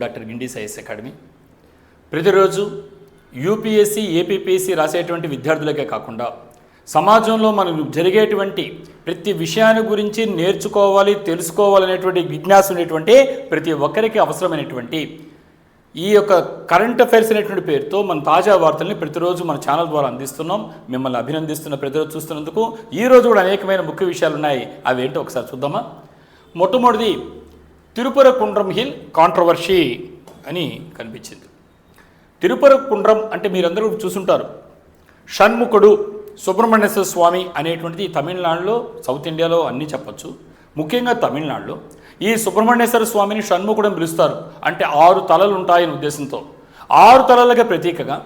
Doctor గిండీస్ IAS academy ప్రతిరోజు UPSC APPSC రాసేటువంటి విద్యార్థులకే కాకుండా సమాజంలో మనకు జరిగేటువంటి ప్రతి విషయాన్ని గురించి నేర్చుకోవాలి తెలుసుకోవాలనేటువంటి జిజ్ఞాస ఉండేటువంటి ప్రతి ఒక్కరికి అవసరమైనటువంటి ఈ యొక్క కరెంట్ అఫైర్స్ అనేటువంటి పేరుతో మన తాజా వార్తల్ని ప్రతిరోజు మన ఛానల్ ద్వారా అందిస్తున్నాం. మిమ్మల్ని అభినందిస్తున్న ప్రతిరోజు చూస్తున్నందుకు ఈరోజు కూడా అనేకమైన ముఖ్య విషయాలు ఉన్నాయి. అవి ఏంటో ఒకసారి చూద్దామా. మొట్టమొదటిది తిరుపరకుండ్రం హిల్ కాంట్రవర్సీ అని కనిపించింది. తిరుపరకుండ్రం అంటే మీరందరూ చూసుంటారు. షణ్ముఖుడు సుబ్రహ్మణ్యేశ్వర స్వామి అనేటువంటిది తమిళనాడులో, సౌత్ ఇండియాలో అన్నీ చెప్పచ్చు. ముఖ్యంగా తమిళనాడులో ఈ సుబ్రహ్మణ్యేశ్వర స్వామిని షణ్ముఖుడు అని పిలుస్తారు. అంటే 6 తలలు ఉంటాయని ఉద్దేశంతో 6 తలలుగా ప్రతీకగా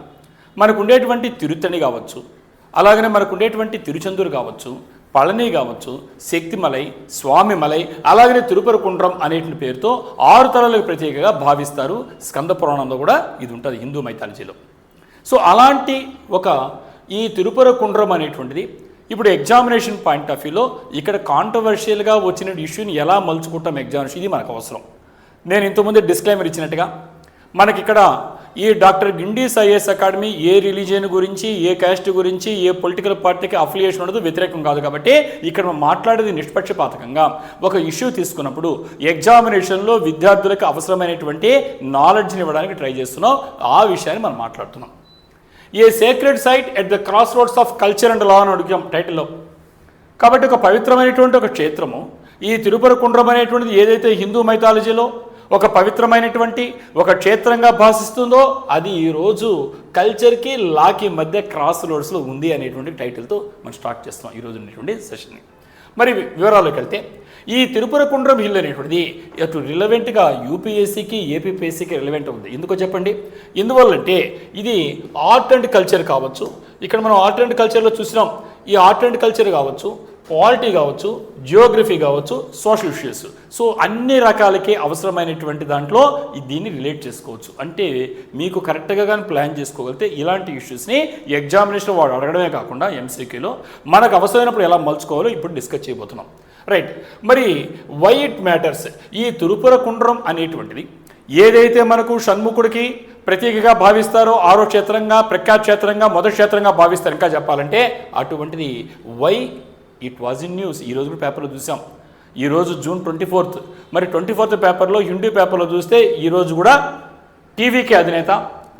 మనకు ఉండేటువంటి తిరుత్తణి కావచ్చు, అలాగనే మనకు ఉండేటువంటి తిరుచెందూరు కావచ్చు, పళని కావచ్చు, శక్తిమలై, స్వామిమలై, అలాగనే తిరుపరకుండ్రం అనేటువంటి పేరుతో 6 తలలకు ప్రత్యేకగా భావిస్తారు. స్కంద పురాణంలో కూడా ఇది ఉంటుంది హిందూ మైథాలజీలో. సో అలాంటి ఒక ఈ తిరుపరకుండ్రం అనేటువంటిది ఇప్పుడు ఎగ్జామినేషన్ పాయింట్ ఆఫ్ వ్యూలో ఇక్కడ కాంట్రవర్షియల్గా వచ్చిన ఇష్యూని ఎలా మలుచుకుంటాం ఎగ్జామినేషన్, ఇది మనకు అవసరం. నేను ఇంతకుముందే డిస్క్లైమర్ ఇచ్చినట్టుగా మనకి ఇక్కడ ఈ డాక్టర్ గిండీస్ ఐఏఎస్ అకాడమీ ఏ రిలీజియన్ గురించి, ఏ క్యాస్ట్ గురించి, ఏ పొలిటికల్ పార్టీకి అఫిలియేషన్ ఉండదు, వ్యతిరేకం కాదు. కాబట్టి ఇక్కడ మనం మాట్లాడేది నిష్పక్షపాతకంగా ఒక ఇష్యూ తీసుకున్నప్పుడు ఎగ్జామినేషన్లో విద్యార్థులకు అవసరమైనటువంటి నాలెడ్జ్ని ఇవ్వడానికి ట్రై చేస్తున్నాం. ఆ విషయాన్ని మనం మాట్లాడుతున్నాం. A sacred site at the crossroads of culture and law అని అడిగాం టైటిల్లో. కాబట్టి ఒక పవిత్రమైనటువంటి ఒక క్షేత్రము ఈ తిరుపరకుండ్రం అనేటువంటిది ఏదైతే హిందూ మైథాలజీలో ఒక పవిత్రమైనటువంటి ఒక క్షేత్రంగా భాషిస్తుందో అది ఈరోజు కల్చర్కి లాకి మధ్య క్రాస్ రోడ్స్లో ఉంది అనేటువంటి టైటిల్తో మనం స్టార్ట్ చేస్తాం ఈరోజు ఉన్నటువంటి సెషన్ని. మరి వివరాల్లోకి వెళ్తే ఈ తిరుపరకుండ్రం హిల్ అనేటువంటిది అటు రిలవెంట్గా యూపీఎస్సీకి ఏపీపీఎస్సీకి రిలవెంట్ ఉంది. ఎందుకో చెప్పండి. ఎందువల్లంటే ఇది ఆర్ట్ అండ్ కల్చర్ కావచ్చు. ఇక్కడ మనం ఆర్ట్ అండ్ కల్చర్లో చూసినాం. ఈ ఆర్ట్ అండ్ కల్చర్ కావచ్చు, పాలిటీ కావచ్చు, జియోగ్రఫీ కావచ్చు, సోషల్ ఇష్యూస్, సో అన్ని రకాలకి అవసరమైనటువంటి దాంట్లో దీన్ని రిలేట్ చేసుకోవచ్చు. అంటే మీకు కరెక్ట్గా కానీ ప్లాన్ చేసుకోగలిగితే ఇలాంటి ఇష్యూస్ని ఎగ్జామినేషన్ వాడు అడగడమే కాకుండా ఎంసీక్యూలో మనకు అవసరమైనప్పుడు ఎలా మలుచుకోవాలో ఇప్పుడు డిస్కస్ చేయబోతున్నాం. రైట్. మరి వై ఇట్ మ్యాటర్స్, ఈ తిరుపరకుండ్రం అనేటువంటిది ఏదైతే మనకు షణ్ముఖుడికి ప్రత్యేకగా భావిస్తారో 6వ క్షేత్రంగా, ప్రఖ్యాత క్షేత్రంగా, మొదటి క్షేత్రంగా భావిస్తారు. ఇంకా చెప్పాలంటే అటువంటిది why it was in news. ఈరోజు కూడా పేపర్లో చూసాం. ఈరోజు జూన్ 24. మరి 24th పేపర్లో, హిందూ పేపర్లో చూస్తే ఈరోజు కూడా టీవీకి అధినేత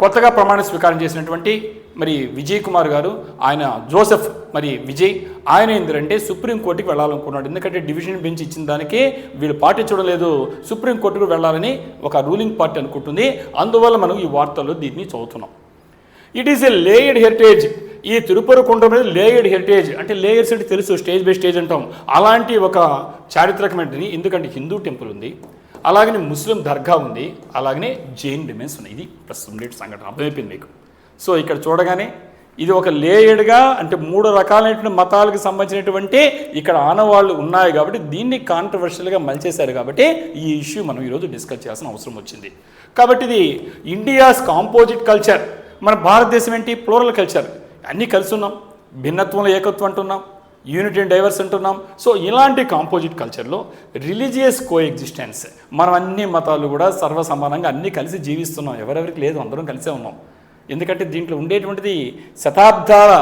కొత్తగా ప్రమాణ స్వీకారం చేసినటువంటి మరి విజయ్ కుమార్ గారు, ఆయన జోసెఫ్ మరి విజయ్, ఆయన ఏంటంటే సుప్రీంకోర్టుకి వెళ్ళాలనుకున్నాడు. ఎందుకంటే డివిజన్ బెంచ్ ఇచ్చిన దానికి వీళ్ళు పాటించడం లేదు, సుప్రీంకోర్టుకు వెళ్ళాలని ఒక రూలింగ్ పార్టీ అనుకుంటుంది. అందువల్ల మనం ఈ వార్తల్లో దీన్ని చదువుతున్నాం. It is a layered heritage. ఈ తిరుపరకుండ్రం అనేది లేయర్డ్ హెరిటేజ్. అంటే లేయర్స్ అంటే తెలుసు, స్టేజ్ బై స్టేజ్ అంటాం. అలాంటి ఒక చారిత్రకమైనది. ఎందుకంటే హిందూ టెంపుల్ ఉంది, అలాగనే ముస్లిం దర్గా ఉంది, అలాగనే జైన్ రిమైన్స్ ఉన్నాయి. ఇది ప్రస్తుతం ఉండేటి సంఘటన అర్థమైపోయింది మీకు. సో ఇక్కడ చూడగానే ఇది ఒక లేయర్డ్గా, అంటే 3 రకాలైనటువంటి మతాలకు సంబంధించినటువంటి ఇక్కడ ఆనవాళ్ళు ఉన్నాయి. కాబట్టి దీన్ని కాంట్రవర్షియల్గా మలిచేశారు. కాబట్టి ఈ ఇష్యూ మనం ఈరోజు డిస్కస్ చేయాల్సిన అవసరం వచ్చింది. కాబట్టి ఇది ఇండియాస్ కాంపోజిట్ కల్చర్. మన భారతదేశం ఏంటి, ప్లూరల్ కల్చర్. అన్నీ కలిసి ఉన్నాం, భిన్నత్వంలో ఏకత్వం అంటున్నాం, యూనిటీ అండ్ డైవర్స్ అంటున్నాం. సో ఇలాంటి కాంపోజిట్ కల్చర్లో రిలీజియస్ కో ఎగ్జిస్టెన్స్, మనం అన్ని మతాలు కూడా సర్వసమానంగా అన్నీ కలిసి జీవిస్తున్నాం. ఎవరెవరికి లేదు, అందరం కలిసే ఉన్నాం. ఎందుకంటే దీంట్లో ఉండేటువంటిది శతాబ్దాల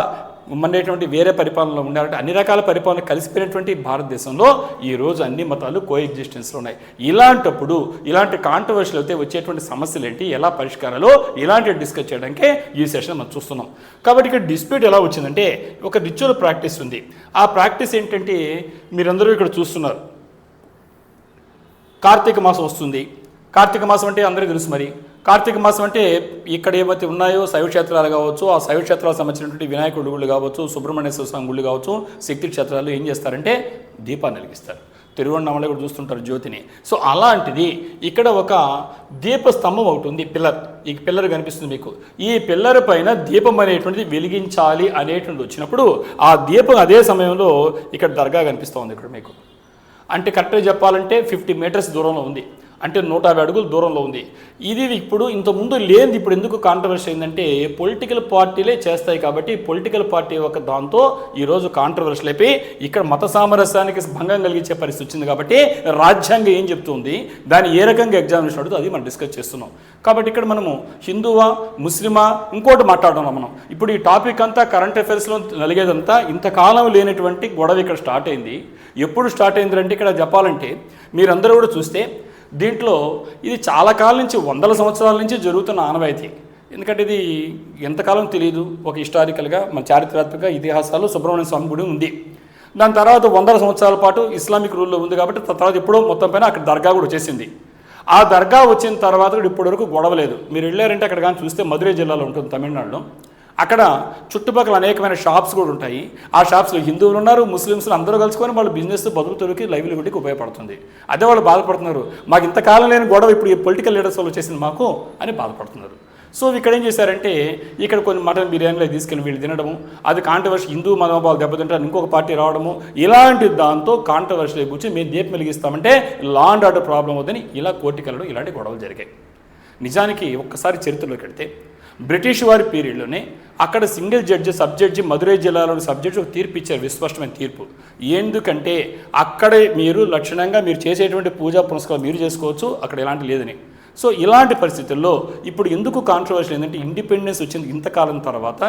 ఉండేటువంటి వేరే పరిపాలనలో ఉండాలంటే అన్ని రకాల పరిపాలన కలిసిపోయినటువంటి భారతదేశంలో ఈరోజు అన్ని మతాలు కో ఎగ్జిస్టెన్స్లో ఉన్నాయి. ఇలాంటప్పుడు ఇలాంటి కాంట్రవర్షియల్ అయితే వచ్చేటువంటి సమస్యలు ఏంటి, ఎలా పరిష్కారాలు, ఇలాంటివి డిస్కస్ చేయడానికే ఈ సెషన్ మనం చూస్తున్నాం. కాబట్టి ఇక్కడ డిస్ప్యూట్ ఎలా వచ్చిందంటే ఒక రిచువల్ ప్రాక్టీస్ ఉంది. ఆ ప్రాక్టీస్ ఏంటంటే మీరందరూ ఇక్కడ చూస్తున్నారు. కార్తీక మాసం వస్తుంది. కార్తీక మాసం అంటే అందరికీ తెలుసు. మరి కార్తీక మాసం అంటే ఇక్కడ ఏవైతే ఉన్నాయో శైవ క్షేత్రాలు కావచ్చు, ఆ శైవ క్షేత్రాలకు సంబంధించినటువంటి వినాయకుడి గుళ్ళు కావచ్చు, సుబ్రహ్మణ్యేశ్వర స్వామి గుళ్ళు కావచ్చు, శక్తి క్షేత్రాలు ఏం చేస్తారంటే దీపాన్ని వెలిగిస్తారు. తిరువణామలై కూడా చూస్తుంటారు జ్యోతిని. సో అలాంటిది ఇక్కడ ఒక దీపస్తంభం ఒకటి ఉంది, పిల్లర్. ఈ పిల్లర్ కనిపిస్తుంది మీకు. ఈ పిల్లర్ పైన దీపం అనేటువంటిది వెలిగించాలి అనేటువంటి వచ్చినప్పుడు ఆ దీపం అదే సమయంలో ఇక్కడ దర్గా కనిపిస్తూ ఉంది ఇక్కడ మీకు. అంటే కరెక్ట్గా చెప్పాలంటే 50 మీటర్స్ దూరంలో ఉంది. అంటే 150 అడుగులు దూరంలో ఉంది. ఇది ఇప్పుడు ఇంతకుముందు లేనిది ఇప్పుడు ఎందుకు కాంట్రవర్సీ అయిందంటే పొలిటికల్ పార్టీలే చేస్తాయి కాబట్టి పొలిటికల్ పార్టీ ఒక దాంతో ఈరోజు కాంట్రవర్సీలు అయిపోయి ఇక్కడ మత సామరస్యానికి భంగం కలిగించే పరిస్థితి వచ్చింది. కాబట్టి రాజ్యాంగం ఏం చెప్తుంది, దాన్ని ఏ రకంగా ఎగ్జామినేషన్ అడుగుతుంది అది మనం డిస్కస్ చేస్తున్నాం. కాబట్టి ఇక్కడ మనము హిందువా ముస్లిమా ఇంకోటి మాట్లాడుతున్నాం మనం. ఇప్పుడు ఈ టాపిక్ అంతా కరెంట్ అఫైర్స్లో నలిగేదంతా ఇంతకాలం లేనటువంటి గొడవ ఇక్కడ స్టార్ట్ అయింది. ఎప్పుడు స్టార్ట్ అయిందంటే ఇక్కడ చెప్పాలంటే మీరందరూ కూడా చూస్తే దీంట్లో ఇది చాలా కాలం నుంచి 100 సంవత్సరాల నుంచి జరుగుతున్న ఆనవాయితీ. ఎందుకంటే ఇది ఎంతకాలం తెలియదు. ఒక హిస్టారికల్గా మన చారిత్రాత్మక ఇతిహాసాలు సుబ్రహ్మణ్య స్వామి గుడి ఉంది. దాని తర్వాత 100 సంవత్సరాల పాటు ఇస్లామిక్ రూల్లో ఉంది కాబట్టి తర్వాత ఎప్పుడో మొత్తం పైన అక్కడ దర్గా కూడా వచ్చేసింది. ఆ దర్గా వచ్చిన తర్వాత కూడా ఇప్పటివరకు గొడవ లేదు. మీరు వెళ్ళారంటే అక్కడ కానీ చూస్తే మధురై జిల్లాలో ఉంటుంది తమిళనాడులో. అక్కడ చుట్టుపక్కల అనేకమైన షాప్స్ కూడా ఉంటాయి. ఆ షాప్స్లో హిందువులు ఉన్నారు, ముస్లిమ్స్లు అందరూ కలుసుకొని వాళ్ళ బిజినెస్ బతుకుతూరుకి లైవ్లీహుడ్కి ఉపయోగపడుతుంది. అదే వాళ్ళు బాధపడుతున్నారు, మాకు ఇంతకాలం లేని గొడవ ఇప్పుడు ఈ పొలిటికల్ లీడర్స్ వాళ్ళు వచ్చేసింది మాకు అని బాధపడుతున్నారు. సో ఇక్కడ ఏం చేశారంటే ఇక్కడ కొన్ని మటన్ బిర్యానీలో తీసుకెళ్ళి వీళ్ళు తినడము, అది కాంట్రవర్సీ, హిందూ మనోభావాలు దెబ్బతింటారు ఇంకొక పార్టీ రావడము, ఇలాంటి దాంతో కాంట్రవర్సీలో కూర్చొని మేము దీపం వెలిగిస్తామంటే లా అండ్ ఆర్డర్ ప్రాబ్లం అవుతుంది ఇలా కోర్టుకి వెళ్ళడం ఇలాంటి గొడవలు జరిగాయి. నిజానికి ఒక్కసారి చరిత్రలోకి వెళ్తే బ్రిటిష్ వారి పీరియడ్లోనే అక్కడ single judge sub judge Madurai జిల్లాలోని సబ్ జడ్జి ఒక తీర్పు ఇచ్చారు, విస్పష్టమైన తీర్పు. ఎందుకంటే అక్కడే మీరు లక్షణంగా మీరు చేసేటువంటి పూజా పునస్కారం మీరు చేసుకోవచ్చు, అక్కడ ఎలాంటి లేదని. సో ఇలాంటి పరిస్థితుల్లో ఇప్పుడు ఎందుకు కాంట్రవర్సీ ఏంటంటే ఇండిపెండెన్స్ వచ్చింది ఇంతకాలం తర్వాత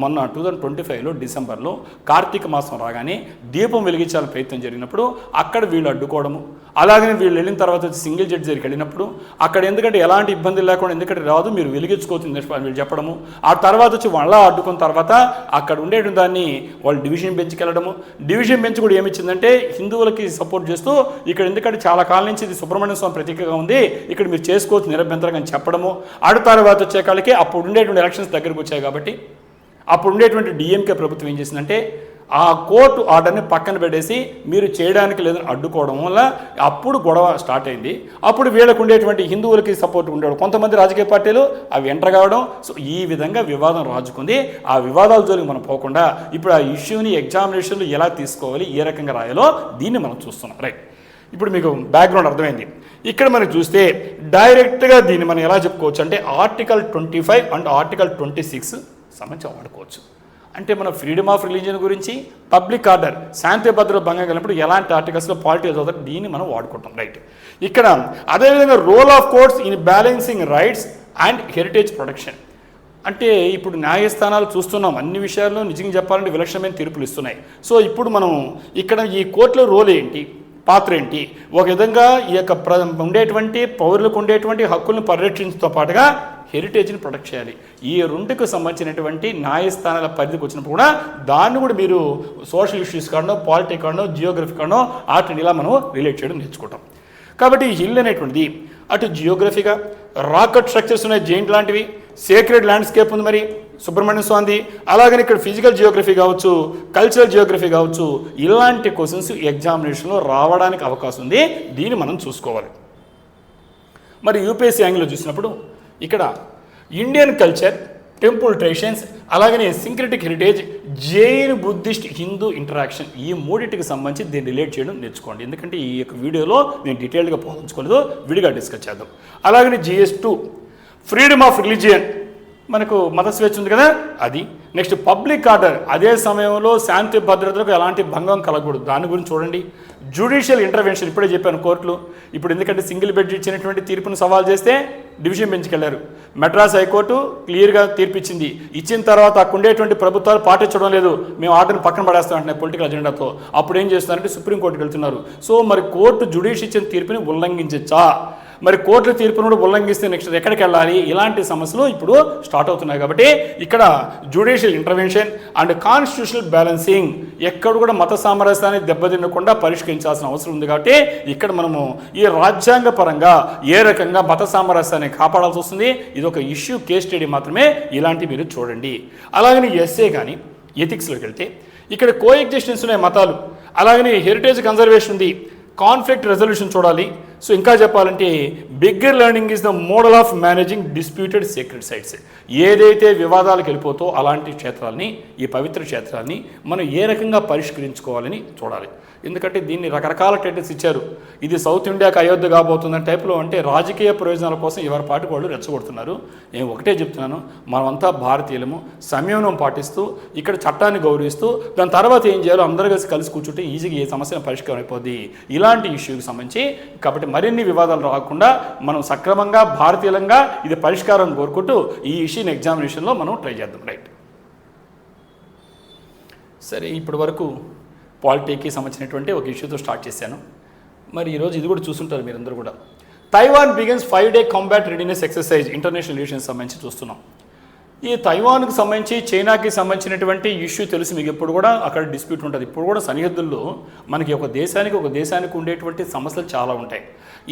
మొన్న 2025లో డిసెంబర్లో కార్తీక మాసం రాగానే దీపం వెలిగించాలని ప్రయత్నం జరిగినప్పుడు అక్కడ వీళ్ళు అడ్డుకోవడము, అలాగనే వీళ్ళు వెళ్ళిన తర్వాత వచ్చి సింగిల్ జడ్జి దగ్గరికి వెళ్ళినప్పుడు అక్కడ ఎందుకంటే ఎలాంటి ఇబ్బంది లేకుండా ఎందుకంటే రాదు మీరు వెలిగించుకోవచ్చు వీళ్ళు చెప్పడము, ఆ తర్వాత వచ్చి వాళ్ళ అడ్డుకున్న తర్వాత అక్కడ ఉండే దాన్ని వాళ్ళు డివిజన్ బెంచ్కి వెళ్ళడము, డివిజన్ బెంచ్ కూడా ఏమిచ్చిందంటే హిందువులకి సపోర్ట్ చేస్తూ ఇక్కడ ఎందుకంటే చాలా కాలం నుంచి ఇది సుబ్రహ్మణ్య స్వామి ప్రతీకగా ఉంది ఇక్కడ మీరు చేసుకోవచ్చు నిరభ్యంతరంగా చెప్పడము, ఆడ తర్వాత వచ్చే కాళ్ళకి అప్పుడు ఉండేటువంటి ఎలక్షన్స్ దగ్గరకు వచ్చాయి కాబట్టి అప్పుడు ఉండేటువంటి డిఎంకే ప్రభుత్వం ఏం చేసిందంటే ఆ కోర్టు ఆర్డర్ని పక్కన పెట్టేసి మీరు చేయడానికి లేదని అడ్డుకోవడం వల్ల అప్పుడు గొడవ స్టార్ట్ అయింది. అప్పుడు వీళ్ళకు ఉండేటువంటి హిందువులకి సపోర్ట్ ఉండేవాడు కొంతమంది రాజకీయ పార్టీలు అవి ఎంటర్ కావడం. సో ఈ విధంగా వివాదం రాజుకుంది. ఆ వివాదాల జోలికి మనం పోకుండా ఇప్పుడు ఆ ఇష్యూని ఎగ్జామినేషన్లు ఎలా తీసుకోవాలి ఏ రకంగా రాయాలో దీన్ని మనం చూస్తున్నాం. రైట్, ఇప్పుడు మీకు బ్యాక్గ్రౌండ్ అర్థమైంది. ఇక్కడ మనం చూస్తే డైరెక్ట్గా దీన్ని మనం ఎలా చెప్పుకోవచ్చు అంటే ఆర్టికల్ 25 అండ్ ఆర్టికల్ 26 సంబంధించి వాడుకోవచ్చు. అంటే మనం ఫ్రీడమ్ ఆఫ్ రిలీజియన్ గురించి పబ్లిక్ ఆర్డర్ శాంతి భద్రత భంగం కలిగినప్పుడు ఎలాంటి ఆర్టికల్స్లో పాలిటిక్స్ అవుతారు దీన్ని మనం వాడుకుంటాం. రైట్, ఇక్కడ అదేవిధంగా role of courts in balancing rights and heritage protection. అంటే ఇప్పుడు న్యాయస్థానాలు చూస్తున్నాం అన్ని విషయాల్లో నిజంగా చెప్పాలంటే విలక్షణమైన తీర్పులు ఇస్తున్నాయి. సో ఇప్పుడు మనం ఇక్కడ ఈ కోర్టులో రోల్ ఏంటి పాత్ర ఏంటి, ఒక విధంగా ఈ యొక్క ఉండేటువంటి పౌరులకు ఉండేటువంటి హక్కులను పరిరక్షించడంతో పాటుగా హెరిటేజ్ని ప్రొటెక్ట్ చేయాలి. ఈ రెండుకు సంబంధించినటువంటి న్యాయస్థానాల పరిధికి వచ్చినప్పుడు కూడా దాన్ని కూడా మీరు సోషల్ ఇష్యూస్ కాడనో పాలిటిక్ కాడనో జియోగ్రఫీ కాడనో వాటిని ఇలా మనం రిలేట్ చేయడం నేర్చుకుంటాం. కాబట్టి ఈ హిల్ అనేటువంటిది అటు జియోగ్రఫీగా రాకెట్ స్ట్రక్చర్స్ ఉన్నాయి జైంట్ లాంటివి, సేక్రెడ్ ల్యాండ్స్కేప్ ఉంది మరి సుబ్రహ్మణ్య స్వామి, అలాగని ఇక్కడ ఫిజికల్ జియోగ్రఫీ కావచ్చు కల్చరల్ జియోగ్రఫీ కావచ్చు ఇలాంటి క్వశ్చన్స్ ఎగ్జామినేషన్లో రావడానికి అవకాశం ఉంది. దీన్ని మనం చూసుకోవాలి. మరి యూపీఎస్సీ యాంగిల్లో చూసినప్పుడు ఇక్కడ ఇండియన్ కల్చర్ టెంపుల్ ట్రెడిషన్స్ అలాగనే syncretic heritage Jain Buddhist Hindu interaction ఈ మూడింటికి సంబంధించి దీన్ని రిలేట్ చేయడం నేర్చుకోండి. ఎందుకంటే ఈ యొక్క వీడియోలో నేను డీటెయిల్గా పోల్చుకోలేదు, విడిగా డిస్కస్ చేద్దాం. అలాగనే GS2 ఫ్రీడమ్ ఆఫ్ రిలీజియన్ మనకు మత స్వేచ్ఛ ఉంది కదా అది. నెక్స్ట్ పబ్లిక్ ఆర్డర్ అదే సమయంలో శాంతి భద్రతలకు ఎలాంటి భంగం కలగకూడదు దాని గురించి చూడండి. జ్యుడిషియల్ ఇంటర్వెన్షన్ ఇప్పుడే చెప్పాను కోర్టులు ఇప్పుడు ఎందుకంటే సింగిల్ బెంచ్ ఇచ్చినటువంటి తీర్పును సవాల్ చేస్తే డివిజన్ బెంచ్కి వెళ్ళారు. మెడ్రాస్ హైకోర్టు క్లియర్గా తీర్పిచ్చింది. ఇచ్చిన తర్వాత అక్కడ ఉండేటువంటి ప్రభుత్వాలు పాటించడం లేదు, మేము ఆర్డర్ని పక్కన పడేస్తాం అంటున్నాయి పొలిటికల్ అజెండాతో. అప్పుడు ఏం చేస్తున్నారంటే సుప్రీంకోర్టుకి వెళ్తున్నారు. సో మరి కోర్టు జ్యుడిషియల్ ఇచ్చిన తీర్పుని ఉల్లంఘించచ్చా, మరి కోర్టుల తీర్పును కూడా ఉల్లంఘిస్తే నెక్స్ట్ ఎక్కడికి వెళ్ళాలి, ఇలాంటి సమస్యలు ఇప్పుడు స్టార్ట్ అవుతున్నాయి. కాబట్టి ఇక్కడ judicial intervention and constitutional balancing ఎక్కడ కూడా మత సామరస్యాన్ని దెబ్బతిన్నకుండా పరిష్కరించాల్సిన అవసరం ఉంది. కాబట్టి ఇక్కడ మనము ఈ రాజ్యాంగ పరంగా ఏ రకంగా మత సామరస్యాన్ని కాపాడాల్సి వస్తుంది ఇది ఒక ఇష్యూ కేస్ స్టడీ మాత్రమే, ఇలాంటివి మీరు చూడండి. అలాగని ఎస్ఏ కానీ ఎథిక్స్లోకి వెళ్తే ఇక్కడ కో ఎగ్జిస్టెన్స్ ఉన్నాయి మతాలు, అలాగని హెరిటేజ్ కన్జర్వేషన్ ఉంది, కాన్ఫ్లిక్ట్ రెజల్యూషన్ చూడాలి, సో ఇంకా చెప్పాలంటే bigger learning is the model of managing disputed secret sites. ఏదైతే వివాదాలకు వెళ్ళిపోతో అలాంటి క్షేత్రాలని, ఈ పవిత్ర క్షేత్రాన్ని మనం ఏ రకంగా పరిష్కరించుకోవాలని చూడాలి. ఎందుకంటే దీన్ని రకరకాల టైటిల్స్ ఇచ్చారు. ఇది సౌత్ ఇండియాకి అయోధ్య కాబోతుందని టైప్లో, అంటే రాజకీయ ప్రయోజనాల కోసం ఎవరి పాటికి వాళ్ళు రెచ్చగొడుతున్నారు. నేను ఒకటే చెప్తున్నాను, మనమంతా భారతీయులము, సంయమనం పాటిస్తూ ఇక్కడ చట్టాన్ని గౌరవిస్తూ దాని తర్వాత ఏం చేయాలో అందరూ కలిసి కూర్చుంటే ఈజీగా ఏ సమస్య పరిష్కారం అయిపోద్ది ఇలాంటి ఇష్యూకి సంబంధించి. కాబట్టి మరిన్ని వివాదాలు రాకుండా మనం సక్రమంగా భారతీయులంగా ఇది పరిష్కారం కోరుకుంటూ ఈ ఇష్యూని ఎగ్జామినేషన్లో మనం ట్రై చేద్దాం. రైట్, సరే, ఇప్పటి వరకు పాలిటీకి సంబంధించినటువంటి ఒక ఇష్యూతో స్టార్ట్ చేశాను. మరి ఈరోజు ఇది కూడా చూస్తుంటారు మీరందరూ కూడా. Taiwan begins 5-day combat readiness exercise international relations సంబంధించి చూస్తున్నాం. ఈ తైవాన్కి సంబంధించి చైనాకి సంబంధించినటువంటి ఇష్యూ తెలిసి మీకు ఎప్పుడు కూడా అక్కడ డిస్ప్యూట్ ఉంటుంది. ఇప్పుడు కూడా సరిహద్దుల్లో మనకి ఒక దేశానికి ఉండేటువంటి సమస్యలు చాలా ఉంటాయి.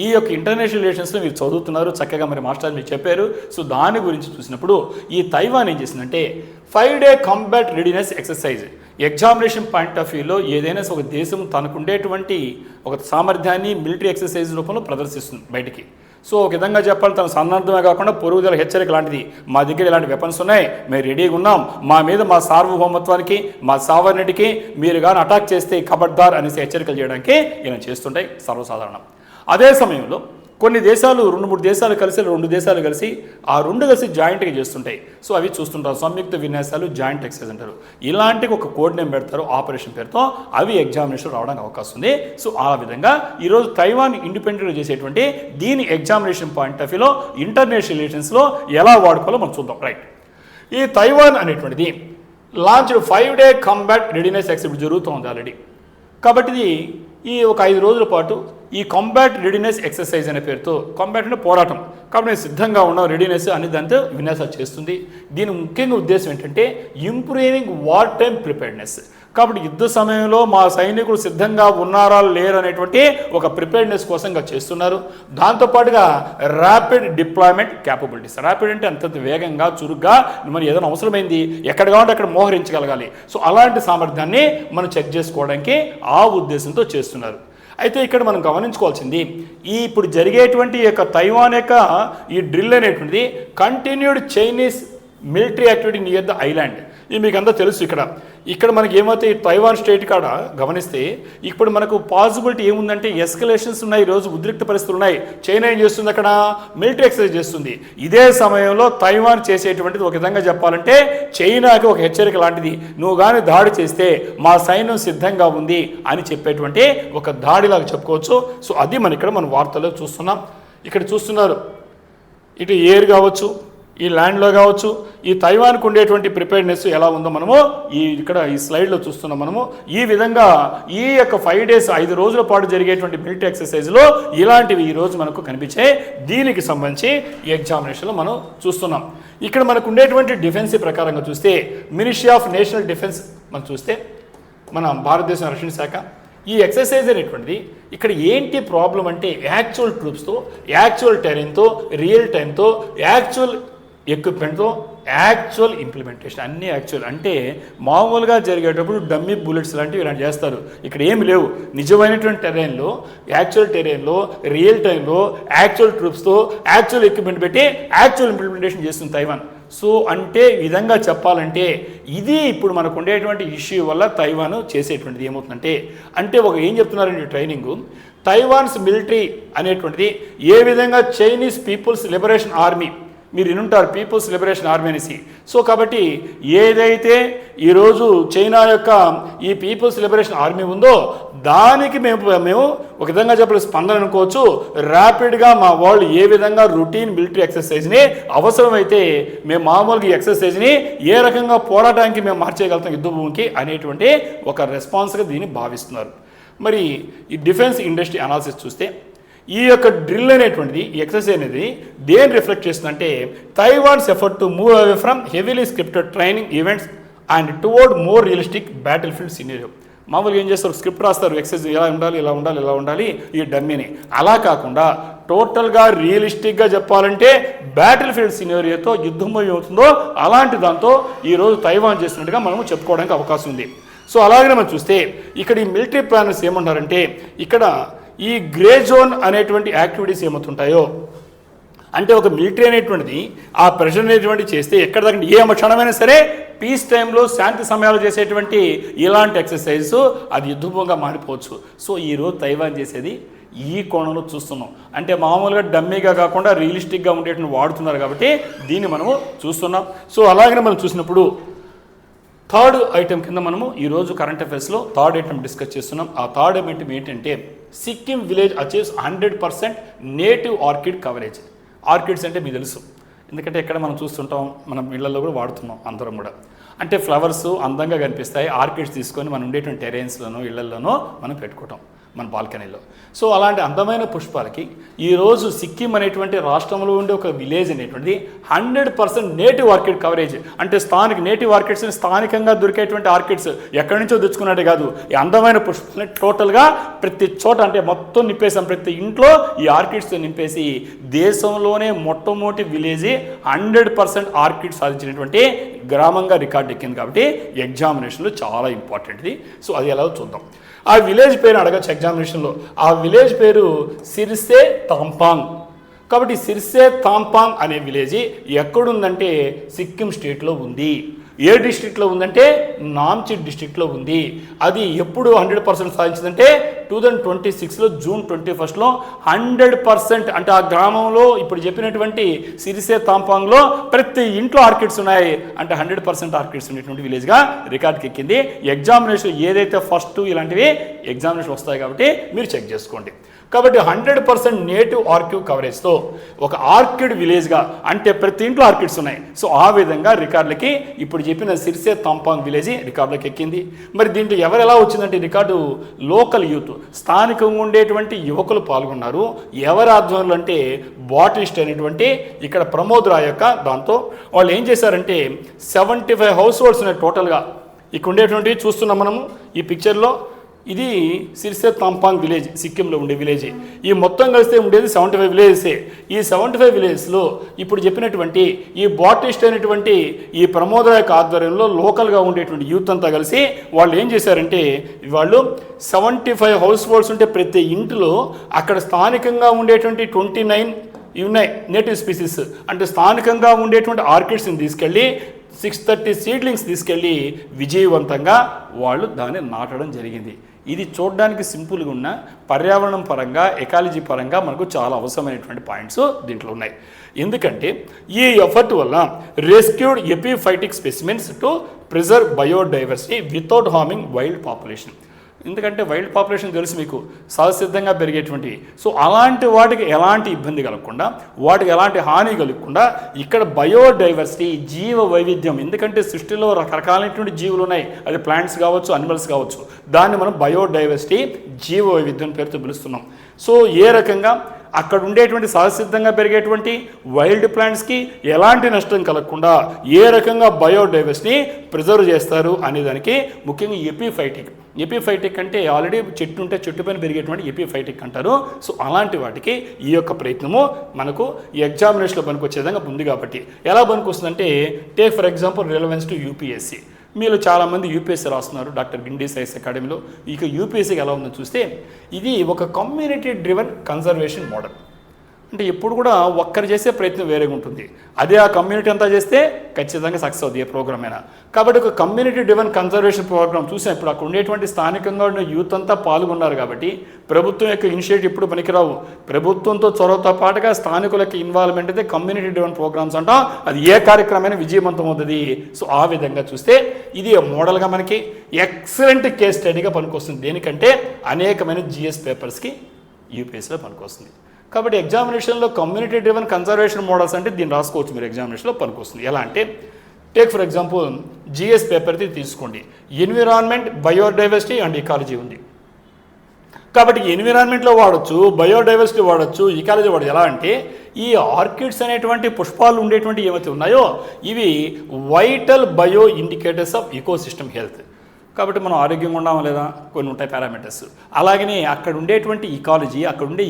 ఈ యొక్క ఇంటర్నేషనల్ రిలేషన్స్లో మీరు చదువుతున్నారు చక్కగా, మరి మాస్టర్ మీరు చెప్పారు. సో దాని గురించి చూసినప్పుడు ఈ తైవాన్ ఏం చేసిందంటే 5-day combat readiness exercise examination point of వ్యూలో ఏదైనా ఒక దేశం తనకుండేటువంటి ఒక సామర్థ్యాన్ని మిలిటరీ ఎక్సర్సైజ్ రూపంలో ప్రదర్శిస్తుంది బయటికి. సో ఒక విధంగా చెప్పాలి, తన సన్నద్ధమే కాకుండా పొరుగుదల హెచ్చరిక లాంటిది, మా దగ్గర ఇలాంటి వెపన్స్ ఉన్నాయి, మేము రెడీగా ఉన్నాం, మా మీద మా సార్వభౌమత్వానికి మా సావర్నిటీకి మీరు కానీ అటాక్ చేస్తే ఖబర్దార్ అనేసి హెచ్చరికలు చేయడానికి ఇలా చేస్తుంటాయి సర్వసాధారణం. అదే సమయంలో కొన్ని దేశాలు 2-3 దేశాలు కలిసి 2 దేశాలు కలిసి ఆ 2 కలిసి జాయింట్గా చేస్తుంటాయి. సో అవి చూస్తుంటారు, సంయుక్త విన్యాసాలు, జాయింట్ ఎక్సైజ్ అంటారు. ఇలాంటి ఒక కోడ్ నేమ్ పెడతారు ఆపరేషన్ పేరుతో, అవి ఎగ్జామినేషన్ రావడానికి అవకాశం ఉంది. సో ఆ విధంగా ఈరోజు తైవాన్ ఇండిపెండెంట్గా చేసేటువంటి దీని ఎగ్జామినేషన్ పాయింట్ ఆఫ్ వ్యూలో ఇంటర్నేషనల్ రిలేషన్స్లో ఎలా వాడుకోవాలో మనం చూద్దాం. రైట్, ఈ తైవాన్ అనేటువంటిది launch 5-day combat readiness exercise జరుగుతుంది ఆల్రెడీ. కాబట్టి ఈ ఒక 5 రోజుల పాటు ఈ కాంబాట్ రెడీనెస్ ఎక్సర్సైజ్ అనే పేరుతో, కాంబాట్ అంటే పోరాటం, కాబట్టి నేను సిద్ధంగా ఉన్నాం రెడీనెస్ అని దాంతో విన్యాసాలు చేస్తుంది. దీని ముఖ్యంగా ఉద్దేశం ఏంటంటే ఇంప్రూవింగ్ వార్ టైమ్ ప్రిపేర్డ్నెస్. కాబట్టి యుద్ధ సమయంలో మా సైనికులు సిద్ధంగా ఉన్నారా లేరు అనేటువంటి ఒక ప్రిపేర్డ్నెస్ కోసంగా చేస్తున్నారు. దాంతోపాటుగా ర్యాపిడ్ డిప్లాయ్మెంట్ క్యాపబిలిటీస్, ర్యాపిడ్ అంటే అంత వేగంగా చురుగ్గా మరి ఏదైనా అవసరమైంది ఎక్కడ కావాలంటే అక్కడ మోహరించగలగాలి. సో అలాంటి సామర్థ్యాన్ని మనం చెక్ చేసుకోవడానికి ఆ ఉద్దేశంతో చేస్తున్నారు. అయితే ఇక్కడ మనం గమనించుకోవాల్సింది, ఈ ఇప్పుడు జరిగేటువంటి యొక్క తైవాన్ యొక్క ఈ డ్రిల్ అనేటువంటిది continued Chinese military activity near the island. ఇది మీకు అంతా తెలుసు. ఇక్కడ మనకి ఏమైతే ఈ తైవాన్ స్టేట్ కాడ గమనిస్తే ఇప్పుడు మనకు పాసిబిలిటీ ఏముందంటే ఎస్కలేషన్స్ ఉన్నాయి, ఈరోజు ఉద్రిక్త పరిస్థితులు ఉన్నాయి. చైనా ఏం చేస్తుంది, అక్కడ మిలిటరీ ఎక్సర్సైజ్ చేస్తుంది. ఇదే సమయంలో తైవాన్ చేసేటువంటిది ఒక విధంగా చెప్పాలంటే చైనాకి ఒక హెచ్చరిక లాంటిది, నువ్వు కానీ దాడి చేస్తే మా సైన్యం సిద్ధంగా ఉంది అని చెప్పేటువంటి ఒక దాడిలాగా చెప్పుకోవచ్చు. సో అది మన వార్తల్లో చూస్తున్నాం. ఇక్కడ చూస్తున్నారు, ఇటు ఎయిర్ కావచ్చు, ఈ ల్యాండ్లో కావచ్చు, ఈ తైవాన్కు ఉండేటువంటి ప్రిపేర్డ్నెస్ ఎలా ఉందో మనము ఇక్కడ ఈ స్లైడ్లో చూస్తున్నాం. మనము ఈ విధంగా ఈ యొక్క 5 days 5 రోజుల పాటు జరిగేటువంటి మిలిటరీ ఎక్సర్సైజ్లో ఇలాంటివి ఈరోజు మనకు కనిపించే. దీనికి సంబంధించి ఈ ఎగ్జామినేషన్లో మనం చూస్తున్నాం. ఇక్కడ మనకు ఉండేటువంటి డిఫెన్స్ ప్రకారంగా చూస్తే మినిస్ట్రీ ఆఫ్ నేషనల్ డిఫెన్స్ మనం చూస్తే మన భారతదేశం రక్షణ శాఖ ఈ ఎక్సర్సైజ్ అనేటువంటిది ఇక్కడ ఏంటి ప్రాబ్లం అంటే యాక్చువల్ ట్రూప్స్తో, యాక్చువల్ టెరెన్తో, రియల్ టైంతో, యాక్చువల్ ఎక్విప్మెంట్తో, యాక్చువల్ ఇంప్లిమెంటేషన్ అన్నీ యాక్చువల్. అంటే మామూలుగా జరిగేటప్పుడు డమ్మీ బుల్లెట్స్ లాంటివి ఇలాంటి చేస్తారు. ఇక్కడ ఏమి లేవు, నిజమైనటువంటి టెరెన్లో, యాక్చువల్ టెరెన్లో, రియల్ టైంలో, యాక్చువల్ ట్రూప్స్తో, యాక్చువల్ ఎక్విప్మెంట్ పెట్టి యాక్చువల్ ఇంప్లిమెంటేషన్ చేస్తుంది తైవాన్. సో అంటే ఈ విధంగా చెప్పాలంటే ఇది ఇప్పుడు మనకు ఉండేటువంటి ఇష్యూ వల్ల తైవాన్ చేసేటువంటిది ఏమవుతుందంటే, అంటే ఏం చెప్తున్నారంటే ట్రైనింగు, తైవాన్స్ మిలిటరీ అనేటువంటిది ఏ విధంగా చైనీస్ పీపుల్స్ లిబరేషన్ ఆర్మీ, మీరు వినుంటారు పీపుల్స్ లిబరేషన్ ఆర్మీ అనేసి. సో కాబట్టి ఏదైతే ఈరోజు చైనా యొక్క ఈ పీపుల్స్ లిబరేషన్ ఆర్మీ ఉందో దానికి మేము ఒక విధంగా చెప్పలే స్పందన అనుకోవచ్చు. ర్యాపిడ్గా మా వాళ్ళు ఏ విధంగా రొటీన్ మిలిటరీ ఎక్సర్సైజ్ని అవసరమైతే మేము మామూలుగా ఈ ఎక్సర్సైజ్ని ఏ రకంగా పోరాటానికి మేము మార్చేయగలుగుతాం యుద్ధ భూమికి అనేటువంటి ఒక రెస్పాన్స్గా దీన్ని భావిస్తున్నారు. మరి ఈ డిఫెన్స్ ఇండస్ట్రీ అనాలిసిస్ చూస్తే ఈ యొక్క డ్రిల్ అనేటువంటిది, ఈ ఎక్సర్సైజ్ అనేది దేని రిఫ్లెక్ట్ చేస్తుందంటే Taiwan's effort to move away from heavily scripted training events and toward more realistic battlefield scenario. మామూలుగా ఏం చేస్తారు, స్క్రిప్ట్ రాస్తారు, ఎక్సర్సైజ్ ఇలా ఉండాలి, ఇలా ఉండాలి, ఇలా ఉండాలి ఈ డమ్మీని. అలా కాకుండా టోటల్గా రియలిస్టిక్గా చెప్పాలంటే బ్యాటిల్ ఫీల్డ్ సినారియోతో యుద్ధం అవుతుందో అలాంటి దాంతో ఈరోజు తైవాన్ చేస్తున్నట్టుగా మనము చెప్పుకోవడానికి అవకాశం ఉంది. సో అలాగనే మనం చూస్తే ఇక్కడ ఈ మిలిటరీ ప్లానర్స్ ఏమన్నారంటే, ఇక్కడ ఈ గ్రే జోన్ అనేటువంటి యాక్టివిటీస్ ఏమవుతుంటాయో, అంటే ఒక మిలిటరీ అనేటువంటిది ఆ ప్రెషర్ అనేటువంటి చేస్తే ఎక్కడ దగ్గర ఏ క్షణమైనా సరే పీస్ టైంలో శాంతి సమయాలు చేసేటువంటి ఇలాంటి ఎక్సర్సైజ్ అది యుద్ధభూమిగా మారిపోవచ్చు. సో ఈరోజు తైవాన్ చేసేది ఈ కోణంలో చూస్తున్నాం. అంటే మామూలుగా డమ్మీగా కాకుండా రియలిస్టిక్గా ఉండేటువంటి వాడుతున్నారు కాబట్టి దీన్ని మనము చూస్తున్నాం. సో అలాగనే మనం చూసినప్పుడు థర్డ్ ఐటెం కింద మనము ఈరోజు కరెంట్ అఫైర్స్లో థర్డ్ ఐటెం డిస్కస్ చేస్తున్నాం. ఆ థర్డ్ ఐటెం ఏంటంటే Sikkim village achieves 100% native orchid coverage. Orchids అంటే మీకు తెలుసు, ఎందుకంటే ఎక్కడ మనం చూస్తుంటాం, మనం ఇళ్లలో కూడా వాడుతున్నాం అందరం కూడా. అంటే ఫ్లవర్స్ అందంగా కనిపిస్తాయి, ఆర్కిడ్స్ తీసుకొని మనం ఉండేటువంటి టెరెన్స్లోనో ఇళ్లలోనో మనం పెట్టుకుంటాం మన బాల్కనీలో. సో అలాంటి అందమైన పుష్పాలకి ఈరోజు సిక్కిం అనేటువంటి రాష్ట్రంలో ఉండే ఒక విలేజ్ అనేటువంటిది 100% నేటివ్ ఆర్కిడ్ కవరేజ్. అంటే స్థానిక నేటివ్ ఆర్కిడ్స్ని స్థానికంగా దొరికేటువంటి ఆర్కిడ్స్ ఎక్కడి నుంచో తెచ్చుకున్నట్టే కాదు, ఈ అందమైన పుష్పాలని టోటల్గా ప్రతి చోట అంటే మొత్తం నింపేసాం. ప్రతి ఇంట్లో ఈ ఆర్కిడ్స్తో నింపేసి దేశంలోనే మొట్టమొదటి విలేజ్ 100% ఆర్కిడ్ సాధించినటువంటి గ్రామంగా రికార్డు ఎక్కింది. కాబట్టి ఎగ్జామినేషన్లో చాలా ఇంపార్టెంట్ది. సో అది ఎలాగో చూద్దాం. ఆ విలేజ్ పేరు అడగచ్చు ఎగ్జామినేషన్లో. ఆ విలేజ్ పేరు సిర్సే తాంపాంగ్. కాబట్టి సిర్సే తాంపాంగ్ అనే విలేజ్ ఎక్కడుందంటే సిక్కిం స్టేట్లో ఉంది. ఏ డిస్ట్రిక్ట్లో ఉందంటే నామ్చి డిస్ట్రిక్ట్లో ఉంది. అది ఎప్పుడు 100% సాధించిందంటే 2026లో జూన్ 21లో 100%. అంటే ఆ గ్రామంలో ఇప్పుడు చెప్పినటువంటి సిరిసే తాంపాంగ్లో ప్రతి ఇంట్లో ఆర్కిడ్స్ ఉన్నాయి. అంటే 100% ఆర్కిడ్స్ ఉండేటువంటి విలేజ్గా రికార్డ్కి ఎక్కింది. ఎగ్జామినేషన్ ఏదైతే ఫస్ట్ ఇలాంటివి ఎగ్జామినేషన్ వస్తాయి కాబట్టి మీరు చెక్ చేసుకోండి. కాబట్టి 100% నేటివ్ ఆర్కిడ్ కవరేజ్తో ఒక ఆర్కిడ్ విలేజ్గా, అంటే ప్రతి ఇంట్లో ఆర్కిడ్స్ ఉన్నాయి. సో ఆ విధంగా రికార్డులకి ఇప్పుడు చెప్పిన సిర్సే తాంపాంగ్ విలేజ్ రికార్డులకు ఎక్కింది. మరి దీంట్లో ఎవరు ఎలా వచ్చిందంటే రికార్డు లోకల్ యూత్, స్థానికంగా ఉండేటువంటి యువకులు పాల్గొన్నారు. ఎవరి ఆధ్వర్యంలో అంటే బాటనిస్ట్ అనేటువంటి ఇక్కడ ప్రమోద్ రాయ్ యొక్క దాంతో వాళ్ళు ఏం చేశారంటే 75 హౌస్ హోల్డ్స్ ఉన్నాయి టోటల్గా. ఇక్కడ ఉండేటువంటి చూస్తున్నాం మనము ఈ పిక్చర్లో. ఇది సిర్సే తాంపాంగ్ విలేజ్, సిక్కింలో ఉండే విలేజ్. ఈ మొత్తం కలిస్తే ఉండేది 75 విలేజెసే. ఈ 75 విలేజ్లో ఇప్పుడు చెప్పినటువంటి ఈ బాటిస్ట్ అనేటువంటి ఈ ప్రమోద యొక్క ఆధ్వర్యంలో లోకల్గా ఉండేటువంటి యూత్ అంతా కలిసి వాళ్ళు ఏం చేశారంటే వాళ్ళు 75 హౌస్ హోల్డ్స్ ఉంటే ప్రతి ఇంటిలో అక్కడ స్థానికంగా ఉండేటువంటి 29 ఇవి ఉన్నాయి నేటివ్ స్పీసీస్. అంటే స్థానికంగా ఉండేటువంటి ఆర్కిడ్స్ని తీసుకెళ్ళి 630 సీడ్లింగ్స్ తీసుకెళ్ళి విజయవంతంగా వాళ్ళు దాన్ని నాటడం జరిగింది. ఇది చూడడానికి సింపుల్గా ఉన్న పర్యావరణం పరంగా ఎకాలజీ పరంగా మనకు చాలా అవసరమైనటువంటి పాయింట్స్ దీంట్లో ఉన్నాయి. ఎందుకంటే ఈ ఎఫర్ట్ వల్ల rescued epiphytic specimens to preserve biodiversity without harming wild population. ఎందుకంటే వైల్డ్ పాపులేషన్ తెలుసు మీకు, సహసిద్ధంగా పెరిగేటువంటివి. సో అలాంటి వాటికి ఎలాంటి ఇబ్బంది కలగకుండా, వాటికి ఎలాంటి హాని కలగకుండా ఇక్కడ బయోడైవర్సిటీ జీవ వైవిధ్యం, ఎందుకంటే సృష్టిలో రకరకాలైనటువంటి జీవులు ఉన్నాయి, అది ప్లాంట్స్ కావచ్చు, అనిమల్స్ కావచ్చు, దాన్ని మనం బయోడైవర్సిటీ జీవ వైవిధ్యం పేరుతో పిలుస్తున్నాం. సో ఏ రకంగా అక్కడ ఉండేటువంటి సహసిద్ధంగా పెరిగేటువంటి వైల్డ్ ప్లాంట్స్కి ఎలాంటి నష్టం కలగకుండా ఏ రకంగా బయోడైవర్సిటీని ప్రిజర్వ్ చేస్తారు అనేదానికి ముఖ్యంగా ఎపిఫైటిక్ అంటే ఆల్రెడీ చెట్టు ఉంటే చెట్టు పైన పెరిగేటువంటి ఎపిఫైటిక్ అంటారు. సో అలాంటి వాటికి ఈ యొక్క ప్రయత్నము మనకు ఈ ఎగ్జామినేషన్లో పనికొచ్చే విధంగా ఉంది. కాబట్టి ఎలా పనికొస్తుందంటే take for example relevance to UPSC. మీరు చాలామంది యూపీఎస్సీ రాస్తున్నారు డాక్టర్ గిండి సైన్స్ అకాడమీలో. ఇక యూపీఎస్సీకి ఎలా ఉందో చూస్తే ఇది ఒక కమ్యూనిటీ డ్రివెన్ కన్జర్వేషన్ మోడల్. అంటే ఎప్పుడు కూడా ఒక్కరు చేసే ప్రయత్నం వేరేగా ఉంటుంది, అదే ఆ కమ్యూనిటీ అంతా చేస్తే ఖచ్చితంగా సక్సెస్ అవుతుంది ఏ ప్రోగ్రామ్ అయినా. కాబట్టి ఒక కమ్యూనిటీ డ్రివెన్ కన్జర్వేషన్ ప్రోగ్రామ్ చూసాం. ఇప్పుడు అక్కడ ఉండేటువంటి స్థానికంగా ఉండే యూత్ అంతా పాల్గొన్నారు. కాబట్టి ప్రభుత్వం యొక్క ఇనిషియేటివ్ ఇప్పుడు పనికిరావు. ప్రభుత్వంతో చొరవతో పాటుగా స్థానికుల యొక్క ఇన్వాల్వ్మెంట్ అయితే కమ్యూనిటీ డ్రివెన్ ప్రోగ్రామ్స్ అంటాం. అది ఏ కార్యక్రమమైనా విజయవంతం అవుతుంది. సో ఆ విధంగా చూస్తే ఇది మోడల్గా మనకి ఎక్సలెంట్ కేస్ స్టడీగా పనికొస్తుంది. దేనికంటే అనేకమైన జిఎస్ పేపర్స్కి యూపీఎస్సీలో పనికొస్తుంది. కాబట్టి ఎగ్జామినేషన్లో కమ్యూనిటీ డ్రివెన్ కన్జర్వేషన్ మోడల్స్ అంటే దీన్ని రాసుకోవచ్చు మీరు, ఎగ్జామినేషన్లో పనికొస్తుంది. ఎలా అంటే టేక్ ఫర్ ఎగ్జాంపుల్ జిఎస్ పేపర్ది తీసుకోండి. ఎన్విరాన్మెంట్, బయోడైవర్సిటీ అండ్ ఇకాలజీ ఉంది. కాబట్టి ఎన్విరాన్మెంట్లో వాడచ్చు, బయోడైవర్సిటీ వాడచ్చు, ఇకాలజీ వాడచ్చు. ఎలా అంటే ఈ ఆర్కిడ్స్ అనేటువంటి పుష్పాలు ఉండేటువంటి ఏవైతే ఉన్నాయో ఇవి vital bio indicators of ecosystem health. కాబట్టి మనం ఆరోగ్యంగా ఉన్నామా లేదా కొన్ని ఉంటాయి పారామీటర్స్. అలాగనే అక్కడ ఉండేటువంటి ఇకాలజీ, అక్కడ ఉండే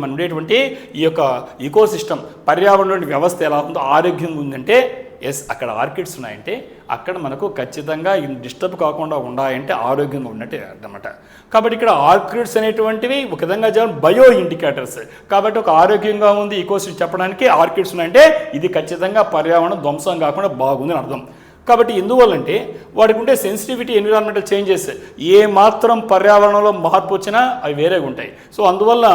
మన ఉండేటువంటి ఈ యొక్క ఈకోసిస్టమ్ పర్యావరణంలోని వ్యవస్థ ఎలా ఉందో ఆరోగ్యంగా ఉందంటే అక్కడ ఆర్కిడ్స్ ఉన్నాయంటే అక్కడ మనకు ఖచ్చితంగా డిస్టర్బ్ కాకుండా ఉన్నాయంటే ఆరోగ్యంగా ఉన్నట్టే అన్నమాట. కాబట్టి ఇక్కడ ఆర్కిడ్స్ అనేటువంటివి ఒక విధంగా బయో ఇండికేటర్స్. కాబట్టి ఒక ఆరోగ్యంగా ఉంది ఈకోసిస్టమ్ చెప్పడానికి ఆర్కిడ్స్ ఉన్నాయంటే ఇది ఖచ్చితంగా పర్యావరణం ధ్వంసం కాకుండా బాగుందని అర్థం. కాబట్టి ఎందువల్లంటే వాటికి ఉండే సెన్సిటివిటీ ఎన్విరాన్మెంటల్ చేంజెస్ ఏ మాత్రం పర్యావరణంలో మార్పు వచ్చినా అవి వేరేగా ఉంటాయి. సో అందువల్ల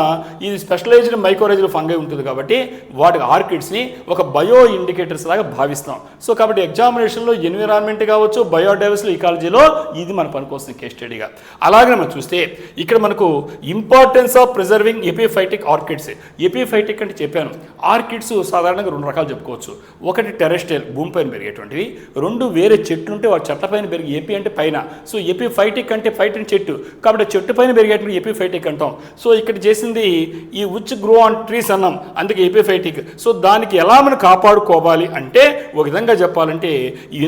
ఇది స్పెషలైజ్డ్ మైక్రోరైజల్ ఫంగై ఉంటుంది కాబట్టి వాటి ఆర్కిడ్స్ని ఒక బయో ఇండికేటర్స్ లాగా భావిస్తాం. సో కాబట్టి ఎగ్జామినేషన్లో ఎన్విరాన్మెంట్ కావచ్చు, బయోడైవర్సిటీ, ఇకాలజీలో ఇది మన పనికొస్తుంది కేస్ స్టడీగా. అలాగే మనం చూస్తే ఇక్కడ మనకు importance of preserving epiphytic orchids. Epiphytic అంటే చెప్పాను, ఆర్కిడ్స్ సాధారణంగా 2 రకాలు చెప్పుకోవచ్చు. ఒకటి టెరెస్ట్రియల్ భూమిపైన పెరిగేటువంటివి, 2 వేరే చెట్లు ఉంటే వాటి చెట్ల పైన పెరిగి ఎపి అంటే పైన. సో ఎపిఫైటిక్ అంటే ఫైట్ అని చెట్టు, కాబట్టి చెట్టు పైన పెరిగేటువంటి ఎపిఫైటిక్ అంటాం. సో ఇక్కడ చేసింది ఈ విచ్ గ్రో ఆన్ ట్రీస్ అన్నాం, అందుకే ఎపిఫైటిక్. సో దానికి ఎలా మనం కాపాడుకోవాలి అంటే ఒక విధంగా చెప్పాలంటే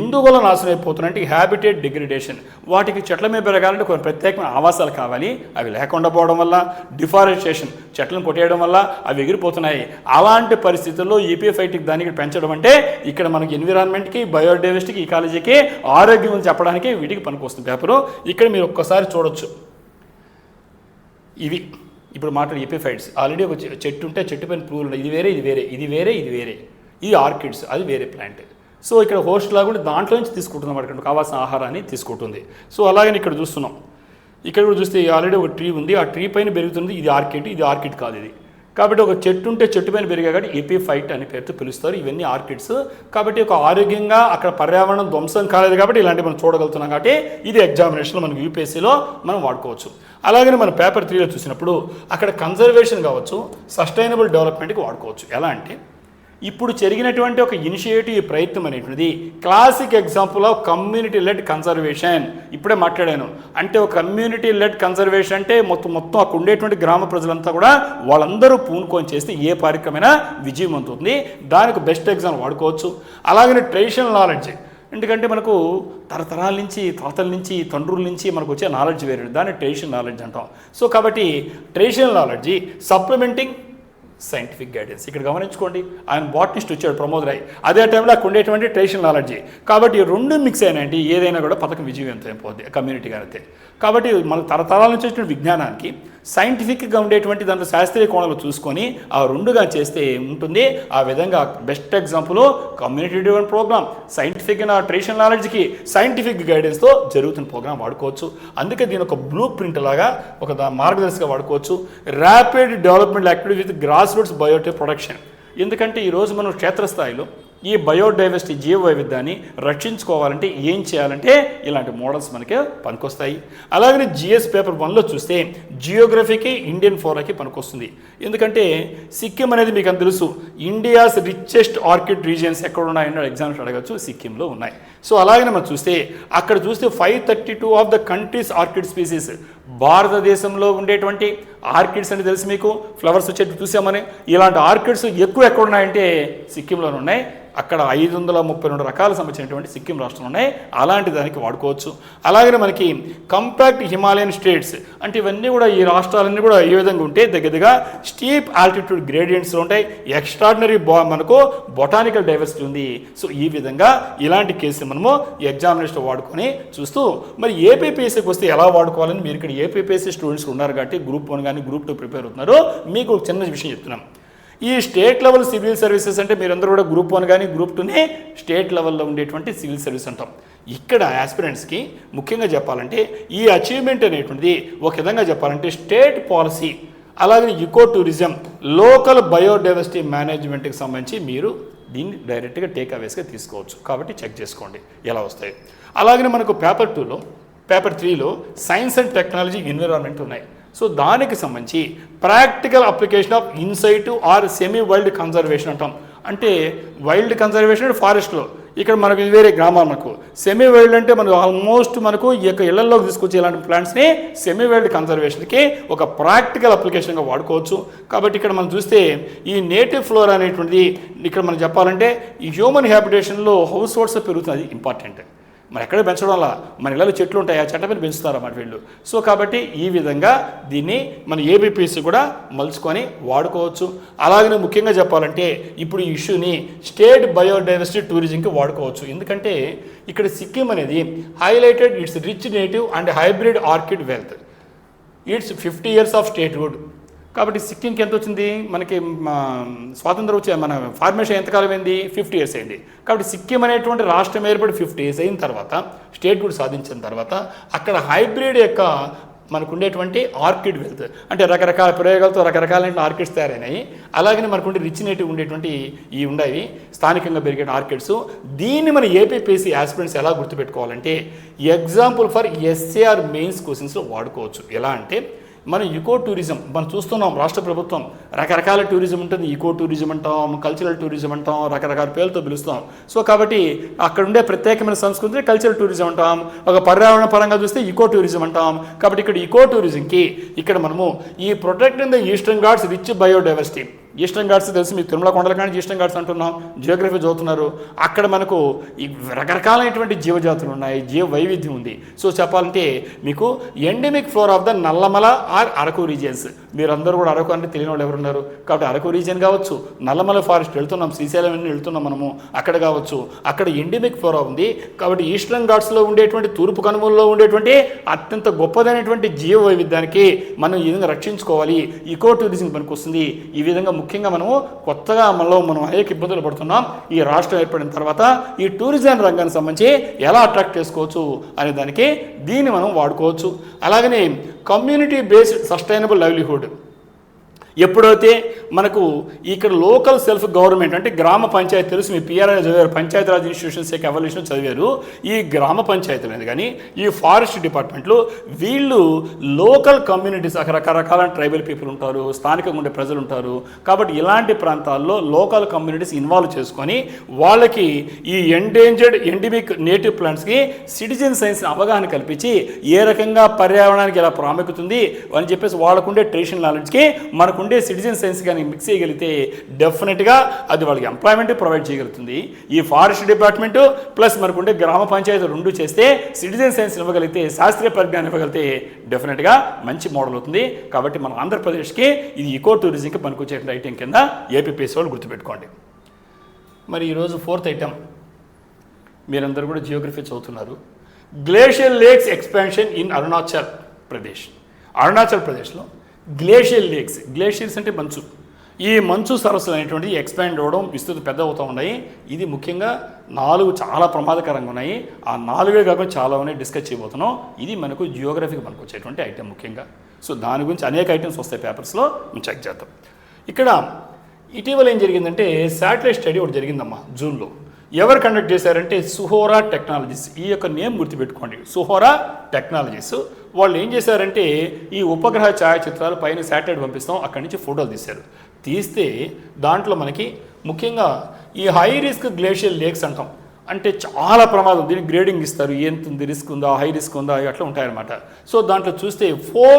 ఎందువల్ల నాశనం అయిపోతున్నాయంటే హ్యాబిటేట్ డిగ్రేడేషన్. వాటికి చెట్ల మీద పెరగాలంటే కొన్ని ప్రత్యేకమైన ఆవాసాలు కావాలి, అవి లేకుండా పోవడం వల్ల, డిఫారెస్టేషన్ చెట్లను కొట్టేయడం వల్ల అవి ఎగిరిపోతున్నాయి. అలాంటి పరిస్థితుల్లో ఎపిఫైటిక్ దానికి పెంచడం అంటే ఇక్కడ మనకి ఎన్విరాన్మెంట్కి, బయోడైవర్సిటీకి, ఈకాలజీకి ఆరోగ్యం అని చెప్పడానికి వీటికి పనికొస్తుంది పేపరు. ఇక్కడ మీరు ఒక్కసారి చూడొచ్చు, ఇవి ఇప్పుడు మాట్లాడే ఎపిఫైట్స్. ఆల్రెడీ ఒక చెట్టు ఉంటే చెట్టు పైన పురుగులు ఉన్నాయి, ఇది వేరే, ఇది వేరే, ఇది వేరే, ఇది వేరే, ఇది ఆర్కిడ్స్, అది వేరే ప్లాంట్. సో ఇక్కడ హోస్ట్ లాగా కూడా దాంట్లో నుంచి తీసుకుంటుంది అన్నమాట, కావాల్సిన ఆహారాన్ని తీసుకుంటుంది. సో అలాగని ఇక్కడ చూస్తున్నాం, ఇక్కడ కూడా చూస్తే ఆల్రెడీ ఒక ట్రీ ఉంది, ఆ ట్రీ పైన పెరుగుతుంది, ఇది ఆర్కిడ్, ఇది ఆర్కిడ్ కాదు ఇది. కాబట్టి ఒక చెట్టు ఉంటే చెట్టు పైన పెరిగా కాబట్టి ఎపిఫైట్ అనే పేరుతో పిలుస్తారు. ఇవన్నీ ఆర్కిడ్స్. కాబట్టి ఒక ఆరోగ్యంగా అక్కడ పర్యావరణం ధ్వంసం కాలేదు కాబట్టి ఇలాంటివి మనం చూడగలుగుతున్నాం. కాబట్టి ఇది ఎగ్జామినేషన్లో మనకు యూపీఎస్సీలో మనం వాడుకోవచ్చు. అలాగే మనం పేపర్ 3లో చూసినప్పుడు అక్కడ కన్జర్వేషన్ కావచ్చు, సస్టైనబుల్ డెవలప్మెంట్కి వాడుకోవచ్చు. ఎలా అంటే ఇప్పుడు జరిగినటువంటి ఒక ఇనిషియేటివ్ ప్రయత్నం అనేటువంటిది classic example of community led conservation. ఇప్పుడే మాట్లాడాను, అంటే ఒక కమ్యూనిటీ లెడ్ కన్జర్వేషన్ అంటే మొత్తం అక్కడ ఉండేటువంటి గ్రామ ప్రజలంతా కూడా వాళ్ళందరూ పూనుకొని చేస్తే ఏ కార్యక్రమైనా విజయవంతుంది. దానికి బెస్ట్ ఎగ్జాంపుల్ వాడుకోవచ్చు. అలాగనే ట్రెడిషనల్ నాలెడ్జ్, ఎందుకంటే మనకు తరతరాల నుంచి, తాతల నుంచి, తండ్రుల నుంచి మనకు వచ్చే నాలెడ్జ్ వేరే, దాన్ని ట్రెడిషనల్ నాలెడ్జ్ అంటాం. సో కాబట్టి traditional knowledge supplementing scientific guidance. ఇక్కడ గమనించుకోండి, ఆయన బాటనిస్ట్ వచ్చాడు ప్రమోద్ రాయ్, అదే టైంలో అక్కడ ఉండేటువంటి ట్రెడిషనల్ నాలెడ్జ్. కాబట్టి 2 మిక్స్ అయినాయంటే ఏదైనా కూడా పథకం విజయవంతం అయిపోద్ది కమ్యూనిటీగా అయితే. కాబట్టి మన తరతరాల నుంచి వచ్చిన విజ్ఞానానికి సైంటిఫిక్గా ఉండేటువంటి దాంట్లో శాస్త్రీయ కోణంలో చూసుకొని ఆ 2గా చేస్తే ఉంటుంది. ఆ విధంగా best example community driven programme, scientific traditional నాలెడ్జ్కి సైంటిఫిక్ గైడెన్స్తో జరుగుతున్న ప్రోగ్రామ్ వాడుకోవచ్చు. అందుకే దీని ఒక బ్లూ ప్రింట్ లాగా ఒక మార్గదర్శిగా వాడుకోవచ్చు. Rapid development activity with grass roots biotic production. ఎందుకంటే ఈరోజు మనం క్షేత్రస్థాయిలో ఈ బయోడైవర్సిటీ జీవ వైవిధ్యాన్ని రక్షించుకోవాలంటే ఏం చేయాలంటే ఇలాంటి మోడల్స్ మనకి పనికొస్తాయి. అలాగనే జిఎస్ పేపర్ 1లో చూస్తే జియోగ్రఫీకి, ఇండియన్ ఫ్లోరాకి పనికొస్తుంది. ఎందుకంటే సిక్కిం అనేది మీకు అంత తెలుసు, ఇండియాస్ రిచెస్ట్ ఆర్కిడ్ రీజియన్స్ ఎక్కడ ఉన్నాయని ఎగ్జామ్స్ అడగచ్చు, సిక్కింలో ఉన్నాయి. సో అలాగనే మనం చూస్తే అక్కడ చూస్తే 532 of the countries orchid species. భారతదేశంలో ఉండేటువంటి ఆర్కిడ్స్ అని తెలుసు మీకు, ఫ్లవర్స్ వచ్చేట్టు చూసామని. ఇలాంటి ఆర్కిడ్స్ ఎక్కువ ఎక్కడ ఉన్నాయంటే సిక్కింలోనే ఉన్నాయి. అక్కడ 532 రకాలకు సంబంధించినటువంటి సిక్కిం రాష్ట్రం ఉన్నాయి. అలాంటి దానికి వాడుకోవచ్చు. అలాగే మనకి కంపాక్ట్ హిమాలయన్ స్టేట్స్ అంటే ఇవన్నీ కూడా ఈ రాష్ట్రాలన్నీ కూడా ఏ విధంగా ఉంటే దగ్గరగా స్టీప్ ఆల్టిట్యూడ్ గ్రేడియంట్స్లో ఉంటాయి. ఎక్స్ట్రాడినరీ మనకు బొటానికల్ డైవర్సిటీ ఉంది. సో ఈ విధంగా ఇలాంటి కేసులు మనము ఎగ్జామినేషన్లో వాడుకొని చూస్తూ మరి ఏపీపీఎస్సీకి వస్తే ఎలా వాడుకోవాలని మీరు ఇక్కడ ఏపీపీఎస్సీ స్టూడెంట్స్ ఉన్నారు కాబట్టి గ్రూప్ 1 కానీ గ్రూప్ 2 ప్రిపేర్ అవుతున్నారు. మీకు ఒక చిన్న విషయం చెప్తున్నాం. ఈ స్టేట్ లెవెల్ సివిల్ సర్వీసెస్ అంటే మీరందరూ కూడా గ్రూప్ 1 కానీ గ్రూప్ 2నే స్టేట్ లెవెల్లో ఉండేటువంటి సివిల్ సర్వీస్ అంటాం. ఇక్కడ ఆస్పిరెంట్స్కి ముఖ్యంగా చెప్పాలంటే ఈ అచీవ్మెంట్ అనేటువంటిది ఒక విధంగా చెప్పాలంటే స్టేట్ పాలసీ, అలాగే ఈకో టూరిజం, లోకల్ బయోడైవర్సిటీ మేనేజ్మెంట్కి సంబంధించి మీరు దీన్ని డైరెక్ట్గా టేక్ అవేస్గా తీసుకోవచ్చు. కాబట్టి చెక్ చేసుకోండి ఎలా వస్తాయి. అలాగే మనకు పేపర్ 2లో, పేపర్ 3లో సైన్స్ అండ్ టెక్నాలజీ, ఎన్విరాన్మెంట్ ఉన్నాయి. సో దానికి సంబంధించి practical application of insight or semi wild conservation అంటాం. అంటే వైల్డ్ కన్జర్వేషన్ అంటే ఫారెస్ట్లో, ఇక్కడ మనకు వేరే గ్రామాలు. మనకు సెమీ వైల్డ్ అంటే మనకు ఆల్మోస్ట్ మనకు ఈ యొక్క ఇళ్లలోకి తీసుకొచ్చే ఇలాంటి ప్లాంట్స్ని సెమీ వైల్డ్ కన్జర్వేషన్కి ఒక ప్రాక్టికల్ అప్లికేషన్గా వాడుకోవచ్చు. కాబట్టి ఇక్కడ మనం చూస్తే ఈ నేటివ్ ఫ్లోరా అనేటువంటిది ఇక్కడ మనం చెప్పాలంటే ఈ హ్యూమన్ హ్యాబిటేషన్లో హౌస్ హోల్డ్స్ పెరుగుతుంది, అది ఇంపార్టెంట్. మన ఎక్కడ పెంచడం వల్ల మన ఇళ్ళలో చెట్లు ఉంటాయి, ఆ చెట్ల మీద పెంచుతారు అన్నమాట వీళ్ళు. సో కాబట్టి ఈ విధంగా దీన్ని మన ఏబిపిసి కూడా మలుచుకొని వాడుకోవచ్చు. అలాగనే ముఖ్యంగా చెప్పాలంటే ఇప్పుడు ఈ ఇష్యూని స్టేట్ బయోడైవర్సిటీ టూరిజంకి వాడుకోవచ్చు. ఎందుకంటే ఇక్కడ సిక్కిం అనేది highlighted it's rich native and hybrid orchid wealth, it's 50 years of statehood. కాబట్టి సిక్కింకి ఎంత వచ్చింది, మనకి స్వాతంత్రం వచ్చే మన ఫార్మేషన్ ఎంతకాలం అయింది, 50 years అయింది. కాబట్టి సిక్కిం అనేటువంటి రాష్ట్రం ఏర్పడి 50 years అయిన తర్వాత స్టేట్హుడ్ సాధించిన తర్వాత అక్కడ హైబ్రిడ్ యొక్క మనకు ఉండేటువంటి ఆర్కిడ్ వెల్త్, అంటే రకరకాల ప్రయోగాలతో రకరకాలైన ఆర్కిడ్స్ తయారైనాయి. అలాగనే మనకుండే రిచ్ నేటివ్ ఉండేటువంటి ఈ ఉండేవి స్థానికంగా పెరిగే ఆర్కిడ్స్. దీన్ని మన ఏపీపీఎస్సీ ఆస్పిరెంట్స్ ఎలా గుర్తుపెట్టుకోవాలంటే ఎగ్జాంపుల్ ఫర్ ఎస్ఏఆర్ మెయిన్స్ క్వశ్చన్స్లో వాడుకోవచ్చు. ఎలా అంటే మనం ఈకో టూరిజం మనం చూస్తున్నాం, రాష్ట్ర ప్రభుత్వం రకరకాల టూరిజం ఉంటుంది. ఈకో టూరిజం అంటాం, కల్చరల్ టూరిజం అంటాం, రకరకాల పేర్లతో పిలుస్తాం. సో కాబట్టి అక్కడ ఉండే ప్రత్యేకమైన సంస్కృతిని కల్చరల్ టూరిజం అంటాం. ఒక పర్యావరణ పరంగా చూస్తే ఈకో టూరిజం అంటాం. కాబట్టి ఇక్కడ ఈకో టూరిజంకి ఇక్కడ మనము ఈ protecting the eastern Ghats rich biodiversity, eastern Ghats తెలిసి మీకు తిరుమల కొండల కానీ ఈస్టర్న్ ఘాట్స్ అంటున్నాం, జియోగ్రఫీ చదువుతున్నారు. అక్కడ మనకు ఈ రకరకాలైనటువంటి జీవజాతులు ఉన్నాయి, జీవ వైవిధ్యం ఉంది. సో చెప్పాలంటే మీకు endemic flora of the Nallamala or Araku regions. మీరందరూ కూడా అరకు అంటే తెలియని వాళ్ళు ఎవరున్నారు. కాబట్టి అరకు రీజియన్ కావచ్చు, నల్లమల ఫారెస్ట్ వెళ్తున్నాం, శ్రీశైలం వెళ్తున్నాం మనము, అక్కడ కావచ్చు, అక్కడ ఎండమిక్ ఫ్లోరా ఉంది. కాబట్టి ఈస్టర్న్ ఘాట్స్లో ఉండేటువంటి తూర్పు కనుమల్లో ఉండేటువంటి అత్యంత గొప్పదైనటువంటి జీవ వైవిధ్యానికి మనం ఈ విధంగా రక్షించుకోవాలి. ఈకో టూరిజం పనికి వస్తుంది. ఈ విధంగా ముఖ్యంగా మనము కొత్తగా మనం అనేక ఇబ్బందులు పడుతున్నాం. ఈ రాష్ట్రం ఏర్పడిన తర్వాత ఈ టూరిజం రంగానికి సంబంధించి ఎలా అట్రాక్ట్ చేసుకోవచ్చు అనే దానికి దీన్ని మనం వాడుకోవచ్చు. అలాగనే కమ్యూనిటీ బేస్డ్ సస్టైనబుల్ లైవ్లీహుడ్, ఎప్పుడైతే మనకు ఇక్కడ లోకల్ సెల్ఫ్ గవర్నమెంట్ అంటే గ్రామ పంచాయతీ తెలుసు, మీ పిఆర్ఐ చదివారు, పంచాయతీరాజ్ ఇన్స్టిట్యూషన్స్ యొక్క ఎవల్యూషన్ చదివారు. ఈ గ్రామ పంచాయతీలు అనేది కానీ ఈ ఫారెస్ట్ డిపార్ట్మెంట్లు వీళ్ళు లోకల్ కమ్యూనిటీస్, రకరకాల ట్రైబల్ పీపుల్ ఉంటారు, స్థానికంగా ఉండే ప్రజలు ఉంటారు. కాబట్టి ఇలాంటి ప్రాంతాల్లో లోకల్ కమ్యూనిటీస్ ఇన్వాల్వ్ చేసుకొని వాళ్ళకి ఈ ఎండేంజర్డ్ ఎండమిక్ నేటివ్ ప్లాంట్స్కి సిటిజన్ సైన్స్ అవగాహన కల్పించి ఏ రకంగా పర్యావరణానికి ఎలా ప్రాముఖ్యత ఉంది అని చెప్పేసి వాళ్ళకుండే ట్రెడిషనల్ నాలెడ్జ్కి మనకుండే సిటిజన్ సైన్స్ కానీ మిక్స్ చేయగలిగితే డెఫినెట్గా అది వాళ్ళకి ఎంప్లాయ్మెంట్ ప్రొవైడ్ చేయగలుగుతుంది. ఈ ఫారెస్ట్ డిపార్ట్మెంట్ ప్లస్ మనకుండే గ్రామ పంచాయతీ రెండు చేస్తే సిటిజన్ సైన్స్ ఇవ్వగలిగితే, శాస్త్రీయ పరిజ్ఞానం ఇవ్వగలిగితే డెఫినెట్గా మంచి మోడల్ అవుతుంది. కాబట్టి మన ఆంధ్రప్రదేశ్కి ఇది ఈకో టూరిజంకి పనికొచ్చేటువంటి ఐటెం కింద ఏపీపీఎస్సీ వాళ్ళు గుర్తుపెట్టుకోండి. మరి ఈరోజు 4th ఐటెం మీరందరూ కూడా జియోగ్రఫీ చదువుతున్నారు. Glacial lakes expansion in Arunachal Pradesh. Arunachal ప్రదేశ్లో గ్లేషియల్ లేక్స్, గ్లేషియర్స్ అంటే మంచు, ఈ మంచు సరస్సులు అనేటువంటిది ఎక్స్పాండ్ అవ్వడం, విస్తృతి పెద్ద అవుతూ ఉన్నాయి. ఇది ముఖ్యంగా 4 చాలా ప్రమాదకరంగా ఉన్నాయి. ఆ 4 కాకుండా చాలా ఉన్నాయి, డిస్కస్ చేయబోతున్నాం. ఇది మనకు జియోగ్రఫీకి మనకు వచ్చేటువంటి ఐటెం ముఖ్యంగా. సో దాని గురించి అనేక ఐటమ్స్ వస్తాయి పేపర్స్లో, మేము చెక్ చేద్దాం. ఇక్కడ ఇటీవల ఏం జరిగిందంటే శాటిలైట్ స్టడీ ఒకటి జరిగిందమ్మా జూన్లో. ఎవరు కండక్ట్ చేశారంటే సుహోరా టెక్నాలజీస్. ఈ యొక్క నేమ్ గుర్తుపెట్టుకోండి, సుహోరా టెక్నాలజీస్. వాళ్ళు ఏం చేశారంటే ఈ ఉపగ్రహ ఛాయాచిత్రాలు పైన శాటిలైట్ పంపిస్తాం, అక్కడి నుంచి ఫోటోలు తీశారు. తీస్తే దాంట్లో మనకి ముఖ్యంగా ఈ హై రిస్క్ గ్లేషియల్ లేక్స్ అంటాం, అంటే చాలా ప్రమాదం, దీనికి గ్రేడింగ్ ఇస్తారు, ఎంత ఉంది, రిస్క్ ఉందా, హై రిస్క్ ఉందా, అట్లా ఉంటాయన్నమాట. సో దాంట్లో చూస్తే 4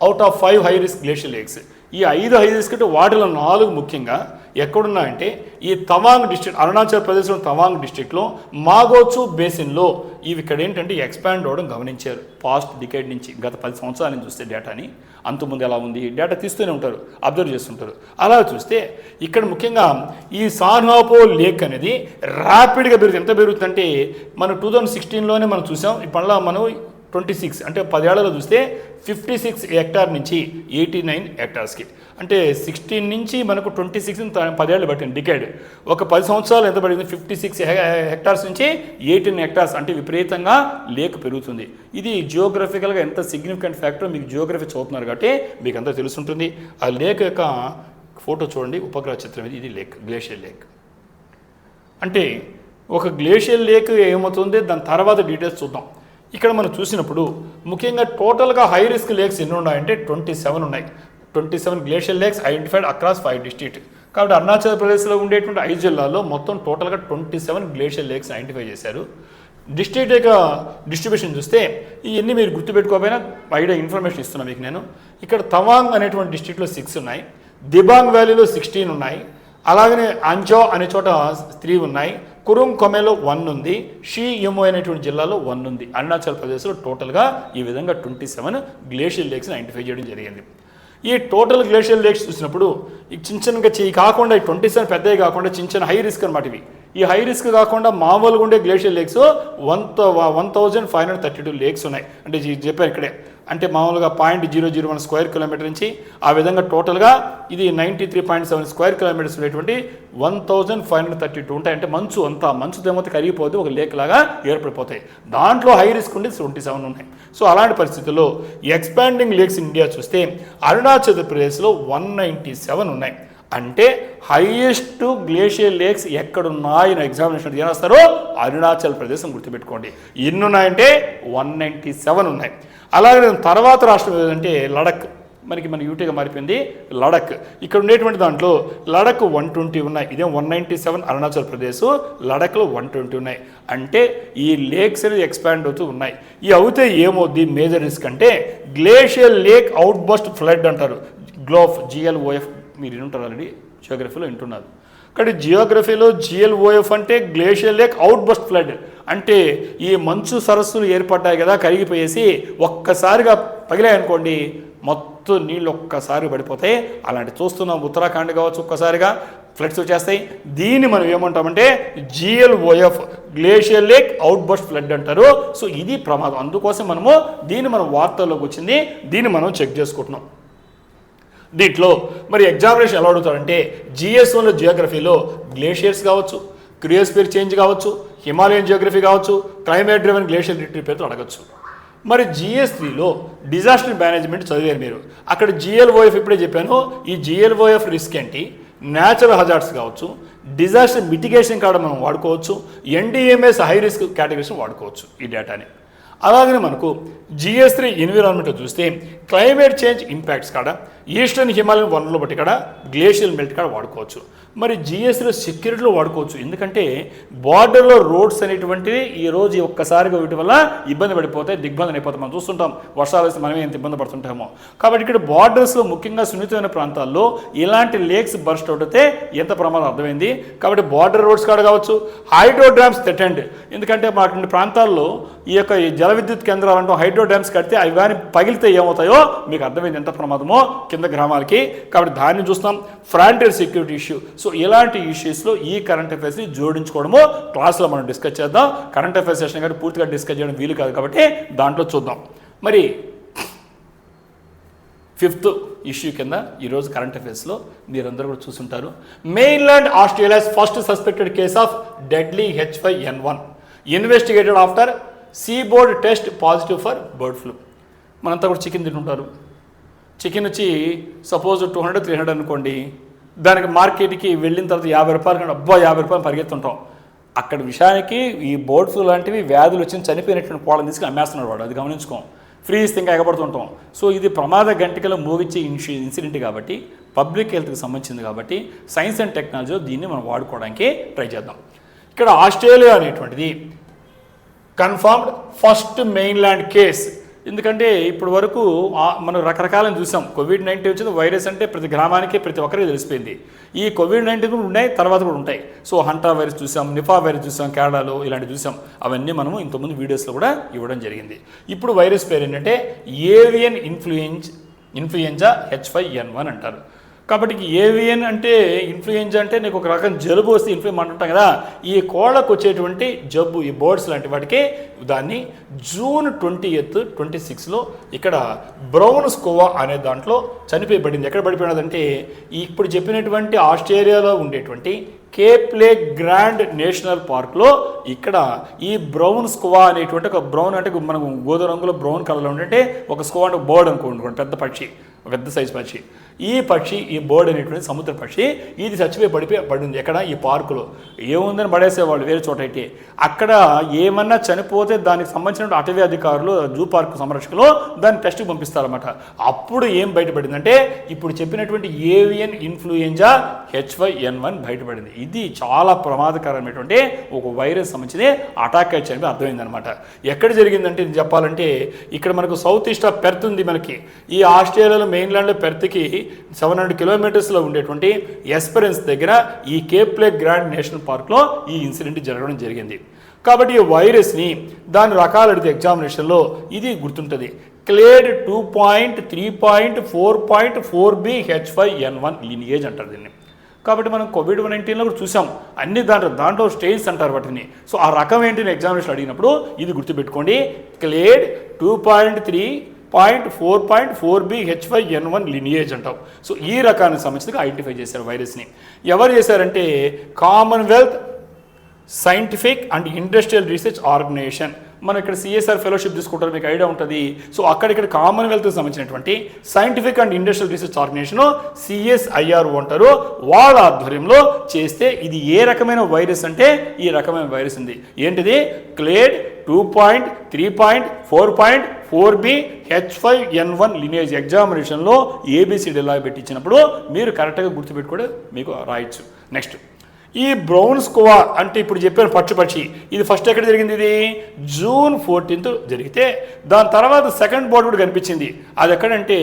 out of 5 high risk glacial lakes. ఈ 5 హై రిస్క్ అంటే వాటిలో 4 ముఖ్యంగా ఎక్కడున్నాయంటే ఈ తవాంగ్ డిస్ట్రిక్ట్, అరుణాచల్ ప్రదేశ్లో తవాంగ్ డిస్ట్రిక్ట్లో మాగోచు బేసిన్లో ఇవి ఇక్కడ ఏంటంటే ఎక్స్పాండ్ అవ్వడం గమనించారు. పాస్ట్ డికేడ్ నుంచి, గత 10 సంవత్సరాల నుంచి చూస్తే డేటాని, అంతకుముందు ఎలా ఉంది డేటా తీస్తూనే ఉంటారు, అబ్జర్వ్ చేస్తుంటారు. అలా చూస్తే ఇక్కడ ముఖ్యంగా ఈ సాన్హాపో లేక్ అనేది ర్యాపిడ్గా పెరుగుతుంది. ఎంత పెరుగుతుందంటే మనం 2016లోనే మనం చూసాం, ఇప్పట్లో మనం 26 అంటే 10 ఏళ్లలో చూస్తే 56 హెక్టార్ నుంచి 89 హెక్టార్స్కి, అంటే 16 నుంచి మనకు 26 10 ఏళ్ళు పట్టింది డికేడ్. ఒక 10 సంవత్సరాలు ఎంత పడింది, 56 హెక్టార్స్ నుంచి 18 హెక్టార్స్, అంటే విపరీతంగా లేక్ పెరుగుతుంది. ఇది జియోగ్రఫికల్గా ఎంత సిగ్నిఫికెంట్ ఫ్యాక్టర్ మీకు జియోగ్రఫీ చదువుతున్నారు కాబట్టి మీకు అంతా తెలుసుంటుంది. ఆ లేక్ యొక్క ఫోటో చూడండి, ఉపగ్రహ చిత్రం ఇది లేక్, గ్లేషియల్ లేక్. అంటే ఒక గ్లేషియల్ లేక్ ఏమవుతుంది, దాని తర్వాత డీటెయిల్స్ చూద్దాం. ఇక్కడ మనం చూసినప్పుడు ముఖ్యంగా టోటల్గా హై రిస్క్ లేక్స్ ఎన్ని ఉన్నాయంటే 27 ఉన్నాయి. 27 glacial lakes identified across 5 district. కాబట్టి అరుణాచల్ ప్రదేశ్లో ఉండేటువంటి 5 జిల్లాల్లో మొత్తం టోటల్గా 27 గ్లేషియల్ లేక్స్ ఐడెంటిఫై చేశారు. డిస్ట్రిక్ట్ యొక్క డిస్ట్రిబ్యూషన్ చూస్తే ఇవన్నీ మీరు గుర్తుపెట్టుకోకపోయినా ఐడియా ఇన్ఫర్మేషన్ ఇస్తున్నాను మీకు నేను. ఇక్కడ తవాంగ్ అనేటువంటి డిస్ట్రిక్ట్లో 6 ఉన్నాయి, దిబాంగ్ వ్యాలీలో 16 ఉన్నాయి, అలాగనే అంజో అనే చోట 3 ఉన్నాయి, కురుంగ్ కొమెలో 1 ఉంది, షీ యమో అనేటువంటి జిల్లాలో 1 ఉంది. అరుణాచల్ ప్రదేశ్లో టోటల్గా ఈ విధంగా 27 గ్లేషియర్ లేక్స్ని ఐడెంటిఫై చేయడం జరిగింది. ఈ టోటల్ గ్లేషియర్ లేక్స్ చూసినప్పుడు ఈ చిన్నగా కాకుండా ఈ 27 పెద్దవి కాకుండా చిన్న హై రిస్క్ అనమాట ఇవి. ఈ హై రిస్క్ కాకుండా మామూలుగా ఉండే గ్లేషియర్ లేక్స్ 1532 లేక్స్ ఉన్నాయి. అంటే చెప్పారు ఇక్కడే, అంటే మామూలుగా 0.001 స్క్వేర్ కిలోమీటర్ నుంచి ఆ విధంగా టోటల్గా ఇది 93.7 స్క్వేర్ కిలోమీటర్స్ ఉండేటువంటి 1532 ఉంటాయి. అంటే మంచు ఏమైతే కరిగిపోతే ఒక లేక్ లాగా ఏర్పడిపోతాయి. దాంట్లో హై రిస్క్ ఉండి 27 ఉన్నాయి. సో అలాంటి పరిస్థితుల్లో ఎక్స్పాండింగ్ లేక్స్ ఇండియా చూస్తే అరుణాచల్ ప్రదేశ్లో 197 ఉన్నాయి. అంటే హైయెస్ట్ గ్లేషియర్ లేక్స్ ఎక్కడున్నాయని ఎగ్జామినేషన్ ఏం రాస్తారో అరుణాచల్ ప్రదేశ్ గుర్తుపెట్టుకోండి. ఎన్ని ఉన్నాయంటే 197 ఉన్నాయి. అలాగే తర్వాత రాష్ట్రం ఏదంటే లడక్, మన యూటీగా మారిపోయింది లడక్. ఇక్కడ ఉండేటువంటి దాంట్లో లడక్ 120 ఉన్నాయి. ఇదే 197 అరుణాచల్ ప్రదేశ్, లడక్లో 120 ఉన్నాయి. అంటే ఈ లేక్స్ అనేది ఎక్స్పాండ్ అవుతూ ఉన్నాయి. ఈ అవుతే ఏమవుద్ది మేజర్ రిస్క్ అంటే glacier lake outburst flood అంటారు. GLOF మీరు వింటారు, ఆల్రెడీ జియోగ్రఫీలో వింటున్నారు. కానీ జియోగ్రఫీలో GLOF అంటే glacier lake outburst flood. అంటే ఈ మంచు సరస్సులు ఏర్పడ్డాయి కదా, కరిగిపోయేసి ఒక్కసారిగా పగిలాయనుకోండి, మొత్తం నీళ్ళు ఒక్కసారి పడిపోతాయి. అలాంటి చూస్తున్నాం ఉత్తరాఖండ్ కావచ్చు, ఒక్కసారిగా ఫ్లడ్స్ వచ్చేస్తాయి. దీన్ని మనం ఏమంటామంటే GLOF glacier lake outburst flood అంటారు. సో ఇది ప్రమాదం. అందుకోసం దీన్ని మనం వార్తల్లోకి వచ్చింది, దీన్ని మనం చెక్ చేసుకుంటున్నాం. దీంట్లో మరి ఎగ్జామినేషన్ ఎలా అడుగుతారంటే GS1లో జియోగ్రఫీలో గ్లేషియర్స్ కావచ్చు, క్రియోస్ఫియర్ చేంజ్ కావచ్చు, హిమాలయన్ జియోగ్రఫీ కావచ్చు, క్లైమేట్ డ్రివెన్ గ్లేషియర్ రిట్రీట్ పేరుతో అడగచ్చు. మరి GS3లో డిజాస్టర్ మేనేజ్మెంట్ చదివారు మీరు. అక్కడ GLOF ఇప్పుడే చెప్పాను. ఈ GLOF రిస్క్ ఏంటి, న్యాచురల్ హజార్డ్స్ కావచ్చు, డిజాస్టర్ మిటిగేషన్ కాడ మనం వాడుకోవచ్చు, NDMS హై రిస్క్ కేటగిరీస్ వాడుకోవచ్చు ఈ డేటాని. అలాగనే మనకు GS3 ఎన్విరాన్మెంట్ చూస్తే క్లైమేట్ చేంజ్ ఇంపాక్ట్స్ కాడ ఈస్టర్న్ హిమాలయన్ వనరులు బట్టి కాడ గ్లేషియల్ మెల్ట్ కాడ వాడుకోవచ్చు. మరి GS3 సెక్యూరిటీలో వాడుకోవచ్చు. ఎందుకంటే బార్డర్లో రోడ్స్ అనేటువంటివి ఈరోజు ఒక్కసారిగా వీటి వల్ల ఇబ్బంది పడిపోతాయి, దిగ్బంధం అయిపోతాం. మనం చూస్తుంటాం వర్షాలు వస్తే మనమే ఎంత ఇబ్బంది పడుతుంటామో. కాబట్టి ఇక్కడ బార్డర్స్లో ముఖ్యంగా సున్నితమైన ప్రాంతాల్లో ఇలాంటి లేక్స్ బర్స్ట్ అవుట్ అయితే ఎంత ప్రమాదం అర్థమైంది. కాబట్టి బార్డర్ రోడ్స్ కాడ కావచ్చు, హైడ్రో డ్యామ్స్ థ్రెటెండ్. ఎందుకంటే మాటువంటి ప్రాంతాల్లో ఈ యొక్క జల విద్యుత్ కేంద్రాలంటూ హైడ్రో డ్యామ్స్ కడితే అవి కానీ పగిలితే ఏమవుతాయో మీకు అర్థమైంది ఎంత ప్రమాదమో కింద గ్రామాలకి. కాబట్టి దాన్ని చూస్తాం. Frontier security issue. సో ఇలాంటి ఇష్యూస్లో ఈ కరెంట్ అఫైర్స్ని జోడించుకోవడము క్లాస్లో మనం డిస్కస్ చేద్దాం. కరెంట్ అఫైర్స్ సెషన్ కానీ పూర్తిగా డిస్కస్ చేయడం వీలు కాదు కాబట్టి దాంట్లో చూద్దాం. మరి 5th ఇష్యూ కింద ఈరోజు కరెంట్ అఫైర్స్లో మీరందరూ కూడా చూసుంటారు. Mainland Australia's first suspected case of deadly H5N1 investigated after seaboard test positive for bird flu. మనంతా కూడా చికెన్ తింటుంటారు. చికెన్ వచ్చి సపోజ్ 200-300 అనుకోండి, దానికి మార్కెట్కి వెళ్ళిన తర్వాత 50 రూపాయలు కంటే 50 రూపాయలు పరిగెత్తుంటాం. అక్కడ విషయానికి ఈ బర్డ్ ఫ్లూ లాంటివి వ్యాధులు వచ్చి చనిపోయినటువంటి కోళ్ళని తీసుకుని అమ్మేస్తున్నాడు వాడు. అది గమనించుకోం. ఫ్రీజ్ ఇంకా ఎగబడుతుంటాం. సో ఇది ప్రమాద గంటికలో మోగించే ఇన్సిడెంట్ కాబట్టి, పబ్లిక్ హెల్త్కి సంబంధించింది కాబట్టి సైన్స్ అండ్ టెక్నాలజీలో దీన్ని మనం వాడుకోవడానికి ట్రై చేద్దాం. ఇక్కడ ఆస్ట్రేలియా అనేటువంటిది కన్ఫర్మ్డ్ ఫస్ట్ మెయిన్లాండ్ కేస్. ఎందుకంటే ఇప్పుడు వరకు మనం రకరకాలను చూసాం. COVID-19 వచ్చింది, వైరస్ అంటే ప్రతి గ్రామానికి ప్రతి ఒక్కరికి తెలిసిపోయింది. ఈ COVID-19 కూడా ఉన్నాయి, తర్వాత కూడా ఉంటాయి. సో హంటా వైరస్ చూసాం, నిఫా వైరస్ చూసాం, కేరళలో ఇలాంటివి చూసాం. అవన్నీ మనము ఇంతకుముందు వీడియోస్లో కూడా ఇవ్వడం జరిగింది. ఇప్పుడు వైరస్ పేరు ఏంటంటే ఏవియన్ ఇన్ఫ్లుయెంజా H5N1 అంటారు. కాబట్టి ఏవియన్ అంటే ఇన్ఫ్లుయెంజా అంటే నీకు ఒక రకం జలుబు వస్తే ఇన్ఫ్లుయెంజా అంటుంటాం కదా. ఈ కోళ్ళకు వచ్చేటువంటి జబ్బు, ఈ బర్డ్స్ లాంటి వాటికి దాన్ని June 20th 26లో ఇక్కడ బ్రౌన్ స్కోవా అనే దాంట్లో చనిపోయబడింది. ఎక్కడ పడిపోయినదంటే ఇప్పుడు చెప్పినటువంటి ఆస్ట్రేలియాలో ఉండేటువంటి కేప్ లేక్ గ్రాండ్ నేషనల్ పార్క్లో ఇక్కడ ఈ బ్రౌన్ స్కోవా అనేటువంటి ఒక బ్రౌన్ అంటే మనకు గోధుమ రంగులో బ్రౌన్ కలర్లో ఉంటే ఒక స్కోవా అంటే బర్డ్ అనుకోండి, పెద్ద పక్షి, పెద్ద సైజు పక్షి. ఈ పక్షి, ఈ బర్డ్ అనేటువంటి సముద్ర పక్షి, ఇది చచ్చిపోయి పడింది. ఎక్కడ ఈ పార్కులో ఏముందని పడేసేవాళ్ళు వేరే చోట అయితే. అక్కడ ఏమన్నా చనిపోతే దానికి సంబంధించిన అటవీ అధికారులు జూ పార్క్ సంరక్షకులు దాన్ని టెస్ట్కి పంపిస్తారన్నమాట. అప్పుడు ఏం బయటపడిందంటే ఇప్పుడు చెప్పినటువంటి ఏవియన్ ఇన్ఫ్లుయెంజా H5N1 బయటపడింది. ఇది చాలా ప్రమాదకరమైనటువంటి ఒక వైరస్ సంబంధించి అటాక్ అయ్యి చెప్పి అర్థమైందనమాట. ఎక్కడ జరిగిందంటే ఇది చెప్పాలంటే ఇక్కడ మనకు సౌత్ ఈస్ట్ ఆఫ్ పెర్త్ ఉంది. మనకి ఈ ఆస్ట్రేలియాలో మెయిన్లాండ్లో పెర్త్కి 700 కిలోమీటర్స్లో ఉండేటువంటి ఎస్పెరెన్స్ దగ్గర ఈ కేప్ లేక్ గ్రాండ్ నేషనల్ పార్క్లో ఈ ఇన్సిడెంట్ జరగడం జరిగింది. కాబట్టి ఈ వైరస్ని దాని రకాలు అడిగితే ఎగ్జామినేషన్లో ఇది గుర్తుంటుంది. క్లేడ్ 2.3.4.4b H5N1 లినియేజ్ అంటారు దీన్ని. కాబట్టి మనం కోవిడ్-19లో కూడా చూసాం అన్ని దాంట్లో స్టేజ్ అంటారు వాటిని. సో ఆ రకం ఏంటి ఎగ్జామినేషన్ అడిగినప్పుడు ఇది గుర్తుపెట్టుకోండి, క్లేడ్ 2.3.4.4b H5N1 లినియేజ్ అంటాం. సో ఈ రకానికి సంబంధించి ఐడెంటిఫై చేశారు వైరస్ని. ఎవరు చేశారంటే commonwealth scientific and industrial research organisation. మనం ఇక్కడ సిఎస్ఆర్ ఫెలోషిప్ తీసుకుంటారు, మీకు ఐడియా ఉంటుంది. సో అక్కడిక్కడ కామన్వెల్త్కి సంబంధించినటువంటి scientific and industrial research organisation CSIRO అంటారు, వాళ్ళ ఆధ్వర్యంలో చేస్తే ఇది ఏ రకమైన వైరస్ అంటే ఈ రకమైన వైరస్ ఉంది. ఏంటిది? Clade 2.3.4.4b H5N1 lineage. ఎగ్జామినేషన్లో ABCD ఎలా పెట్టించినప్పుడు మీరు కరెక్ట్గా గుర్తుపెట్టుకోవడం మీకు రాయొచ్చు. నెక్స్ట్ ఈ బ్రౌన్ స్కోవా అంటే ఇప్పుడు చెప్పాను పక్షి ఇది ఫస్ట్ ఎక్కడ జరిగింది? ఇది June 14th జరిగితే దాని తర్వాత సెకండ్ బాడీ కూడా కనిపించింది. అది ఎక్కడంటే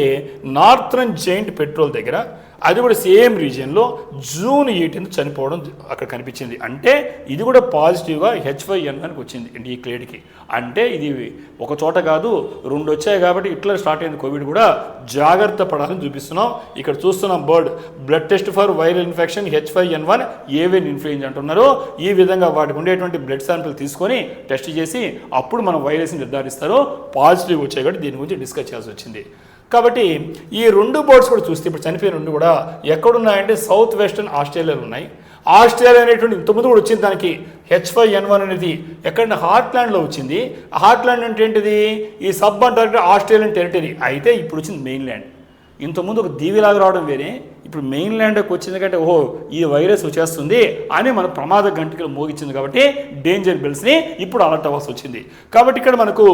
నార్థరన్ జైంట్ పెట్రోల్ దగ్గర, అది కూడా సేమ్ రీజియన్లో June 18th చనిపోవడం అక్కడ కనిపించింది. అంటే ఇది కూడా పాజిటివ్గా H5N1కి వచ్చింది ఈ క్లేడ్కి. అంటే ఇది ఒక చోట కాదు 2 వచ్చాయి కాబట్టి ఇట్లా స్టార్ట్ అయింది కోవిడ్ కూడా. జాగ్రత్త పడాలని చూపిస్తున్నాం. ఇక్కడ చూస్తున్నాం bird blood test for viral infection H5N1 avian influenza అంటున్నారు. ఈ విధంగా వాటికి ఉండేటువంటి బ్లడ్ శాంపిల్ తీసుకొని టెస్ట్ చేసి అప్పుడు మనం వైరస్ని నిర్ధారిస్తారు. పాజిటివ్ వచ్చాయి కాబట్టి దీని గురించి డిస్కస్ చేయాల్సి వచ్చింది. కాబట్టి ఈ 2 బర్డ్స్ కూడా చూస్తే ఇప్పుడు చనిపోయిన 2 కూడా ఎక్కడున్నాయంటే సౌత్ వెస్టర్న్ ఆస్ట్రేలియాలో ఉన్నాయి. ఆస్ట్రేలియా అనేటువంటి ఇంతకుముందు కూడా వచ్చింది దానికి H5N1 అనేది ఎక్కడ హార్ట్లాండ్లో వచ్చింది. హార్ట్లాండ్ అంటే ఏంటిది? ఈ సబ్ అంటారు ఆస్ట్రేలియన్ టెరిటరీ. అయితే ఇప్పుడు వచ్చింది మెయిన్ల్యాండ్. ఇంతకుముందు ఒక దీవిలాగా రావడం వేరే, ఇప్పుడు మెయిన్ల్యాండ్కి వచ్చింది కంటే ఓహో ఈ వైరస్ వచ్చేస్తుంది అని మన ప్రమాద గంటికలు మోగించింది కాబట్టి డేంజర్ బెల్స్ని ఇప్పుడు అలర్ట్ అవ్వాల్సి వచ్చింది. కాబట్టి ఇక్కడ మనకు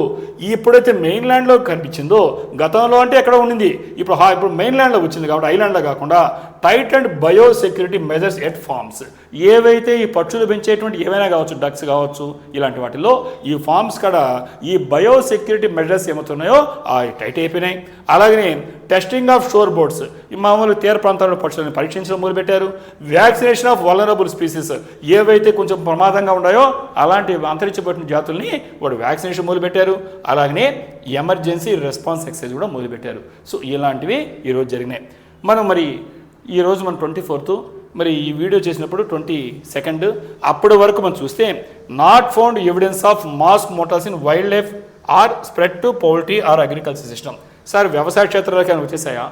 ఎప్పుడైతే మెయిన్ల్యాండ్లో కనిపించిందో గతంలో అంటే ఎక్కడ ఉండింది, ఇప్పుడు మెయిన్ల్యాండ్లో వచ్చింది కాబట్టి ఐలాండ్లో కాకుండా tight and biosecurity measures at farms. ఏవైతే ఈ పక్షులు పెంచేటువంటి ఏమైనా కావచ్చు, డక్స్ కావచ్చు, ఇలాంటి వాటిలో ఈ ఫార్మ్స్ కాడ ఈ బయోసెక్యూరిటీ మెజర్స్ ఏమవుతున్నాయో టైట్ అయిపోయినాయి. అలాగనే టెస్టింగ్ ఆఫ్ షోర్ బోర్డ్స్, ఈ మామూలు తీర ప్రాంతాల్లో పక్షులను పరీక్షించడం మొదలుపెట్టారు. వ్యాక్సినేషన్ ఆఫ్ వల్నరబుల్ స్పీసీస్, ఏవైతే కొంచెం ప్రమాదంగా ఉన్నాయో అలాంటి అంతరించిపోయిన జాతుల్ని వాడు వ్యాక్సినేషన్ మొదలుపెట్టారు. అలాగనే ఎమర్జెన్సీ రెస్పాన్స్ ఎక్సైజ్ కూడా మొదలుపెట్టారు. సో ఇలాంటివి ఈరోజు జరిగినాయి. మరి ఈరోజు మనం 24th, మరి ఈ వీడియో చేసినప్పుడు 22nd. అప్పటి వరకు మనం చూస్తే not found evidence of mass mortality in wildlife or spread to poultry or agriculture system. Sir వ్యవసాయ క్షేత్రాలకి అని వచ్చేసాయా,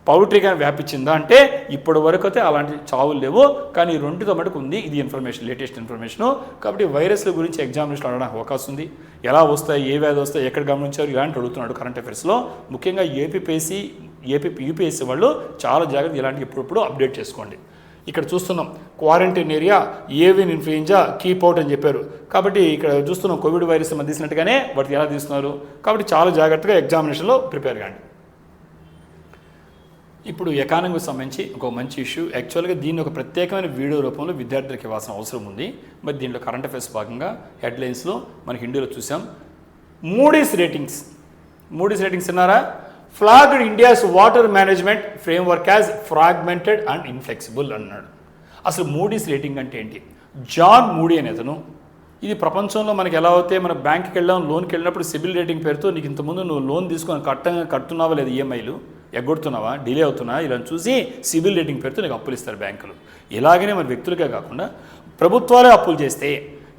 పౌల్ట్రీ కానీ వ్యాపించిందా అంటే ఇప్పటి వరకు అయితే అలాంటి చావులు లేవు. కానీ 2తో మటుకు ఉంది. ఇది ఇన్ఫర్మేషన్, లేటెస్ట్ ఇన్ఫర్మేషను. కాబట్టి వైరస్ల గురించి ఎగ్జామినేషన్ అడగడానికి అవకాశం ఉంది. ఎలా వస్తాయి, ఏ వ్యాధి వస్తాయి, ఎక్కడ గమనించారు, ఇలాంటి అడుగుతున్నాడు కరెంట్ అఫైర్స్లో. ముఖ్యంగా యూపీఎస్సీ వాళ్ళు చాలా జాగ్రత్త ఇలాంటి ఎప్పుడప్పుడు అప్డేట్ చేసుకోండి. ఇక్కడ చూస్తున్నాం quarantine area avian influenza keep out అని చెప్పారు. కాబట్టి ఇక్కడ చూస్తున్నాం కోవిడ్ వైరస్ మధ్య తీసినట్టుగానే వాటికి ఎలా తీస్తున్నారు. కాబట్టి చాలా జాగ్రత్తగా ఎగ్జామినేషన్లో ప్రిపేర్ కాండి. ఇప్పుడు ఎకానమీకి సంబంధించి ఒక మంచి ఇష్యూ. యాక్చువల్గా దీన్ని ఒక ప్రత్యేకమైన వీడియో రూపంలో విద్యార్థులకు ఇవ్వాల్సిన అవసరం ఉంది. మరి దీంట్లో కరెంట్ అఫైర్స్ భాగంగా హెడ్లైన్స్లో మనకి హిందీలో చూసాం. మూడీస్ రేటింగ్స్ విన్నారా? Flagged India's water management framework as fragmented and ఇన్ఫ్లెక్సిబుల్ అన్నాడు. అసలు మూడీస్ రేటింగ్ అంటే ఏంటి? జాన్ మూడీ అనే అతను, ఇది ప్రపంచంలో మనకి ఎలా అయితే మన బ్యాంక్కి వెళ్ళాం, లోన్కి వెళ్ళినప్పుడు సిబిల్ రేటింగ్ పేరుతో నీకు ఇంతకుముందు నువ్వు లోన్ తీసుకొని కట్టున్నావా లేదా, ఈఎంఐలు ఎగ్గొడుతున్నావా, డిలే అవుతున్నావా, ఇలా చూసి సిబిల్ రేటింగ్ పేరుతో నీకు అప్పులు ఇస్తారు బ్యాంకులు. ఇలాగనే మన వ్యక్తులుగా కాకుండా ప్రభుత్వాలే అప్పులు చేస్తే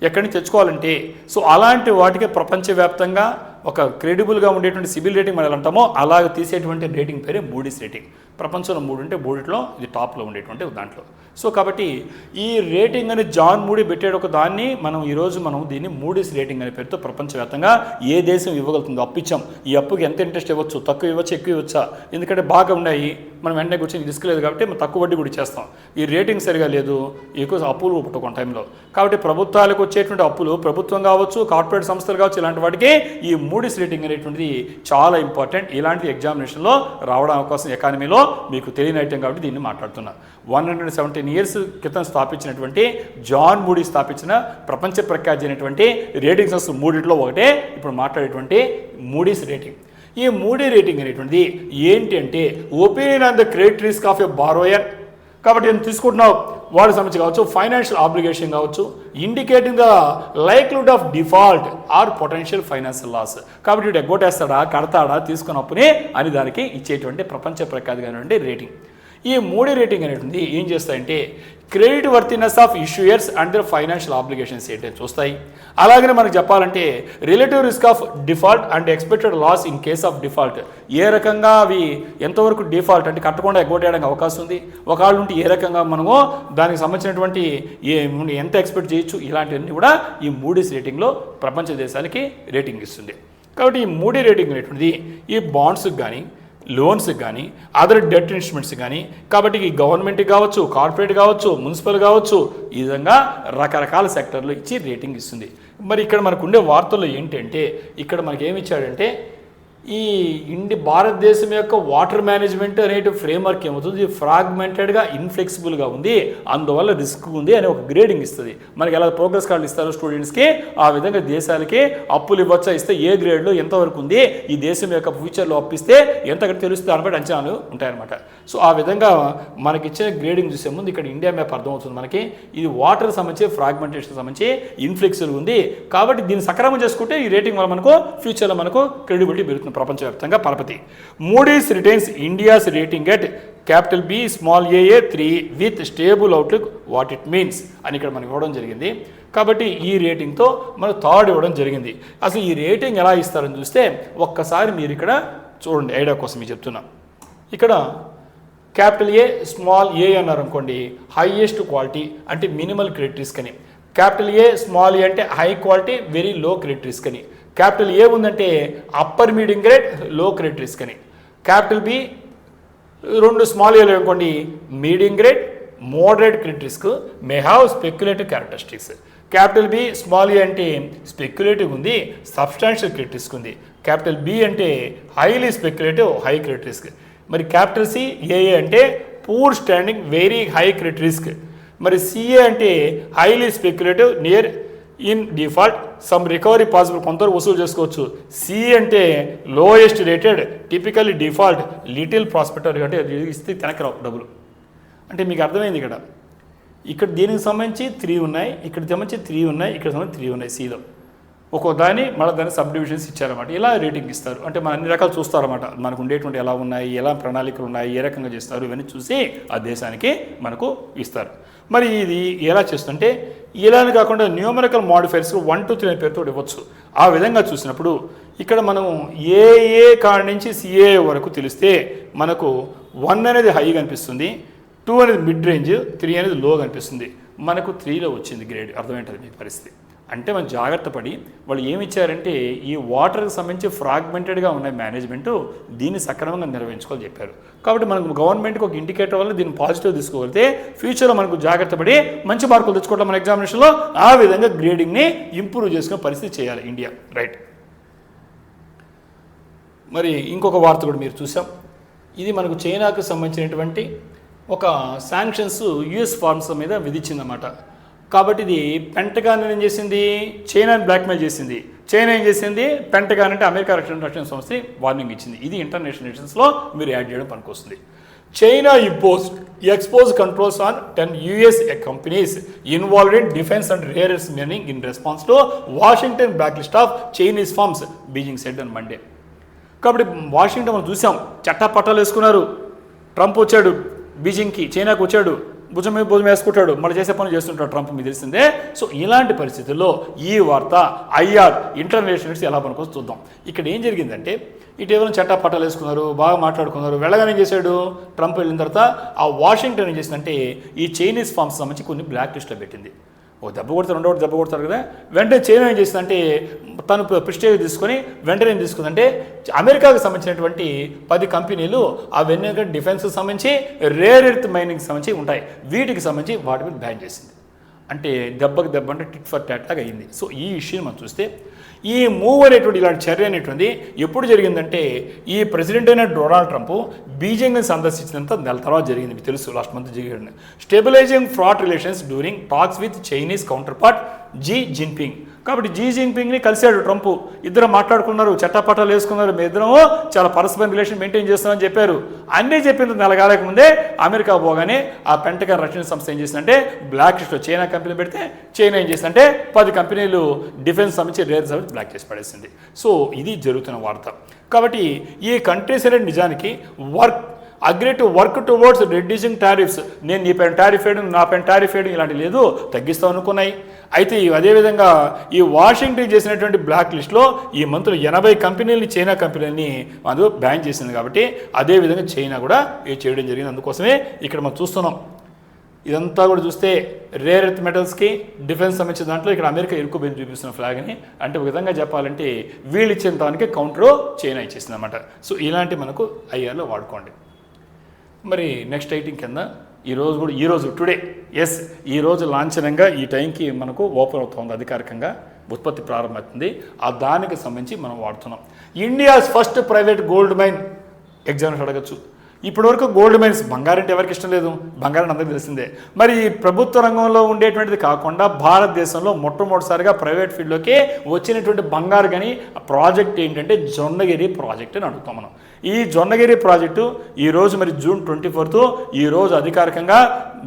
ఎక్కడి నుంచి తెచ్చుకోవాలంటే, సో అలాంటి వాటికి ప్రపంచవ్యాప్తంగా ఒక క్రెడిబుల్గా ఉండేటువంటి సిబిల్ రేటింగ్ మనం అంటామో అలాగ తీసేటువంటి రేటింగ్ పేరే మూడీస్ రేటింగ్. ప్రపంచంలో 3 ఉంటే 3లో ఇది టాప్లో ఉండేటువంటి దాంట్లో. సో కాబట్టి ఈ రేటింగ్ అని జాన్ మూడీ పెట్టాడు ఒక దాన్ని. ఈరోజు మనం దీన్ని మూడీస్ రేటింగ్ అనే పేరుతో ప్రపంచవ్యాప్తంగా ఏ దేశం ఇవ్వగలుగుతుందో అప్పు ఇచ్చాం, ఈ అప్పుకి ఎంత ఇంట్రెస్ట్ ఇవ్వచ్చు, తక్కువ ఇవ్వచ్చు, ఎక్కువ ఇవ్వచ్చా, ఎందుకంటే బాగా ఉన్నాయి, మనం వెంటనే కూర్చొని రిస్క్ లేదు కాబట్టి మనం తక్కువ వడ్డీ కూడా చేస్తాం. ఈ రేటింగ్ సరిగా లేదు, ఎక్కువ అప్పులు పుట్టుకున్న టైంలో. కాబట్టి ప్రభుత్వాలకు వచ్చేటువంటి అప్పులు, ప్రభుత్వం కావచ్చు, కార్పొరేట్ సంస్థలు కావచ్చు, ఇలాంటి వాటికి ఈ మూడీస్ రేటింగ్ అనేటువంటిది చాలా ఇంపార్టెంట్. ఇలాంటి ఎగ్జామినేషన్లో రావడం అవకాశం ఎకానమీలో మీకు తెలియని ఐటెం కాబట్టి దీన్ని మాట్లాడుతున్నా. 117 years క్రితం స్థాపించినటువంటి జాన్ మూడీ స్థాపించిన ప్రపంచ ప్రఖ్యాతి అయినటువంటి రేటింగ్ సంస్థ మూడిట్లో ఒకటే ఇప్పుడు మాట్లాడేటువంటి మూడీస్ రేటింగ్. ఈ మూడీ రేటింగ్ అనేటువంటిది ఏంటి అంటే opinion on the credit risk of a borrower. కాబట్టి నేను తీసుకుంటున్నావు వాడికి సంబంధించి కావచ్చు, ఫైనాన్షియల్ ఆబ్లిగేషన్ కావచ్చు, indicating the likelihood of default or potential financial loss. కాబట్టి వీడు ఎగ్గొట్టేస్తాడా, కడతాడా, తీసుకున్న అప్పుని అని దానికి ఇచ్చేటువంటి ప్రపంచ ప్రఖ్యాతిగానండి రేటింగ్. ఈ మూడీ రేటింగ్ అనేటువంటి ఏం చేస్తాయంటే credit worthiness of issuers and their financial obligations ఏంటో చూస్తాయి. అలాగనే మనకు చెప్పాలంటే relative risk of default and expected loss in case of default. ఏ రకంగా అవి ఎంతవరకు డిఫాల్ట్ అంటే కట్టకుండా ఎగ్గొట్టేయడానికి అవకాశం ఉంది, ఒకవేళ ఉంటే ఏ రకంగా మనము దానికి సంబంధించినటువంటి ఎంత ఎక్స్పెక్ట్ చేయొచ్చు, ఇలాంటివన్నీ కూడా ఈ మూడీస్ రేటింగ్లో ప్రపంచ దేశాలకి రేటింగ్ ఇస్తుంది. కాబట్టి ఈ మూడీ రేటింగ్ అనేటువంటిది ఈ బాండ్స్కి కానీ, లోన్స్ కానీ, అదర్ డెట్ ఇన్స్ట్రుమెంట్స్ కానీ, కాబట్టి ఈ గవర్నమెంట్ కావచ్చు, కార్పొరేట్ కావచ్చు, మున్సిపల్ కావచ్చు, ఈ విధంగా రకరకాల సెక్టర్లు ఇచ్చి రేటింగ్ ఇస్తుంది. మరి ఇక్కడ మనకు ఉండే వార్తల్లో ఏంటంటే ఇక్కడ మనకి ఏమి ఇచ్చాడంటే ఈ భారతదేశం యొక్క వాటర్ మేనేజ్మెంట్ అనే ఫ్రేమ్వర్క్ ఏమవుతుంది, ఫ్రాగ్మెంటెడ్గా ఇన్ఫ్లెక్సిబుల్గా ఉంది, అందువల్ల రిస్క్ ఉంది అని ఒక గ్రేడింగ్ ఇస్తుంది. మనకి ఎలా ప్రోగ్రెస్ కార్డులు ఇస్తారు స్టూడెంట్స్కి, ఆ విధంగా దేశాలకి అప్పులు ఇవ్వచ్చా, ఇస్తే ఏ గ్రేడ్లో ఎంతవరకు ఉంది, ఈ దేశం యొక్క ఫ్యూచర్లో అప్పిస్తే ఎంతకంటే తెలుస్తుంది అనబట్టి అంచనాలు ఉంటాయన్నమాట. సో ఆ విధంగా మనకిచ్చే గ్రేడింగ్ చూసే ముందు ఇక్కడ ఇండియా మ్యాప్ అర్థమవుతుంది మనకి. ఇది వాటర్ సంబంధించి, ఫ్రాగ్మెంటేషన్ సంబంధించి ఇన్ఫ్లెక్సిబుల్ ఉంది, కాబట్టి దీన్ని సక్రమం చేసుకుంటే ఈ రేటింగ్ వల్ల మనకు ఫ్యూచర్లో మనకు క్రెడిబిలిటీ పెరుగుతుంది ప్రపంచవ్యాప్తంగా పరపతి. Moody's retains India's rating at capital B small a a 3 with stable outlook what it means అని ఇక్కడ మనకి ఇవ్వడం జరిగింది. కాబట్టి ఈ రేటింగ్తో మనం థర్డ్ ఇవ్వడం జరిగింది. అసలు ఈ రేటింగ్ ఎలా ఇస్తారని చూస్తే ఒక్కసారి మీరు ఇక్కడ చూడండి, ఐడియా కోసం మీకు చెప్తున్నా. ఇక్కడ క్యాపిటల్ ఏ స్మాల్ ఏ అన్నారు అనుకోండి, హైయెస్ట్ క్వాలిటీ అంటే మినిమల్ క్రెడిట్ రిస్క్ అని. క్యాపిటల్ ఏ స్మాల్ ఏ అంటే high quality very low credit risk అని. క్యాపిటల్ ఏ ఉందంటే upper medium grade low credit risk అని. క్యాపిటల్ బి 2 స్మాల్ ఏలు అనుకోండి, medium grade moderate credit risk may have speculative characteristics. Capital B small A అంటే speculative ఉంది, substantial credit risk ఉంది. Capital B అంటే highly speculative high credit risk. మరి capital C ఏఏ అంటే poor standing very high credit risk. మరి CA అంటే highly speculative near in default some recovery possible, కొంతవరకు వసూలు చేసుకోవచ్చు. సి అంటే lowest rated typically default little prospector అంటే ఇస్తే తినకరావు డబ్బులు. అంటే మీకు అర్థమైంది ఇక్కడ దీనికి సంబంధించి 3 ఉన్నాయి, ఇక్కడ సంబంధించి 3 ఉన్నాయి, ఇక్కడ సంబంధించి 3 ఉన్నాయి సిలో. ఒక్కో దాన్ని మళ్ళీ దాన్ని సబ్ డివిజన్స్ ఇచ్చారన్నమాట. ఇలా రేటింగ్ ఇస్తారు. అంటే మనం అన్ని రకాలు చూస్తారన్నమాట, మనకు ఉండేటువంటి ఎలా ఉన్నాయి, ఎలా ప్రణాళికలు ఉన్నాయి, ఏ రకంగా చేస్తారు, ఇవన్నీ చూసి ఆ దేశానికి మనకు ఇస్తారు. మరి ఇది ఎలా చేస్తుంటే ఇలానే కాకుండా న్యూమరికల్ మాడిఫైర్స్ 1 to 3 అనే పేరుతో ఇవ్వచ్చు. ఆ విధంగా చూసినప్పుడు ఇక్కడ మనం ఏ కాడి నుంచి సిఏ వరకు తెలిస్తే మనకు 1 అనేది హై కనిపిస్తుంది, 2 అనేది మిడ్ రేంజ్, 3 అనేది లో కనిపిస్తుంది. మనకు 3లో వచ్చింది గ్రేడ్. అర్థమేంటది మీ పరిస్థితి అంటే మనం జాగ్రత్త పడి వాళ్ళు ఏమి ఇచ్చారంటే ఈ వాటర్కి సంబంధించి ఫ్రాగ్మెంటెడ్గా ఉన్న మేనేజ్మెంటు దీన్ని సక్రమంగా నిర్వహించుకోవాలని చెప్పారు. కాబట్టి మనకు గవర్నమెంట్కి ఒక ఇండికేటర్ వల్ల దీన్ని పాజిటివ్ తీసుకోగలిగితే ఫ్యూచర్లో మనకు జాగ్రత్త పడి మంచి మార్కులు తెచ్చుకోవడం మన ఎగ్జామినేషన్లో, ఆ విధంగా గ్రేడింగ్ని ఇంప్రూవ్ చేసుకునే పరిస్థితి చేయాలి ఇండియా. రైట్. మరి ఇంకొక వార్త కూడా మీరు చూసాం. ఇది మనకు చైనాకు సంబంధించినటువంటి ఒక శాంక్షన్స్ యుఎస్ ఫార్మ్స్ మీద విధించిందన్నమాట. కాబట్టి ఇది పెంటగాన్ ఏం చేసింది, చైనాని బ్లాక్మెయిల్ చేసింది. చైనా ఏం చేసింది, పెంటగాన్ అంటే అమెరికా రక్షణ సంస్థ వార్నింగ్ ఇచ్చింది. ఇది ఇంటర్నేషనల్ రిలేషన్స్లో మీరు యాడ్ చేయడం పనికొస్తుంది. China expose controls on 10 US companies involved in defence and rare earth mining in response to Washington blacklist of Chinese firms, Beijing said on Monday. కాబట్టి Washington మనం చూసాం, చట్టాపట్టాలు వేసుకున్నారు. ట్రంప్ వచ్చాడు బీజింగ్కి, చైనాకు వచ్చాడు, భుజం వేసుకుంటాడు, మళ్ళీ చేసే పనులు చేస్తుంటాడు ట్రంప్, మీకు తెలిసిందే. సో ఇలాంటి పరిస్థితుల్లో ఈ వార్త ఐఆర్ ఇంటర్నేషనల్స్ ఎలా పనుకోవచ్చు చూద్దాం. ఇక్కడ ఏం జరిగిందంటే ఇటీవల చట్టాపట్టాలు వేసుకున్నారు, బాగా మాట్లాడుకున్నారు. వెళ్ళగానే ఏం చేశాడు ట్రంప్, వెళ్ళిన తర్వాత ఆ వాషింగ్టన్ ఏం చేసిందంటే ఈ చైనీస్ ఫార్మ్స్ సంబంధించి కొన్ని బ్లాక్ లిస్ట్లో పెట్టింది. ఓ దెబ్బ కొడతారు, రెండో దెబ్బ కొడతారు కదా. వెంటనే చైనా ఏం చేసిందంటే తను ప్రిస్టేజ్ తీసుకొని వెంటనే ఏం తీసుకుందంటే అమెరికాకు సంబంధించినటువంటి 10 కంపెనీలు అవన్నీ డిఫెన్స్కి సంబంధించి రేర్ ఎర్త్ మైనింగ్కి సంబంధించి ఉంటాయి, వీటికి సంబంధించి వాటి మీద బ్యాన్ చేసింది. అంటే దెబ్బకి దెబ్బ అంటే టిట్ ఫర్ టాట్ లాగా అయింది. సో ఈ ఇష్యూని మనం చూస్తే ఈ మూవ్ అనేటువంటి ఇలాంటి చర్య అనేటువంటి ఎప్పుడు జరిగిందంటే ఈ ప్రెసిడెంట్ అయిన డొనాల్డ్ ట్రంప్ బీజింగ్ని సందర్శించినంత నెల తర్వాత జరిగింది. మీకు తెలుసు, లాస్ట్ మంత్ జరిగింది. Stabilising fraud relations during talks with Chinese counter part Xi Jinping. కాబట్టి జీ జిన్పింగ్ని కలిశాడు ట్రంప్, ఇద్దరు మాట్లాడుకున్నారు, చట్టపట్టాలు వేసుకున్నారు, మీ ఇద్దరం చాలా పరస్పర రిలేషన్ మెయింటైన్ చేస్తామని చెప్పారు. అన్నీ చెప్పిన నెలగాలక ముందే అమెరికా పోగానే ఆ పెంటగాన్ రక్షణ సంస్థ ఏం చేసిందంటే బ్లాక్ లిస్ట్లో చైనా కంపెనీ పెడితే చైనా ఏం చేసిందంటే 10 కంపెనీలు డిఫెన్స్ సంబంధించి రేర్ సర్వీస్ బ్లాక్ చేసి పడేసింది. సో ఇది జరుగుతున్న వార్త. కాబట్టి ఈ కంట్రీస్ అనేది నిజానికి agree to work towards reducing tariffs. నేను నీ పైన టారిఫ్ వేయడం, నా పైన టారిఫ్ వేయడం ఇలాంటి లేదు, తగ్గిస్తాం అనుకున్నాయి. అయితే అదేవిధంగా ఈ వాషింగ్టన్ చేసినటువంటి బ్లాక్ లిస్ట్లో ఈ మంత్లో 80 కంపెనీలని చైనా కంపెనీలని అందులో బ్యాన్ చేసింది. కాబట్టి అదేవిధంగా చైనా కూడా ఇది చేయడం జరిగింది. అందుకోసమే ఇక్కడ మనం చూస్తున్నాం. ఇదంతా కూడా చూస్తే రేర్ ఎర్త్ మెటల్స్కి డిఫెన్స్ సంబంధించిన దాంట్లో ఇక్కడ అమెరికా ఇరుక్కుపోయి చూపిస్తున్న ఫ్లాగ్ని, అంటే ఒక విధంగా చెప్పాలంటే వీళ్ళు ఇచ్చిన దానికి కౌంటర్ చైనా ఇచ్చేసింది అనమాట. సో ఇలాంటి మనకు ఐఆర్లో వాడుకోండి. మరి నెక్స్ట్ ఐటింగ్ కింద ఈరోజు టుడే ఈరోజు లాంఛనంగా ఈ టైంకి మనకు ఓపెన్ అవుతుంది, అధికారికంగా ఉత్పత్తి ప్రారంభమవుతుంది. దానికి సంబంధించి మనం వాడుతున్నాం. India's first private gold mine exams అడగచ్చు. ఇప్పటివరకు గోల్డ్ మైన్స్, బంగారం అంటే ఎవరికి ఇష్టం లేదు, బంగారం అందరికీ తెలిసిందే. మరి ప్రభుత్వ రంగంలో ఉండేటువంటిది కాకుండా భారతదేశంలో మొట్టమొదటిసారిగా ప్రైవేట్ ఫీల్డ్లోకి వచ్చినటువంటి బంగారు కానీ ప్రాజెక్ట్ ఏంటంటే జొన్నగిరి ప్రాజెక్ట్ అని అడుగుతాం మనం. ఈ జొన్నగిరి ప్రాజెక్టు ఈరోజు మరి జూన్ 24 ఈరోజు అధికారికంగా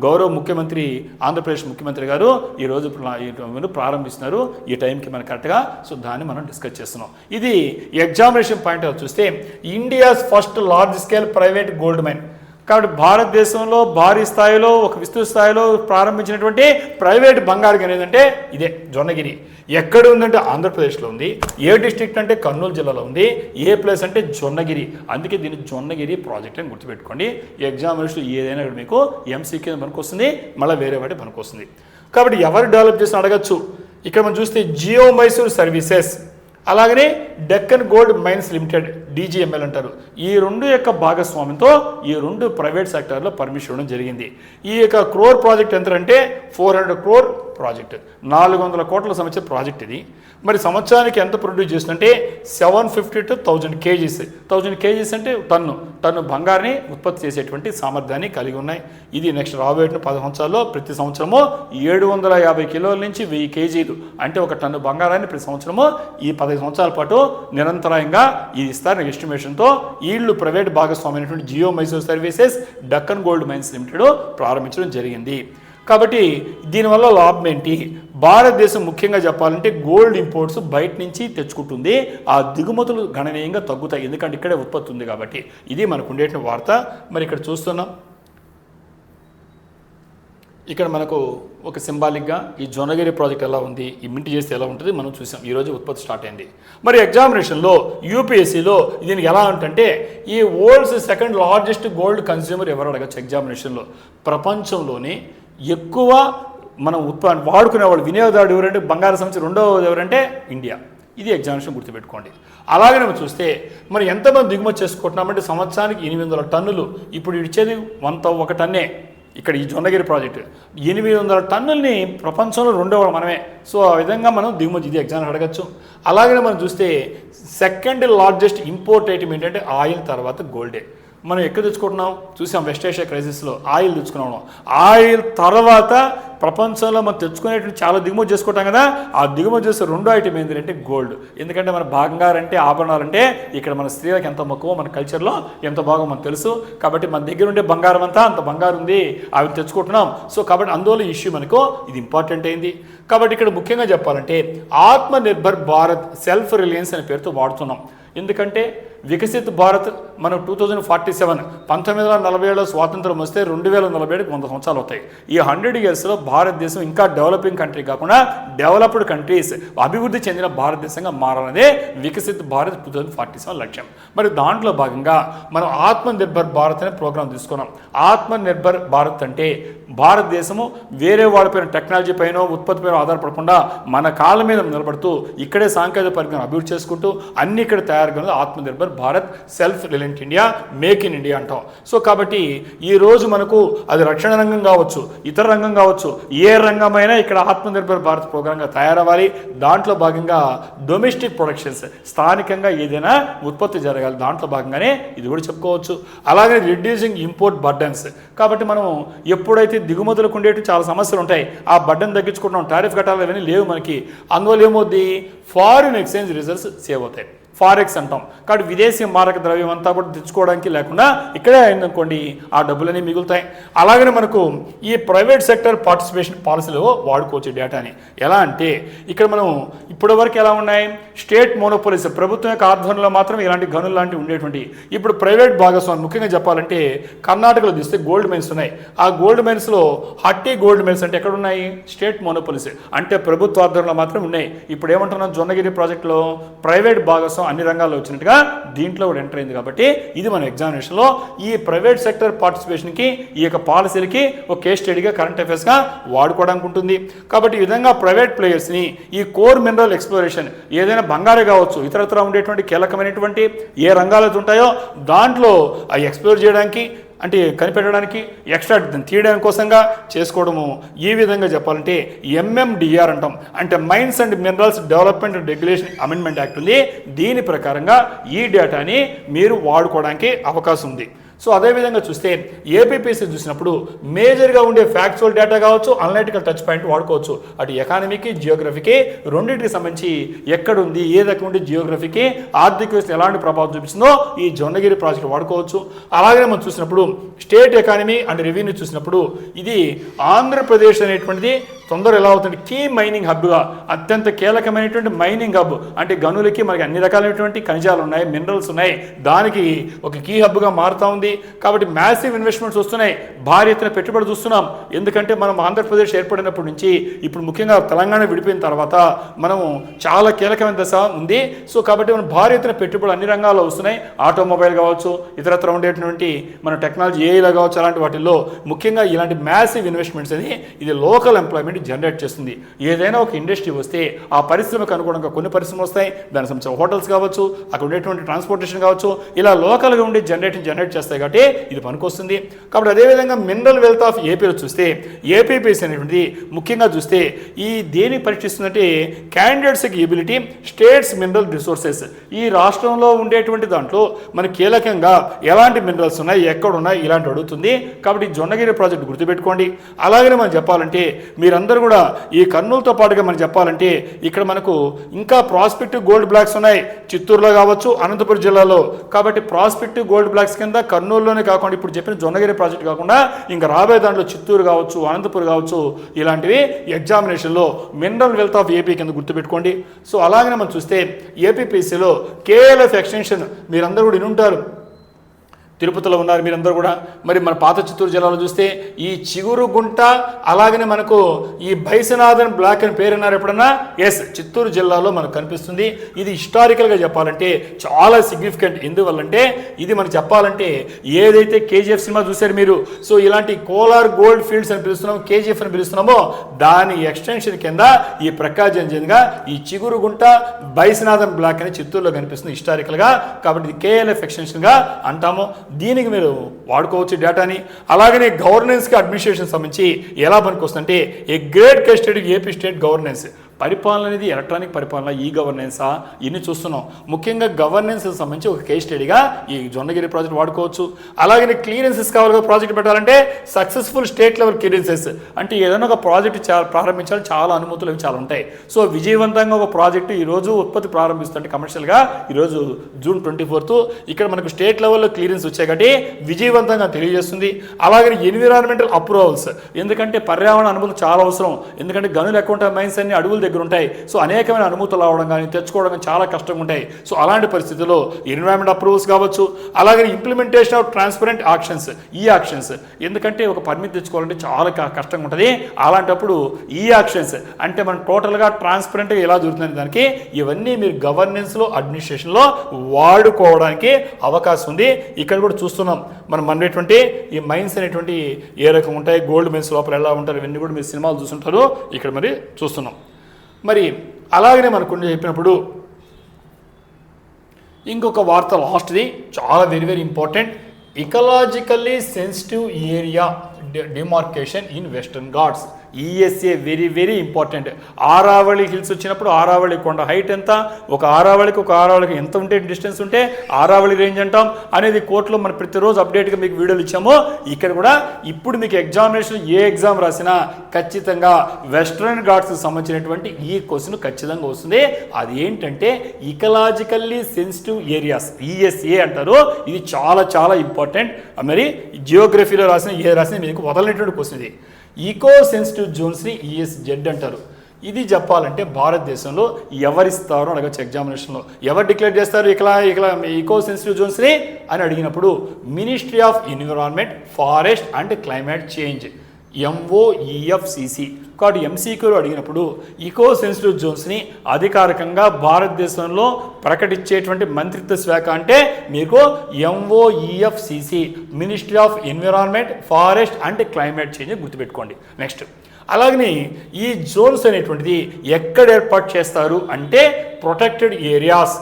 గౌరవ ముఖ్యమంత్రి, ఆంధ్రప్రదేశ్ ముఖ్యమంత్రి గారు ఈరోజు ప్రారంభిస్తున్నారు ఈ టైంకి మనకు కరెక్ట్గా. సో దాన్ని మనం డిస్కస్ చేస్తున్నాం. ఇది ఎగ్జామినేషన్ పాయింట్ ఆఫ్ చూస్తే India's first large scale private gold mine. కాబట్టి భారతదేశంలో భారీ స్థాయిలో ఒక విస్తృత స్థాయిలో ప్రారంభించినటువంటి ప్రైవేట్ బంగారు గని ఏదంటే ఇదే జొన్నగిరి. ఎక్కడ ఉందంటే ఆంధ్రప్రదేశ్లో ఉంది. ఏ డిస్ట్రిక్ట్ అంటే కర్నూలు జిల్లాలో ఉంది. ఏ ప్లేస్ అంటే జొన్నగిరి. అందుకే దీన్ని జొన్నగిరి ప్రాజెక్ట్ అని గుర్తుపెట్టుకోండి. ఎగ్జామినేషన్ ఏదైనా మీకు ఎంసీక్యూ పనికొస్తుంది, మళ్ళీ వేరే వాటి పనికొస్తుంది. కాబట్టి ఎవరు డెవలప్ చేసి అడగచ్చు. ఇక్కడ మనం చూస్తే జియో మైసూర్ సర్వీసెస్, అలాగనే Deccan gold mines limited DGML అంటారు. ఈ రెండు యొక్క భాగస్వామ్యంతో ఈ రెండు ప్రైవేట్ సెక్టార్లో పర్మిషన్ ఇవ్వడం జరిగింది. ఈ యొక్క క్రోర్ ప్రాజెక్ట్ ఎంత అంటే 400 crore ప్రాజెక్ట్, 400 కోట్ల సంబంధించిన ప్రాజెక్ట్ ఇది. మరి సంవత్సరానికి ఎంత ప్రొడ్యూస్ చేస్తుందంటే 750 to 1000 kgs. 1000 kgs అంటే టన్ను బంగారాన్ని ఉత్పత్తి చేసేటువంటి సామర్థ్యాన్ని కలిగి ఉన్నాయి. ఇది నెక్స్ట్ రాబోయే 10 సంవత్సరాల్లో ప్రతి సంవత్సరము 750 కిలోల నుంచి 1000 kgs అంటే ఒక టన్ను బంగారాన్ని ప్రతి సంవత్సరము ఈ 15 సంవత్సరాల పాటు నిరంతరాయంగా ఇది ఇస్తారు ఎస్టిమేషన్తో. వీళ్ళు ప్రైవేట్ భాగస్వామైనటువంటి geo Mysore services, Deccan gold mines limited ప్రారంభించడం జరిగింది. కాబట్టి దీనివల్ల లాభం ఏంటి? భారతదేశం ముఖ్యంగా చెప్పాలంటే గోల్డ్ ఇంపోర్ట్స్ బయట నుంచి తెచ్చుకుంటుంది. ఆ దిగుమతులు గణనీయంగా తగ్గుతాయి, ఎందుకంటే ఇక్కడే ఉత్పత్తి ఉంది కాబట్టి. ఇది మనకు ఉండేటువంటి వార్త. మరి ఇక్కడ చూస్తున్నాం, ఇక్కడ మనకు ఒక సింబాలిక్గా ఈ జొన్నగిరి ప్రాజెక్ట్ ఎలా ఉంది, ఈ మింట్ చేస్తే ఎలా ఉంటుంది మనం చూసాం. ఈరోజు ఉత్పత్తి స్టార్ట్ అయింది. మరి ఎగ్జామినేషన్లో యూపీఎస్సీలో దీనికి ఎలా ఉంటుంటే ఈ world's second largest gold consumer ఎవరు అడగచ్చు ఎగ్జామినేషన్లో. ప్రపంచంలోనే ఎక్కువ మనం వాడుకునేవాళ్ళు వినియోగదారుడు ఎవరంటే బంగారం సంబంధించి రెండవది ఎవరంటే ఇండియా. ఇది ఎగ్జామినేషన్ గుర్తుపెట్టుకోండి. అలాగే మనం చూస్తే మరి ఎంతమంది దిగుమతి చేసుకుంటున్నామంటే సంవత్సరానికి 800 టన్నులు. ఇప్పుడు ఇచ్చేది 1 టన్నే. ఇక్కడ ఈ జొన్నగిరి ప్రాజెక్టు 800 టన్నుల్ని ప్రపంచంలో రెండవ మనమే. సో ఆ విధంగా మనం దిగుమతి, ఇది ఎగ్జామ్ అడగచ్చు. అలాగే మనం చూస్తే సెకండ్ లార్జెస్ట్ ఇంపోర్ట్ ఐటమ్ ఏంటంటే ఆయిల్, తర్వాత గోల్డే. మనం ఎక్కడ తెచ్చుకుంటున్నాం చూసాం, వెస్ట్ ఏషియా క్రైసిస్లో ఆయిల్ తెచ్చుకున్నాం. ఆయిల్ తర్వాత ప్రపంచంలో మనం తెచ్చుకునేటువంటి చాలా దిగుమతి చేసుకుంటాం కదా, ఆ దిగుమతి చేసే రెండో ఐటమ్ ఏంటంటే గోల్డ్. ఎందుకంటే మన బంగారంటే ఆభరణాలంటే ఇక్కడ మన స్త్రీలకు ఎంత మక్కువ, మన కల్చర్లో ఎంత బాగా మనకు తెలుసు. కాబట్టి మన దగ్గర ఉండే బంగారం అంతా అంత బంగారు ఉంది, అవి తెచ్చుకుంటున్నాం. సో కాబట్టి అందువల్ల ఇష్యూ మనకు ఇది ఇంపార్టెంట్ అయింది. కాబట్టి ఇక్కడ ముఖ్యంగా చెప్పాలంటే ఆత్మనిర్భర్ భారత్, సెల్ఫ్ రిలయన్స్ అనే పేరుతో వాడుతున్నాం. ఎందుకంటే వికసిత్ భారత్ మనం 2047 1947లో స్వాతంత్రం వస్తే 2047కి 100 సంవత్సరాలు అవుతాయి. ఈ 100 yearsలో భారతదేశం ఇంకా డెవలపింగ్ కంట్రీ కాకుండా డెవలప్డ్ కంట్రీస్, అభివృద్ధి చెందిన భారతదేశంగా మారాలనే వికసిత్ భారత్ 2047 లక్ష్యం. మరి దాంట్లో భాగంగా మనం ఆత్మనిర్భర్ భారత్ అనే ప్రోగ్రాం తీసుకున్నాం. ఆత్మనిర్భర్ భారత్ అంటే భారతదేశము వేరే వాడిపోయిన టెక్నాలజీ పైన, ఉత్పత్తి పైన ఆధారపడకుండా మన కాళ్ళ మీద నిలబడుతూ ఇక్కడే సాంకేతిక పరిజ్ఞానం అభివృద్ధి చేసుకుంటూ అన్ని ఇక్కడ తయారుగా Atmanirbhar Bharat, self reliant India, make in India అంటాం. సో కాబట్టి ఈరోజు మనకు అది రక్షణ రంగం కావచ్చు, ఇతర రంగం కావచ్చు, ఏ రంగమైనా ఇక్కడ ఆత్మనిర్భర్ భారత్ ప్రోగ్రాంగా తయారవ్వాలి. దాంట్లో భాగంగా డొమెస్టిక్ ప్రొడక్షన్స్, స్థానికంగా ఏదైనా ఉత్పత్తి జరగాలి. దాంట్లో భాగంగానే ఇది కూడా చెప్పుకోవచ్చు. అలాగే రిడ్యూసింగ్ ఇంపోర్ట్ బర్డన్స్. కాబట్టి మనం ఎప్పుడైతే దిగుమతులకు ఉండేవి చాలా సమస్యలు ఉంటాయి. ఆ బడ్డను తగ్గించుకుంటున్నాం, టారిఫ్ కట్టాలి, ఇవన్నీ లేవు మనకి. అందువల్ల ఏమవుద్ది, ఫారిన్ ఎక్స్చేంజ్ రిజర్వ్స్ సేవ్ అవుతాయి, ఫారెక్స్ అంటాం. కాబట్టి విదేశీ మారక ద్రవ్యం అంతా కూడా తెచ్చుకోవడానికి లేకుండా ఇక్కడే అయిందనుకోండి ఆ డబ్బులన్నీ మిగులుతాయి. అలాగనే మనకు ఈ ప్రైవేట్ సెక్టర్ పార్టిసిపేషన్ పాలసీలో వాడుకోవచ్చు డేటాని. ఎలా అంటే ఇక్కడ మనం ఇప్పటి వరకు ఎలా ఉన్నాయి, స్టేట్ మోనోపోలీస్, ప్రభుత్వం యొక్క ఆధ్వర్యంలో మాత్రం ఇలాంటి గనులు లాంటివి ఉండేటువంటి. ఇప్పుడు ప్రైవేట్ భాగస్వామి, ముఖ్యంగా చెప్పాలంటే కర్ణాటకలో తీస్తే గోల్డ్ మైన్స్ ఉన్నాయి. ఆ గోల్డ్ మైన్స్లో హట్టి గోల్డ్ మైన్స్ అంటే ఎక్కడ ఉన్నాయి, స్టేట్ మోనోపోలీస్ అంటే ప్రభుత్వ ఆధ్వర్యంలో మాత్రం ఉన్నాయి. ఇప్పుడు ఏమంటున్నాం, జొన్నగిరి ప్రాజెక్టులో ప్రైవేట్ భాగస్వామి అన్ని రంగాల్లో వచ్చినట్టుగా దీంట్లో కూడా ఎంటర్ అయింది. కాబట్టి ఇది మన ఎగ్జామినేషన్లో ఈ ప్రైవేట్ సెక్టర్ పార్టిసిపేషన్కి ఈ యొక్క పాలసీలకి ఒక కేస్ స్టడీగా కరెంట్ అఫైర్స్గా వాడుకోవడానికి ఉంటుంది. కాబట్టి ఈ విధంగా ప్రైవేట్ ప్లేయర్స్ని ఈ కోర్ మినరల్ ఎక్స్ప్లోరేషన్, ఏదైనా బంగారే కావచ్చు, ఇతరత్ర ఉండేటువంటి కీలకమైనటువంటి ఏ రంగాలు ఉంటాయో దాంట్లో అవి ఎక్స్ప్లోర్ చేయడానికి, అంటే కనిపెట్టడానికి, ఎక్స్ట్రా తీయడానికి కోసంగా చేసుకోవడము. ఈ విధంగా చెప్పాలంటే MMDR అంటాం, అంటే mines and minerals development and regulation amendment act ఉంది. దీని ప్రకారంగా ఈ డేటాని మీరు వాడుకోవడానికి అవకాశం ఉంది. సో అదేవిధంగా చూస్తే ఏపీపీసీ చూసినప్పుడు మేజర్గా ఉండే ఫ్యాక్చువల్ డేటా కావచ్చు, అనలిటికల్ టచ్ పాయింట్ వాడుకోవచ్చు. అటు ఎకానమీకి, జియోగ్రఫీకి రెండింటికి సంబంధించి ఎక్కడుంది, ఏ రకం ఉండి జియోగ్రఫీకి, ఆర్థిక వ్యవస్థ ఎలాంటి ప్రభావం చూపిస్తుందో ఈ జొన్నగిరి ప్రాజెక్ట్ వాడుకోవచ్చు. అలాగే మనం చూసినప్పుడు స్టేట్ ఎకానమీ అండ్ రెవెన్యూ చూసినప్పుడు ఇది ఆంధ్రప్రదేశ్ అనేటువంటిది తొందర ఎలా అవుతుంది, కీ మైనింగ్ హబ్గా, అత్యంత కీలకమైనటువంటి మైనింగ్ హబ్. అంటే గనులకి మనకి అన్ని రకాలైనటువంటి ఖనిజాలు ఉన్నాయి, మినరల్స్ ఉన్నాయి, దానికి ఒక కీ హబ్గా మారుతూ ఉంది. కాబట్టి మ్యాసివ్ ఇన్వెస్ట్మెంట్స్ వస్తున్నాయి, భారీ ఎత్తున పెట్టుబడి చూస్తున్నాం. ఎందుకంటే మనం ఆంధ్రప్రదేశ్ ఏర్పడినప్పటి నుంచి ఇప్పుడు ముఖ్యంగా తెలంగాణ విడిపోయిన తర్వాత మనము చాలా కీలకమైన దశ ఉంది. సో కాబట్టి మనం భారీ ఎత్తున పెట్టుబడులు అన్ని రంగాల్లో వస్తున్నాయి. ఆటోమొబైల్ కావచ్చు, ఇతరత్ర ఉండేటువంటి మన టెక్నాలజీ ఏఐలో కావచ్చు, అలాంటి వాటిల్లో ముఖ్యంగా ఇలాంటి మ్యాసివ్ ఇన్వెస్ట్మెంట్స్ అని ఇది లోకల్ ఎంప్లాయ్మెంట్ జనరేట్ చేస్తుంది. ఏదైనా ఒక ఇండస్ట్రీ వస్తే ఆ పరిశ్రమకు అనుగుణంగా కొన్ని పరిశ్రమలు వస్తాయి, దానికి సంబంధించిన హోటల్స్ కావచ్చు, అక్కడ ఉండేటువంటి ట్రాన్స్పోర్టేషన్ కావచ్చు, ఇలా లోకల్గా ఉండి జనరేట్ చేస్తాయి. కాబట్టి ఇది పనికొస్తుంది. కాబట్టి అదేవిధంగా మినరల్ వెల్త్ ఆఫ్ ఏపీలో చూస్తే ఏపీపీసీ అనేటువంటిది ముఖ్యంగా చూస్తే ఈ దేని పరీక్షిస్తుందంటే క్యాండిడేట్స్కి ఎబిలిటీ స్టేట్స్ మినరల్ రిసోర్సెస్. ఈ రాష్ట్రంలో ఉండేటువంటి దాంట్లో మనకి కీలకంగా ఎలాంటి మినరల్స్ ఉన్నాయి, ఎక్కడ ఉన్నాయి, ఇలాంటి అడుగుతుంది. కాబట్టి జొన్నగిరి ప్రాజెక్ట్ గుర్తుపెట్టుకోండి. అలాగనే మనం చెప్పాలంటే మీరందరూ కూడా ఈ కర్నూలుతో పాటుగా మనం చెప్పాలంటే ఇక్కడ మనకు ఇంకా ప్రాస్పెక్టివ్ గోల్డ్ బ్లాక్స్ ఉన్నాయి చిత్తూరులో కావచ్చు, అనంతపురం జిల్లాలో. కాబట్టి ప్రాస్పెక్టివ్ గోల్డ్ బ్లాక్స్ కింద కర్నూలులోనే కాకుండా ఇప్పుడు చెప్పిన జొన్నగిరి ప్రాజెక్ట్ కాకుండా ఇంకా రాబోయే దాంట్లో చిత్తూరు కావచ్చు, అనంతపురం కావచ్చు, ఇలాంటివి ఎగ్జామినేషన్లో మినరల్ వెల్త్ ఆఫ్ ఏపీ కింద గుర్తుపెట్టుకోండి. సో అలాగనే మనం చూస్తే ఏపీపీసీలో KLF ఎక్స్టెన్షన్ మీరందరూ కూడా వినుంటారు, తిరుపతిలో ఉన్నారు మీరందరూ కూడా. మరి మన పాత చిత్తూరు జిల్లాలో చూస్తే ఈ చిగురుగుంట, అలాగనే మనకు ఈ బైసనాథన్ బ్లాక్ అని పేరున్నారు ఎప్పుడన్నా, ఎస్ చిత్తూరు జిల్లాలో మనకు కనిపిస్తుంది. ఇది హిస్టారికల్గా చెప్పాలంటే చాలా సిగ్నిఫికెంట్. ఎందువల్లంటే ఇది మనం చెప్పాలంటే ఏదైతే KGF సినిమా చూశారు మీరు, సో ఇలాంటి కోలార్ గోల్డ్ ఫీల్డ్స్ అని పిలుస్తున్నాం, KGF అని పిలుస్తున్నామో దాని ఎక్స్టెన్షన్ కింద ఈ ప్రకాశంగా ఈ చిగురుగుంట బైసనాథన్ బ్లాక్ అని చిత్తూరులో కనిపిస్తుంది హిస్టారికల్గా. కాబట్టి ఇది KLF ఎక్స్టెన్షన్గా అంటాము. దీనికి మీరు వాడుకోవచ్చు డేటాని. అలాగనే గవర్నెన్స్కి అడ్మినిస్ట్రేషన్ సంబంధించి ఎలా పనికొస్తుందంటే a great case study AP state governance. పరిపాలన అనేది ఎలక్ట్రానిక్ పరిపాలన, ఈ గవర్నెన్సా, ఇన్ని చూస్తున్నాం. ముఖ్యంగా గవర్నెన్స్ సంబంధించి ఒక కేస్ స్టడీగా ఈ జొన్నగిరి ప్రాజెక్ట్ వాడుకోవచ్చు. అలాగే క్లియరెన్సెస్ కావాలి, ప్రాజెక్ట్ పెట్టాలంటే సక్సెస్ఫుల్ స్టేట్ లెవెల్ క్లియరెన్సెస్, అంటే ఏదైనా ఒక ప్రాజెక్ట్ ప్రారంభించాలి, చాలా అనుమతులు చాలా ఉంటాయి. సో విజయవంతంగా ఒక ప్రాజెక్టు ఈరోజు ఉత్పత్తి ప్రారంభిస్తుంటే కమర్షియల్గా ఈరోజు జూన్ 24 ఇక్కడ మనకు స్టేట్ లెవెల్లో క్లియరెన్స్ వచ్చాయి కాబట్టి విజయవంతంగా తెలియజేస్తుంది. అలాగే ఎన్విరాన్మెంటల్ అప్రూవల్స్, ఎందుకంటే పర్యావరణ అనుమతులు చాలా అవసరం. ఎందుకంటే గనులు అకౌంట్ మైన్స్ అన్ని అడవుల దగ్గర ఉంటాయి. సో అనేకమైన అనుమతులు రావడం కానీ తెచ్చుకోవడం కానీ చాలా కష్టంగా ఉంటాయి. సో అలాంటి పరిస్థితుల్లో ఎన్విరాన్మెంట్ అప్రూవల్స్ కావచ్చు, అలాగే ఇంప్లిమెంటేషన్ ఆఫ్ ట్రాన్స్పరెంట్ ఆక్షన్స్, ఈ ఆక్షన్స్, ఎందుకంటే ఒక పర్మిట్ తెచ్చుకోవాలంటే చాలా కష్టంగా ఉంటుంది. అలాంటప్పుడు ఈ ఆక్షన్స్ అంటే మనం టోటల్గా ట్రాన్స్పరెంట్గా ఎలా జరుగుతుంది దానికి ఇవన్నీ మీరు గవర్నెన్స్లో అడ్మినిస్ట్రేషన్లో వాడుకోవడానికి అవకాశం ఉంది. ఇక్కడ కూడా చూస్తున్నాం మనం అనేటువంటి ఈ మైన్స్ అనేటువంటి ఏ రకం ఉంటాయి, గోల్డ్ మైన్స్ లోపల ఎలా ఉంటారు, ఇవన్నీ కూడా మీరు సినిమాలు చూస్తుంటారు, ఇక్కడ మరి చూస్తున్నాం. మరి అలాగనే మనకు చెప్పినప్పుడు ఇంకొక వార్త లాస్ట్ది చాలా very important. Ecologically sensitive area demarcation in western Ghats. ESA very very important. Aravalli hills వచ్చినప్పుడు ఆరావళి కొండ హైట్ ఎంత, ఒక ఆరావళికి ఎంత ఉంటే డిస్టెన్స్ ఉంటే ఆరావళి రేంజ్ అంటాం అనేది కోర్టులో మనం ప్రతిరోజు అప్డేట్గా మీకు వీడియోలు ఇచ్చాము. ఇక్కడ కూడా ఇప్పుడు మీకు ఎగ్జామినేషన్ ఏ ఎగ్జామ్ రాసినా ఖచ్చితంగా వెస్ట్రన్ ఘాట్స్కి సంబంధించినటువంటి ఈ క్వశ్చన్ ఖచ్చితంగా వస్తుంది. అది ఏంటంటే ఇకలాజికల్లీ సెన్సిటివ్ ఏరియాస్, ఈఎస్ఏ అంటారు. ఇది చాలా చాలా ఇంపార్టెంట్. మరి జియోగ్రఫీలో రాసిన మీకు వదలనేటువంటి క్వశ్చన్ ఇది. ఈకో సెన్సిటివ్ జోన్స్ని ఈఎస్జెడ్ అంటారు. ఇది చెప్పాలంటే భారతదేశంలో ఎవరిస్తారో అడగచ్చు ఎగ్జామినేషన్లో. ఎవరు డిక్లేర్ చేస్తారు ఇక్కడ ఈకో సెన్సిటివ్ జోన్స్ని అని అడిగినప్పుడు ministry of environment, forest and climate change, MOEFCC. కాబట్టి MCQలో అడిగినప్పుడు ఈకో సెన్సిటివ్ జోన్స్ని అధికారికంగా భారతదేశంలో ప్రకటించేటువంటి మంత్రిత్వ శాఖ అంటే మీకు MOEFCC, ministry of environment, forest and climate change గుర్తుపెట్టుకోండి. నెక్స్ట్ అలాగని ఈ జోన్స్ అనేటువంటిది ఎక్కడ ఏర్పాటు చేస్తారు అంటే protected areas,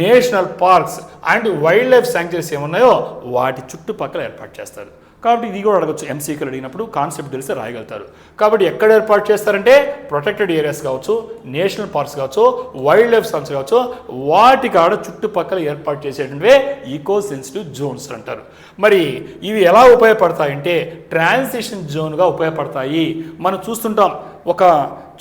national parks and wild life sanctuaries ఏమున్నాయో వాటి చుట్టుపక్కల ఏర్పాటు చేస్తారు. కాబట్టి ఇది కూడా అడగచ్చు, MCQలు అడిగినప్పుడు కాన్సెప్ట్ తెలిస్తే రాయగలుగుతారు. కాబట్టి ఎక్కడ ఏర్పాటు చేస్తారంటే ప్రొటెక్టెడ్ ఏరియాస్ కావచ్చు, నేషనల్ పార్క్స్ కావచ్చు, వైల్డ్ లైఫ్ శాంక్చురీ కావచ్చు, వాటి కాడ చుట్టుపక్కల ఏర్పాటు చేసేటువంటివే ఈకో సెన్సిటివ్ జోన్స్ అంటారు. మరి ఇవి ఎలా ఉపయోగపడతాయంటే ట్రాన్సిషన్ జోన్గా ఉపయోగపడతాయి. మనం చూస్తుంటాం ఒక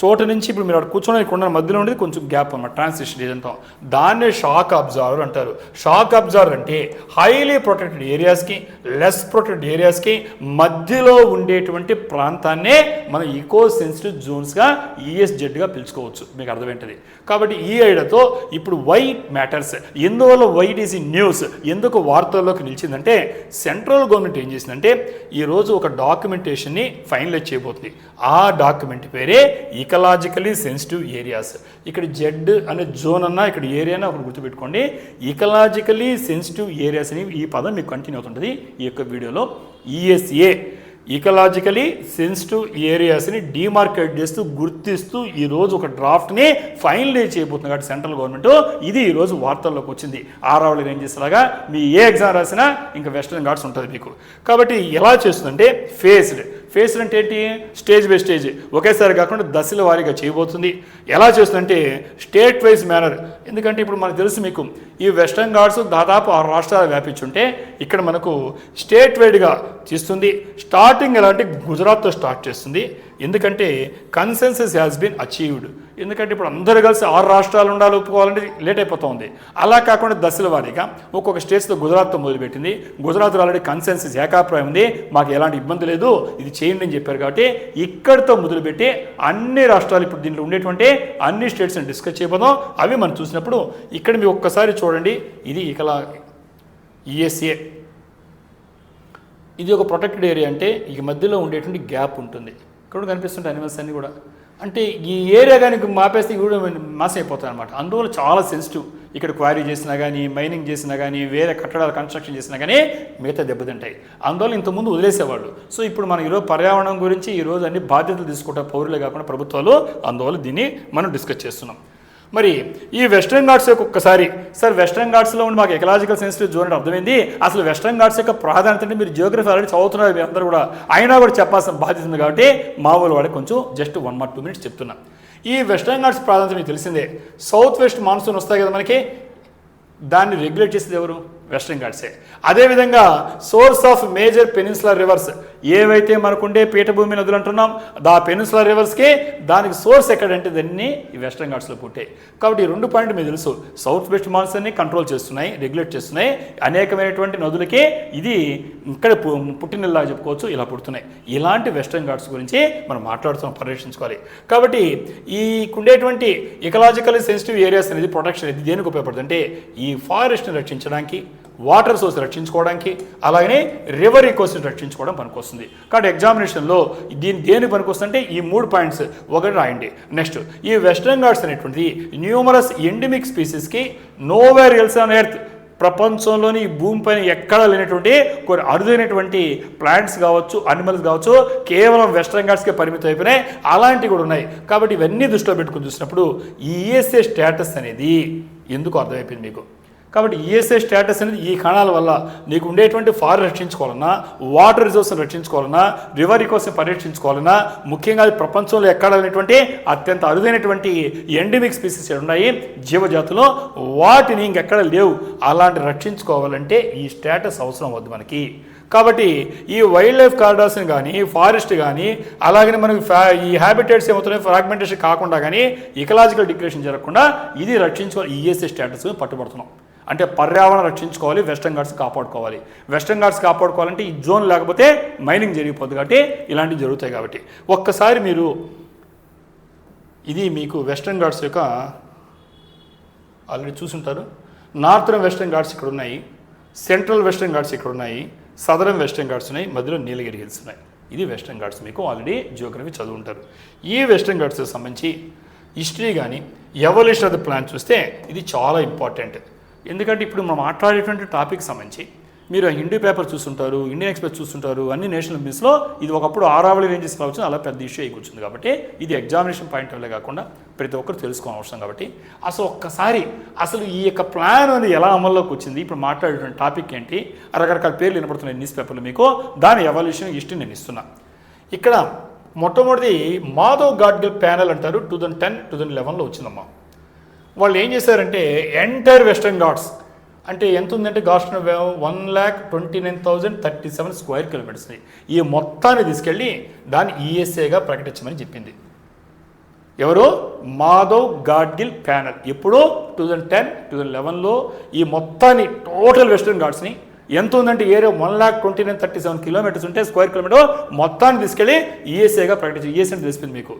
చోట నుంచి ఇప్పుడు మీరు అక్కడ కూర్చొని కొండ మధ్యలో ఉండేది కొంచెం గ్యాప్ అన్నమాట, ట్రాన్సిషన్ రీజన్ అంటాం. దాన్నే షాక్ అబ్జార్వర్ అంటారు. షాక్ అబ్జార్వర్ అంటే హైలీ ప్రొటెక్టెడ్ ఏరియాస్కి, లెస్ ప్రొటెక్టెడ్ ఏరియాస్కి మధ్యలో ఉండేటువంటి ప్రాంతాన్నే మనం ఈకో సెన్సిటివ్ జోన్స్గా ఈఎస్జెడ్గా పిలుచుకోవచ్చు. మీకు అర్థమేంటది. కాబట్టి ఈ ఐడియాతో ఇప్పుడు వైట్ మ్యాటర్స్. ఎందువల్ల వైట్ ఈజ్ ఇన్ న్యూస్, ఎందుకు వార్తల్లోకి నిలిచిందంటే సెంట్రల్ గవర్నమెంట్ ఏం చేసిందంటే ఈరోజు ఒక డాక్యుమెంటేషన్ని ఫైనలైజ్ చేయబోతుంది. ఆ డాక్యుమెంట్ పేరే ఇకలాజికలీ సెన్సిటివ్ ఏరియాస్. ఇక్కడ జెడ్ అనే జోన్ అన్నా ఇక్కడ ఏరియా అన్నా ఒకటి గుర్తుపెట్టుకోండి. ఇకలాజికలీ సెన్సిటివ్ ఏరియాస్ అని ఈ పదం మీకు కంటిన్యూ అవుతుంటుంది ఈ యొక్క వీడియోలో. ఈఎస్ఏ ఇకలాజికలీ సెన్సిటివ్ ఏరియాస్ని డిమార్కేట్ చేస్తూ గుర్తిస్తూ ఈరోజు ఒక డ్రాఫ్ట్ని ఫైనలైజ్ చేయబోతుంది కాబట్టి సెంట్రల్ గవర్నమెంట్. ఇది ఈరోజు వార్తల్లోకి వచ్చింది. ఆరావళి రేంజెస్ లాగా మీ ఏ ఎగ్జామ్ రాసినా ఇంకా వెస్టర్న్ ఘాట్స్ ఉంటుంది మీకు. కాబట్టి ఎలా చేస్తుందంటే ఫేస్డ్ అంటే ఏంటి, స్టేజ్ బై స్టేజ్ ఒకేసారి కాకుండా దశల వారీగా చేయబోతుంది. ఎలా చేస్తుందంటే స్టేట్ వైజ్ మేనర్. ఎందుకంటే ఇప్పుడు మనకు తెలుసు మీకు ఈ వెస్టర్న్ ఘాట్స్ దాదాపు 6 రాష్ట్రాలు వ్యాపించుంటే ఇక్కడ మనకు స్టేట్ వైడ్గా చేస్తుంది. స్టార్టింగ్ ఎలా అంటే గుజరాత్తో స్టార్ట్ చేస్తుంది. ఎందుకంటే కన్సెన్సస్ హ్యాస్ బీన్ అచీవ్డ్. ఎందుకంటే ఇప్పుడు అందరూ కలిసి 6 రాష్ట్రాలు ఉండాలి ఒప్పుకోవాలంటే లేట్ అయిపోతుంది. అలా కాకుండా దశల వారీగా ఒక్కొక్క స్టేట్స్తో గుజరాత్తో మొదలుపెట్టింది. గుజరాత్లో ఆల్రెడీ కన్సెన్సస్ ఏకాభిప్రాయం ఉంది, మాకు ఎలాంటి ఇబ్బంది లేదు, ఇది చేయండి అని చెప్పారు. కాబట్టి ఇక్కడితో మొదలుపెట్టి అన్ని రాష్ట్రాలు ఇప్పుడు దీంట్లో ఉండేటువంటి అన్ని స్టేట్స్ని డిస్కస్ చేయబోదాం. అవి మనం చూసినప్పుడు ఇక్కడ మీరు ఒక్కసారి చూడండి. ఇది ఈఎస్ఏ, ఇది ఒక ప్రొటెక్టెడ్ ఏరియా. అంటే ఈ మధ్యలో ఉండేటువంటి గ్యాప్ ఉంటుంది. ఇక్కడ కనిపిస్తుంటాయి అనిమల్స్ అన్నీ కూడా. అంటే ఈ ఏరియా కానీ మాపేస్తే కూడా మాస్ అయిపోతాయి అనమాట. అందువల్ల చాలా సెన్సిటివ్. ఇక్కడ క్వారీ చేసినా కానీ, మైనింగ్ చేసినా కానీ, వేరే కట్టడాలు కన్స్ట్రక్షన్ చేసినా కానీ మిగతా దెబ్బతింటాయి. అందువల్ల ఇంతకుముందు వదిలేసేవాళ్ళు. సో ఇప్పుడు మనం ఈరోజు పర్యావరణం గురించి ఈరోజు అన్ని బాధ్యతలు తీసుకుంటాం, పౌరులే కాకుండా ప్రభుత్వాలు. అందువల్ల దీన్ని మనం డిస్కస్ చేస్తున్నాం. మరి ఈ వెస్ట్రన్ ఘాట్స్ యొక్క ఒక్కసారి సార్ వెస్ట్రన్ ఘాట్స్లో ఉండి మాకు ఎకలాజికల్ సెన్సిటివ్ జోన్ అంటే అర్థమైంది. అసలు వెస్ట్రన్ ఘాట్స్ యొక్క ప్రాధాన్యత అంటే మీరు జియోగ్రఫీ ఆల్రెడీ చదువుతున్నారు మీ అందరూ కూడా, అయినా కూడా చెప్పాల్సిన బాధ్యత ఉంది. కాబట్టి మామూలు వాడికి కొంచెం జస్ట్ 1 or 2 minutes చెప్తున్నా. ఈ వెస్ట్రన్ ఘాట్స్ ప్రాధాన్యత మీకు తెలిసిందే. సౌత్ వెస్ట్ మాన్సూన్ వస్తాయి కదా మనకి, దాన్ని రెగ్యులేట్ చేసేది ఎవరు? వెస్ట్రన్ ఘాట్సే. అదేవిధంగా source of major peninsular reverse, ఏవైతే మనకుండే పీఠభూమి నదులు అంటున్నాం, ఆ పెనిన్సులర్ రివర్స్కి దానికి సోర్స్ ఎక్కడంటే దాన్ని ఈ వెస్ట్రన్ ఘాట్స్లో పుట్టాయి. కాబట్టి ఈ 2 పాయింట్ మీకు తెలుసు. సౌత్ వెస్ట్ మాన్సూన్ని కంట్రోల్ చేస్తున్నాయి, రెగ్యులేట్ చేస్తున్నాయి. అనేకమైనటువంటి నదులకి ఇది ఇక్కడ పుట్టినలా చెప్పుకోవచ్చు, ఇలా పుడుతున్నాయి. ఇలాంటి వెస్ట్రన్ ఘాట్స్ గురించి మనం మాట్లాడుతున్నాం, పరిరక్షించుకోవాలి. కాబట్టి ఈ ఉండేటువంటి ఇకలాజికల్లీ సెన్సిటివ్ ఏరియాస్ అనేది ప్రొటెక్షన్ ఇది దేనికి ఉపయోగపడుతుంది అంటే ఈ ఫారెస్ట్ని రక్షించడానికి, వాటర్ సోర్స్ రక్షించుకోవడానికి, అలాగనే రివర్ ఈకోసిస్టమ్ రక్షించుకోవడం పనికొస్తుంది. కాబట్టి ఎగ్జామినేషన్లో దేని పనికొస్తుందంటే ఈ 3 పాయింట్స్ ఒకటి రాయండి. నెక్స్ట్ ఈ వెస్ట్రన్ ఘాట్స్ అనేటువంటిది న్యూమరస్ ఎండమిక్ స్పీసీస్కి నోవేర్ ఎల్స్ ఆన్ ఎర్త్, ప్రపంచంలోని ఈ భూమిపైన ఎక్కడా లేనటువంటి కొన్ని అరుదైనటువంటి ప్లాంట్స్ కావచ్చు, అనిమల్స్ కావచ్చు, కేవలం వెస్ట్రన్ ఘాట్స్కే పరిమితం అయిపోయినాయి. అలాంటివి కూడా ఉన్నాయి. కాబట్టి ఇవన్నీ దృష్టిలో పెట్టుకుని చూసినప్పుడు ఈ ఈఎస్ఏ స్టేటస్ అనేది ఎందుకు అర్థమైపోయింది మీకు. కాబట్టి ఈఎస్ఐ స్టేటస్ అనేది ఈ కణాల వల్ల నీకు ఉండేటువంటి ఫారెస్ట్ రక్షించుకోవాలన్నా, వాటర్ రిసోర్స్ని రక్షించుకోవాలన్నా, రివర్ కోసం పరిరక్షించుకోవాలన్నా, ముఖ్యంగా ప్రపంచంలో ఎక్కడ లేనటువంటి అత్యంత అరుదైనటువంటి ఎండమిక్ స్పీసీస్ ఉన్నాయి జీవజాతులు, వాటిని ఇంకెక్కడ లేవు. అలాంటి రక్షించుకోవాలంటే ఈ స్టేటస్ అవసరం వద్దు మనకి. కాబట్టి ఈ వైల్డ్ లైఫ్ కారిడార్స్ని కానీ, ఫారెస్ట్ కానీ, అలాగనే మనకి ఈ హ్యాబిటేట్స్ ఏమవుతున్నాయి ఫ్రాగ్మెంటేషన్ కాకుండా కానీ ఇకలాజికల్ డిగ్రేషన్ జరగకుండా ఇది రక్షించుకోవాలి. ఈఎస్ఐ స్టేటస్ పట్టుబడుతున్నాం అంటే పర్యావరణం రక్షించుకోవాలి, వెస్టర్న్ ఘాట్స్ కాపాడుకోవాలి. వెస్టర్న్ ఘాట్స్ కాపాడుకోవాలంటే ఈ జోన్ లేకపోతే మైనింగ్ జరిగిపోద్ది కాబట్టి ఇలాంటివి జరుగుతాయి. కాబట్టి ఒక్కసారి మీరు ఇది మీకు వెస్టర్న్ ఘాట్స్ యొక్క ఆల్రెడీ చూసుంటారు. నార్థర్న్ వెస్టర్న్ ఘాట్స్ ఇక్కడ ఉన్నాయి, సెంట్రల్ వెస్టర్న్ ఘాట్స్ ఇక్కడ ఉన్నాయి, సదరన్ వెస్టర్న్ ఘాట్స్ ఉన్నాయి, మధ్యలో నీలగిరి హిల్స్ ఉన్నాయి. ఇది వెస్టర్న్ ఘాట్స్ మీకు ఆల్రెడీ జియోగ్రఫీ చదువుంటారు. ఈ వెస్టర్న్ ఘాట్స్కి సంబంధించి హిస్టరీ కానీ ఎవల్యూషన్ ఆఫ్ ద ప్లాన్ చూస్తే ఇది చాలా ఇంపార్టెంట్. ఎందుకంటే ఇప్పుడు మనం మాట్లాడేటువంటి టాపిక్ సంబంధించి మీరు హిందూ పేపర్ చూస్తుంటారు, ఇండియన్ ఎక్స్ప్రెస్ చూస్తుంటారు, అన్ని నేషనల్ న్యూస్లో ఇది ఒకప్పుడు ఆరావళి రేంజెస్ కావచ్చు అలా పెద్ద ఇష్యూ అయి కూర్చుంది. కాబట్టి ఇది ఎగ్జామినేషన్ పాయింట్ ఆఫ్ వ్యూ కాకుండా ప్రతి ఒక్కరు తెలుసుకోవడం అవసరం. కాబట్టి అసలు ఒక్కసారి అసలు ఈ యొక్క ప్లాన్ అనేది ఎలా అమల్లోకి వచ్చింది, ఇప్పుడు మాట్లాడేటువంటి టాపిక్ ఏంటి, రకరకాల పేర్లు వినపడుతున్నాయి న్యూస్ పేపర్లు, మీకు దాని ఎవల్యూషన్ హిస్టరీ నేను ఇస్తున్నా. ఇక్కడ మొట్టమొదటి మాధవ్ గాడ్గిల్ ప్యానెల్ అంటారు, 2010-2011లో వచ్చిందమ్మా. వాళ్ళు ఏం చేశారంటే ఎంటైర్ వెస్టర్న్ ఘాట్స్ అంటే ఎంత ఉందంటే ఘాట్స్ 1,29,037 స్క్వేర్ కిలోమీటర్స్, ఈ మొత్తాన్ని తీసుకెళ్ళి దాన్ని ఈఎస్ఏగా ప్రకటించమని చెప్పింది. ఎవరు? మాధవ్ గాడ్గిల్ ప్యానెల్. ఎప్పుడు 2010-2011లో ఈ మొత్తాన్ని టోటల్ వెస్టర్న్ ఘాట్స్ని ఎంత ఉందంటే ఏరియా 1,29,037 కిలోమీటర్స్ ఉంటే స్క్వేర్ కిలోమీటర్ మొత్తాన్ని తీసుకెళ్ళి ఈఎస్ఏగా ప్రకటించి ఈఎస్ఏ తెలిసింది మీకు.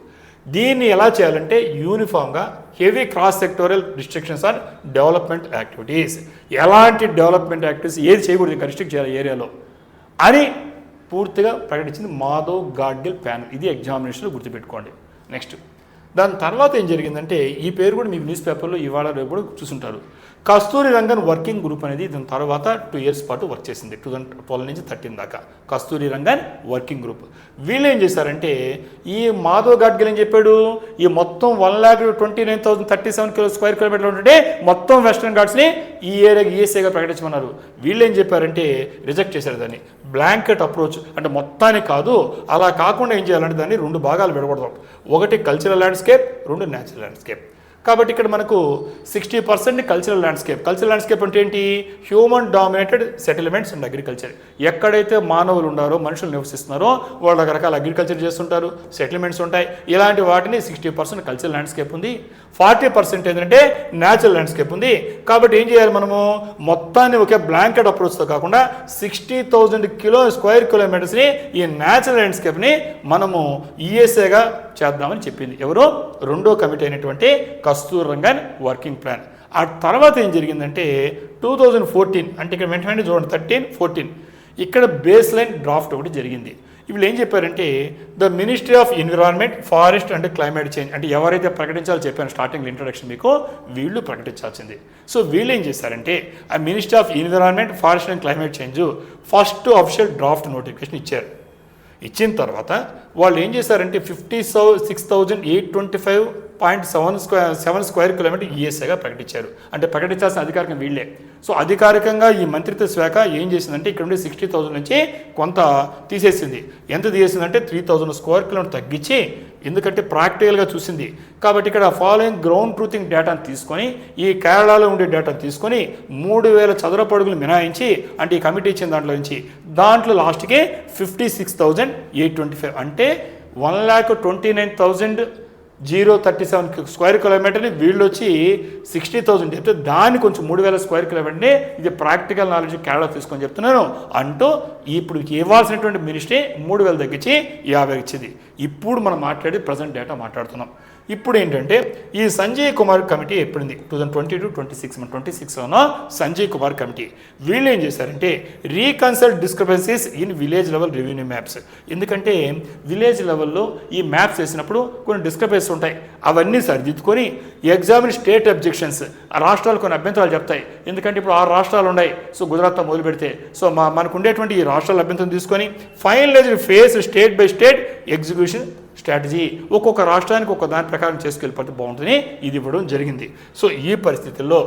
దీన్ని ఎలా చేయాలంటే యూనిఫామ్గా heavy cross sectoral restrictions on development activities, ఎలాంటి డెవలప్మెంట్ యాక్టివిటీస్ ఏది చేయకూడదు ఇంకా రిస్ట్రిక్ట్ చేయాలి ఏరియాలో అని పూర్తిగా ప్రకటించింది మాధవ్ గాడ్గిల్ ప్యానెల్. ఇది ఎగ్జామినేషన్లో గుర్తుపెట్టుకోండి. నెక్స్ట్ దాని తర్వాత ఏం జరిగిందంటే ఈ పేరు కూడా మీకు న్యూస్ పేపర్లో ఇవాళ రేపు కూడా చూసుంటారు. కస్తూరి రంగన్ వర్కింగ్ గ్రూప్ అనేది దాని తర్వాత 2 years పాటు వర్క్ చేసింది, 2012 నుంచి 2013 దాకా కస్తూరి రంగన్ వర్కింగ్ గ్రూప్. వీళ్ళు ఏం చేశారంటే ఈ మాధవ్ గాడ్గిల్ ఏం చెప్పాడు, ఈ మొత్తం 1,29,037 స్క్వేర్ కిలోమీటర్లు ఉంటే మొత్తం వెస్టర్న్ ఘాట్స్ని ఈ ఏరియాకి ఈఎస్ఏగా ప్రకటించమన్నారు. వీళ్ళు ఏం చెప్పారంటే రిజెక్ట్ చేశారు దాన్ని. బ్లాంకెట్ అప్రోచ్ అంటే మొత్తానికి కాదు, అలా కాకుండా ఏం చేయాలంటే దాన్ని 2 భాగాలు విడగొడతాం. ఒకటి కల్చరల్ ల్యాండ్స్కేప్, 2 న్యాచురల్ ల్యాండ్స్కేప్. కాబట్టి ఇక్కడ మనకు 60% కల్చరల్ ల్యాండ్స్కేప్. కల్చరల్ ల్యాండ్స్కేప్ అంటే ఏంటి? Human dominated settlements and agriculture. ఎక్కడైతే మానవులు ఉన్నారో, మనుషులు నివసిస్తున్నారో వాళ్ళు రకరకాల అగ్రికల్చర్ చేస్తుంటారు, సెటిల్మెంట్స్ ఉంటాయి. ఇలాంటి వాటిని 60% కల్చరల్ ల్యాండ్స్కేప్ ఉంది, 40% ఏంటంటే న్యాచురల్ ల్యాండ్స్కేప్ ఉంది. కాబట్టి ఏం చేయాలి మనము మొత్తాన్ని ఒకే బ్లాంకెట్ అప్రోచ్తో కాకుండా 60,000 స్క్వేర్ కిలోమీటర్స్ని ఈ న్యాచురల్ ల్యాండ్స్కేప్ని మనము ఈఎస్ఏగా చేద్దామని చెప్పింది. ఎవరు? రెండో కమిటీ అయినటువంటి కస్తూరి రంగన్ వర్కింగ్ ప్లాన్. ఆ తర్వాత ఏం జరిగిందంటే 2014 అంటే ఇక్కడ వెంటనే చూడండి 13-14 ఇక్కడ బేస్ లైన్ డ్రాఫ్ట్ ఒకటి జరిగింది. వీళ్ళు ఏం చెప్పారంటే the ministry of environment, forest and climate change అంటే ఎవరైతే ప్రకటించాలో చెప్పాను స్టార్టింగ్ ఇంట్రొడక్షన్ మీకు, వీళ్ళు ప్రకటించాల్సింది. సో వీళ్ళు ఏం చేశారంటే ఆ ministry of environment, forest and climate change first official draft notification ఇచ్చారు. ఇచ్చిన తర్వాత వాళ్ళు ఏం చేశారంటే 56,825.7 స్క్వేర్ కిలోమీటర్ ఈఎస్ఐగా ప్రకటించారు. అంటే ప్రకటించాల్సిన అధికారికం వీళ్ళే. సో అధికారికంగా ఈ మంత్రిత్వ శాఖ ఏం చేసిందంటే ఇక్కడ ఉండే 60,000 నుంచి కొంత తీసేసింది. ఎంత తీసేసిందంటే 3,000 స్క్వేర్ కిలోమీటర్ తగ్గించి, ఎందుకంటే ప్రాక్టికల్గా చూసింది కాబట్టి ఇక్కడ ఫాలోయింగ్ గ్రౌండ్ ట్రూతింగ్ డేటాను తీసుకొని ఈ కేరళలో ఉండే డేటాను తీసుకొని 3,000 చదరపు అడుగులు మినహాయించి అంటే ఈ కమిటీ ఇచ్చిన దాంట్లో లాస్ట్కి 56,825 అంటే 1,29,037 స్క్వేర్ కిలోమీటర్ని వీళ్ళు వచ్చి 60,000 చెప్తే దాన్ని కొంచెం 3,000 స్క్వేర్ కిలోమీటర్ని ఇది ప్రాక్టికల్ నాలెడ్జ్ కేరళ తీసుకొని చెప్తున్నాను అంటూ ఇప్పుడు ఇవ్వాల్సినటువంటి మినిస్ట్రీ 3,000 తగ్గించి 50 ఇచ్చింది. ఇప్పుడు మనం మాట్లాడి ప్రజెంట్ డేటా మాట్లాడుతున్నాం. ఇప్పుడు ఏంటంటే ఈ సంజయ్ కుమార్ కమిటీ ఎప్పుడుంది 2022-26 మన 26లోనో సంజయ్ కుమార్ కమిటీ వీళ్ళు ఏం చేశారంటే reconcile discrepancies in village level revenue maps. ఎందుకంటే విలేజ్ లెవెల్లో ఈ మ్యాప్స్ వేసినప్పుడు కొన్ని డిస్క్రిపెన్సీస్ ఉంటాయి, అవన్నీ సరిదిద్దుకొని ఎగ్జామిన్ స్టేట్ అబ్జెక్షన్స్ ఆ రాష్ట్రాలు కొన్ని అభ్యంతరాలు చెప్తాయి. ఎందుకంటే ఇప్పుడు 6 రాష్ట్రాలు ఉన్నాయి. సో గుజరాత్తో మొదలు పెడితే సో మనకు ఉండేటువంటి ఈ రాష్ట్రాల అభ్యంతరం తీసుకొని finalised phase state by state execution strategy ఒక్కొక్క రాష్ట్రానికి ఒక దాని ప్రకారం చేసుకెళ్ళిపోతే బాగుంటుంది, ఇది ఇవ్వడం జరిగింది. సో ఈ పరిస్థితుల్లో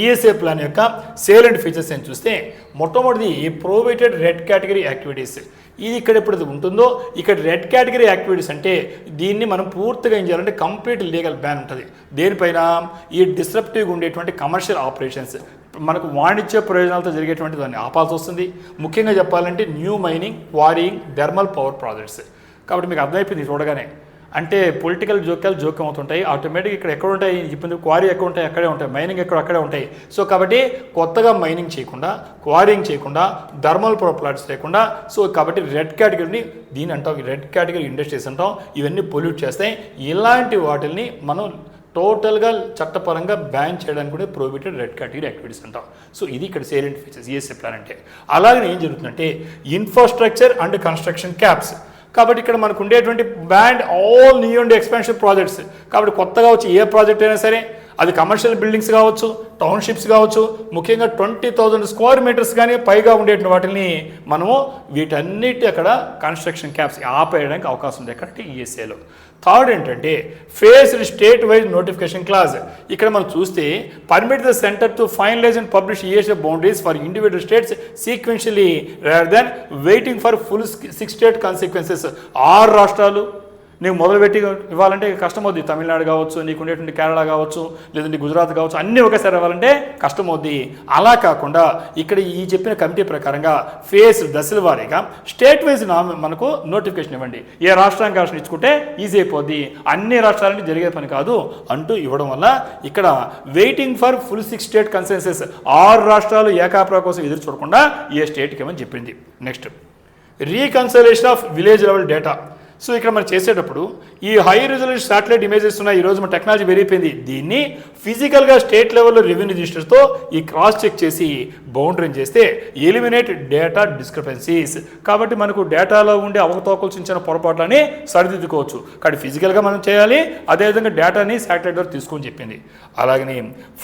ఈఎస్ఏ ప్లాన్ యొక్క సేలెంట్ ఫీచర్స్ అని చూస్తే మొట్టమొదటిది ప్రొహిబిటెడ్ రెడ్ కేటగిరీ యాక్టివిటీస్. ఇది ఇక్కడ ఎప్పుడు ఉంటుందో ఇక్కడ రెడ్ కేటగిరీ యాక్టివిటీస్ అంటే దీన్ని మనం పూర్తిగా ఏం చేయాలంటే కంప్లీట్ లీగల్ బ్యాన్ ఉంటుంది. దేనిపైన ఈ డిస్రప్టివ్గా ఉండేటువంటి కమర్షియల్ ఆపరేషన్స్ మనకు వాణిజ్య ప్రయోజనాలతో జరిగేటువంటి దాన్ని ఆపాల్సి వస్తుంది. ముఖ్యంగా చెప్పాలంటే new mining, quarrying, thermal power projects. కాబట్టి మీకు అర్థమైపోయింది చూడగానే. అంటే పొలిటికల్ జోక్యం అవుతుంటాయి. ఆటోమేటిక్ ఇక్కడ ఎక్కడ ఉంటాయి, ఇప్పుడు క్వారీ ఎక్కడ ఉంటాయి అక్కడే ఉంటాయి, మైనింగ్ అక్కడే ఉంటాయి. సో కాబట్టి కొత్తగా మైనింగ్ చేయకుండా, క్వారీయింగ్ చేయకుండా, థర్మల్ పవర్ ప్లాంట్స్ లేకుండా, సో కాబట్టి రెడ్ కేటగిరీని దీని అంటాం, రెడ్ కేటగిరీ ఇండస్ట్రీస్ అంటాం. ఇవన్నీ పొల్యూట్ చేస్తాయి. ఇలాంటి వాటిని మనం టోటల్గా చట్టపరంగా బ్యాన్ చేయడానికి కూడా ప్రొహిబిటెడ్ రెడ్ కేటగిరీ యాక్టివిటీస్ అంటాం. సో ఇది ఇక్కడ సేలెంట్ ఫీచర్స్ ఈఎస్ఏ ప్లాన్ అంటే. అలాగే ఏం జరుగుతుందంటే ఇన్ఫ్రాస్ట్రక్చర్ అండ్ కన్స్ట్రక్షన్ క్యాప్స్. కాబట్టి ఇక్కడ మనకు ఉండేటువంటి band all new and expansion projects. కాబట్టి కొత్తగా వచ్చి ఏ ప్రాజెక్ట్ అయినా సరే, అది కమర్షియల్ బిల్డింగ్స్ కావచ్చు, టౌన్షిప్స్ కావచ్చు, ముఖ్యంగా 20,000 స్క్వేర్ మీటర్స్ కానీ పైగా ఉండేటువంటి వాటిని మనము వీటన్నిటి అక్కడ కన్స్ట్రక్షన్ క్యాప్స్ ఆపేయడానికి అవకాశం ఉంది ఎక్కడంటే ఈఎస్ఏలో. థర్డ్ ఏంటంటే phased state wise notification clause. ఇక్కడ మనం చూస్తే permit the centre to finalise and publish ESA boundaries for individual states sequentially rather than waiting for full 6 state consequences. 6 రాష్ట్రాలు నీకు మొదలుపెట్టి ఇవ్వాలంటే కష్టం అవుద్ది. తమిళనాడు కావచ్చు, నీకు ఉండేటువంటి కేరళ కావచ్చు, లేదంటే గుజరాత్ కావచ్చు, అన్నీ ఒకేసారి ఇవ్వాలంటే కష్టం అవుద్ది. అలా కాకుండా ఇక్కడ ఈ చెప్పిన కమిటీ ప్రకారంగా ఫేస్ దశల వారీగా స్టేట్ వైజ్ మనకు నోటిఫికేషన్ ఇవ్వండి. ఏ రాష్ట్రానికి రాష్ట్రం ఇచ్చుకుంటే ఈజీ అయిపోద్ది, అన్ని రాష్ట్రాలని జరిగే పని కాదు అంటూ ఇవ్వడం వల్ల ఇక్కడ waiting for full 6 state consensus, 6 రాష్ట్రాలు ఏకాప్రా కోసం ఎదురు చూడకుండా ఏ స్టేట్కి ఏమని చెప్పింది. Next reconciliation of village level data. So ఇక్కడ మనం చేసేటప్పుడు ఈ హై రిజల్యూషన్ శాటిలైట్ ఇమేజెస్ ఉన్నాయి. ఈరోజు మన టెక్నాలజీ పెరిగిపోయింది. దీన్ని ఫిజికల్గా స్టేట్ లెవెల్లో రెవెన్యూ రిజిస్టర్స్తో ఈ క్రాస్ చెక్ చేసి బౌండరీని చేస్తే ఎలిమినేట్ డేటా డిస్క్రిపెన్సీస్. కాబట్టి మనకు డేటాలో ఉండే అవకతవకలు చిన్న పొరపాట్లని సరిదిద్దుకోవచ్చు. కాబట్టి ఫిజికల్గా మనం చేయాలి, అదేవిధంగా డేటాని శాటిలైట్ ద్వారా తీసుకొని చెప్పింది. అలాగని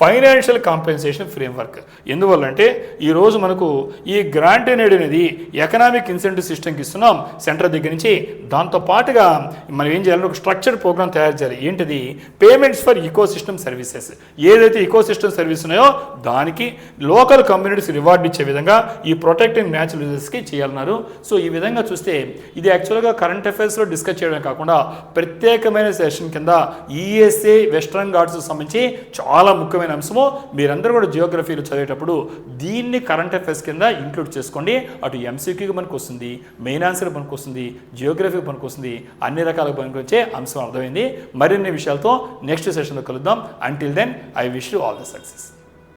ఫైనాన్షియల్ కాంపెన్సేషన్ ఫ్రేమ్వర్క్. ఎందువల్లంటే ఈరోజు మనకు ఈ గ్రాంట్ అనేది ఎకనామిక్ ఇన్సెంటివ్ సిస్టమ్కి ఇస్తున్నాం సెంటర్ దగ్గర నుంచి. దాంతో పాటుగా మనం ఏం చేయాలంటే ఒక స్ట్రక్చర్డ్ ప్రోగ్రామ్ తయారు చేయాలి. ఏంటిది? Payments for ecosystem services. ఏదైతే ఈకో సిస్టమ్ సర్వీస్ ఉన్నాయో దానికి లోకల్ కమ్యూనిటీస్ రివార్డ్ ఇచ్చే విధంగా ఈ ప్రొటెక్టింగ్ న్యాచురల్ రిజర్వ్స్కి చేయాలన్నారు. సో ఈ విధంగా చూస్తే ఇది యాక్చువల్గా కరెంట్ అఫైర్స్లో డిస్కస్ చేయడమే కాకుండా ప్రత్యేకమైన సెషన్ కింద ఈఎస్ఏ వెస్ట్రన్ ఘాట్స్కి సంబంధించి చాలా ముఖ్యమైన అంశము. మీరందరూ కూడా జియోగ్రఫీలో చదివేటప్పుడు దీన్ని కరెంట్ అఫైర్స్ కింద ఇంక్లూడ్ చేసుకోండి. అటు ఎంసీక్యూకి మనకు వస్తుంది, మెయిన్ ఆన్సర్ మనకు వస్తుంది, జియోగ్రఫీకి మనకు వస్తుంది, అన్ని రకాల పనికి వచ్చే అంశం అర్థమైంది. మరిన్ని విషయాలతో నెక్స్ట్ సెషన్లో కలుద్దాం. Until then I wish you all the success.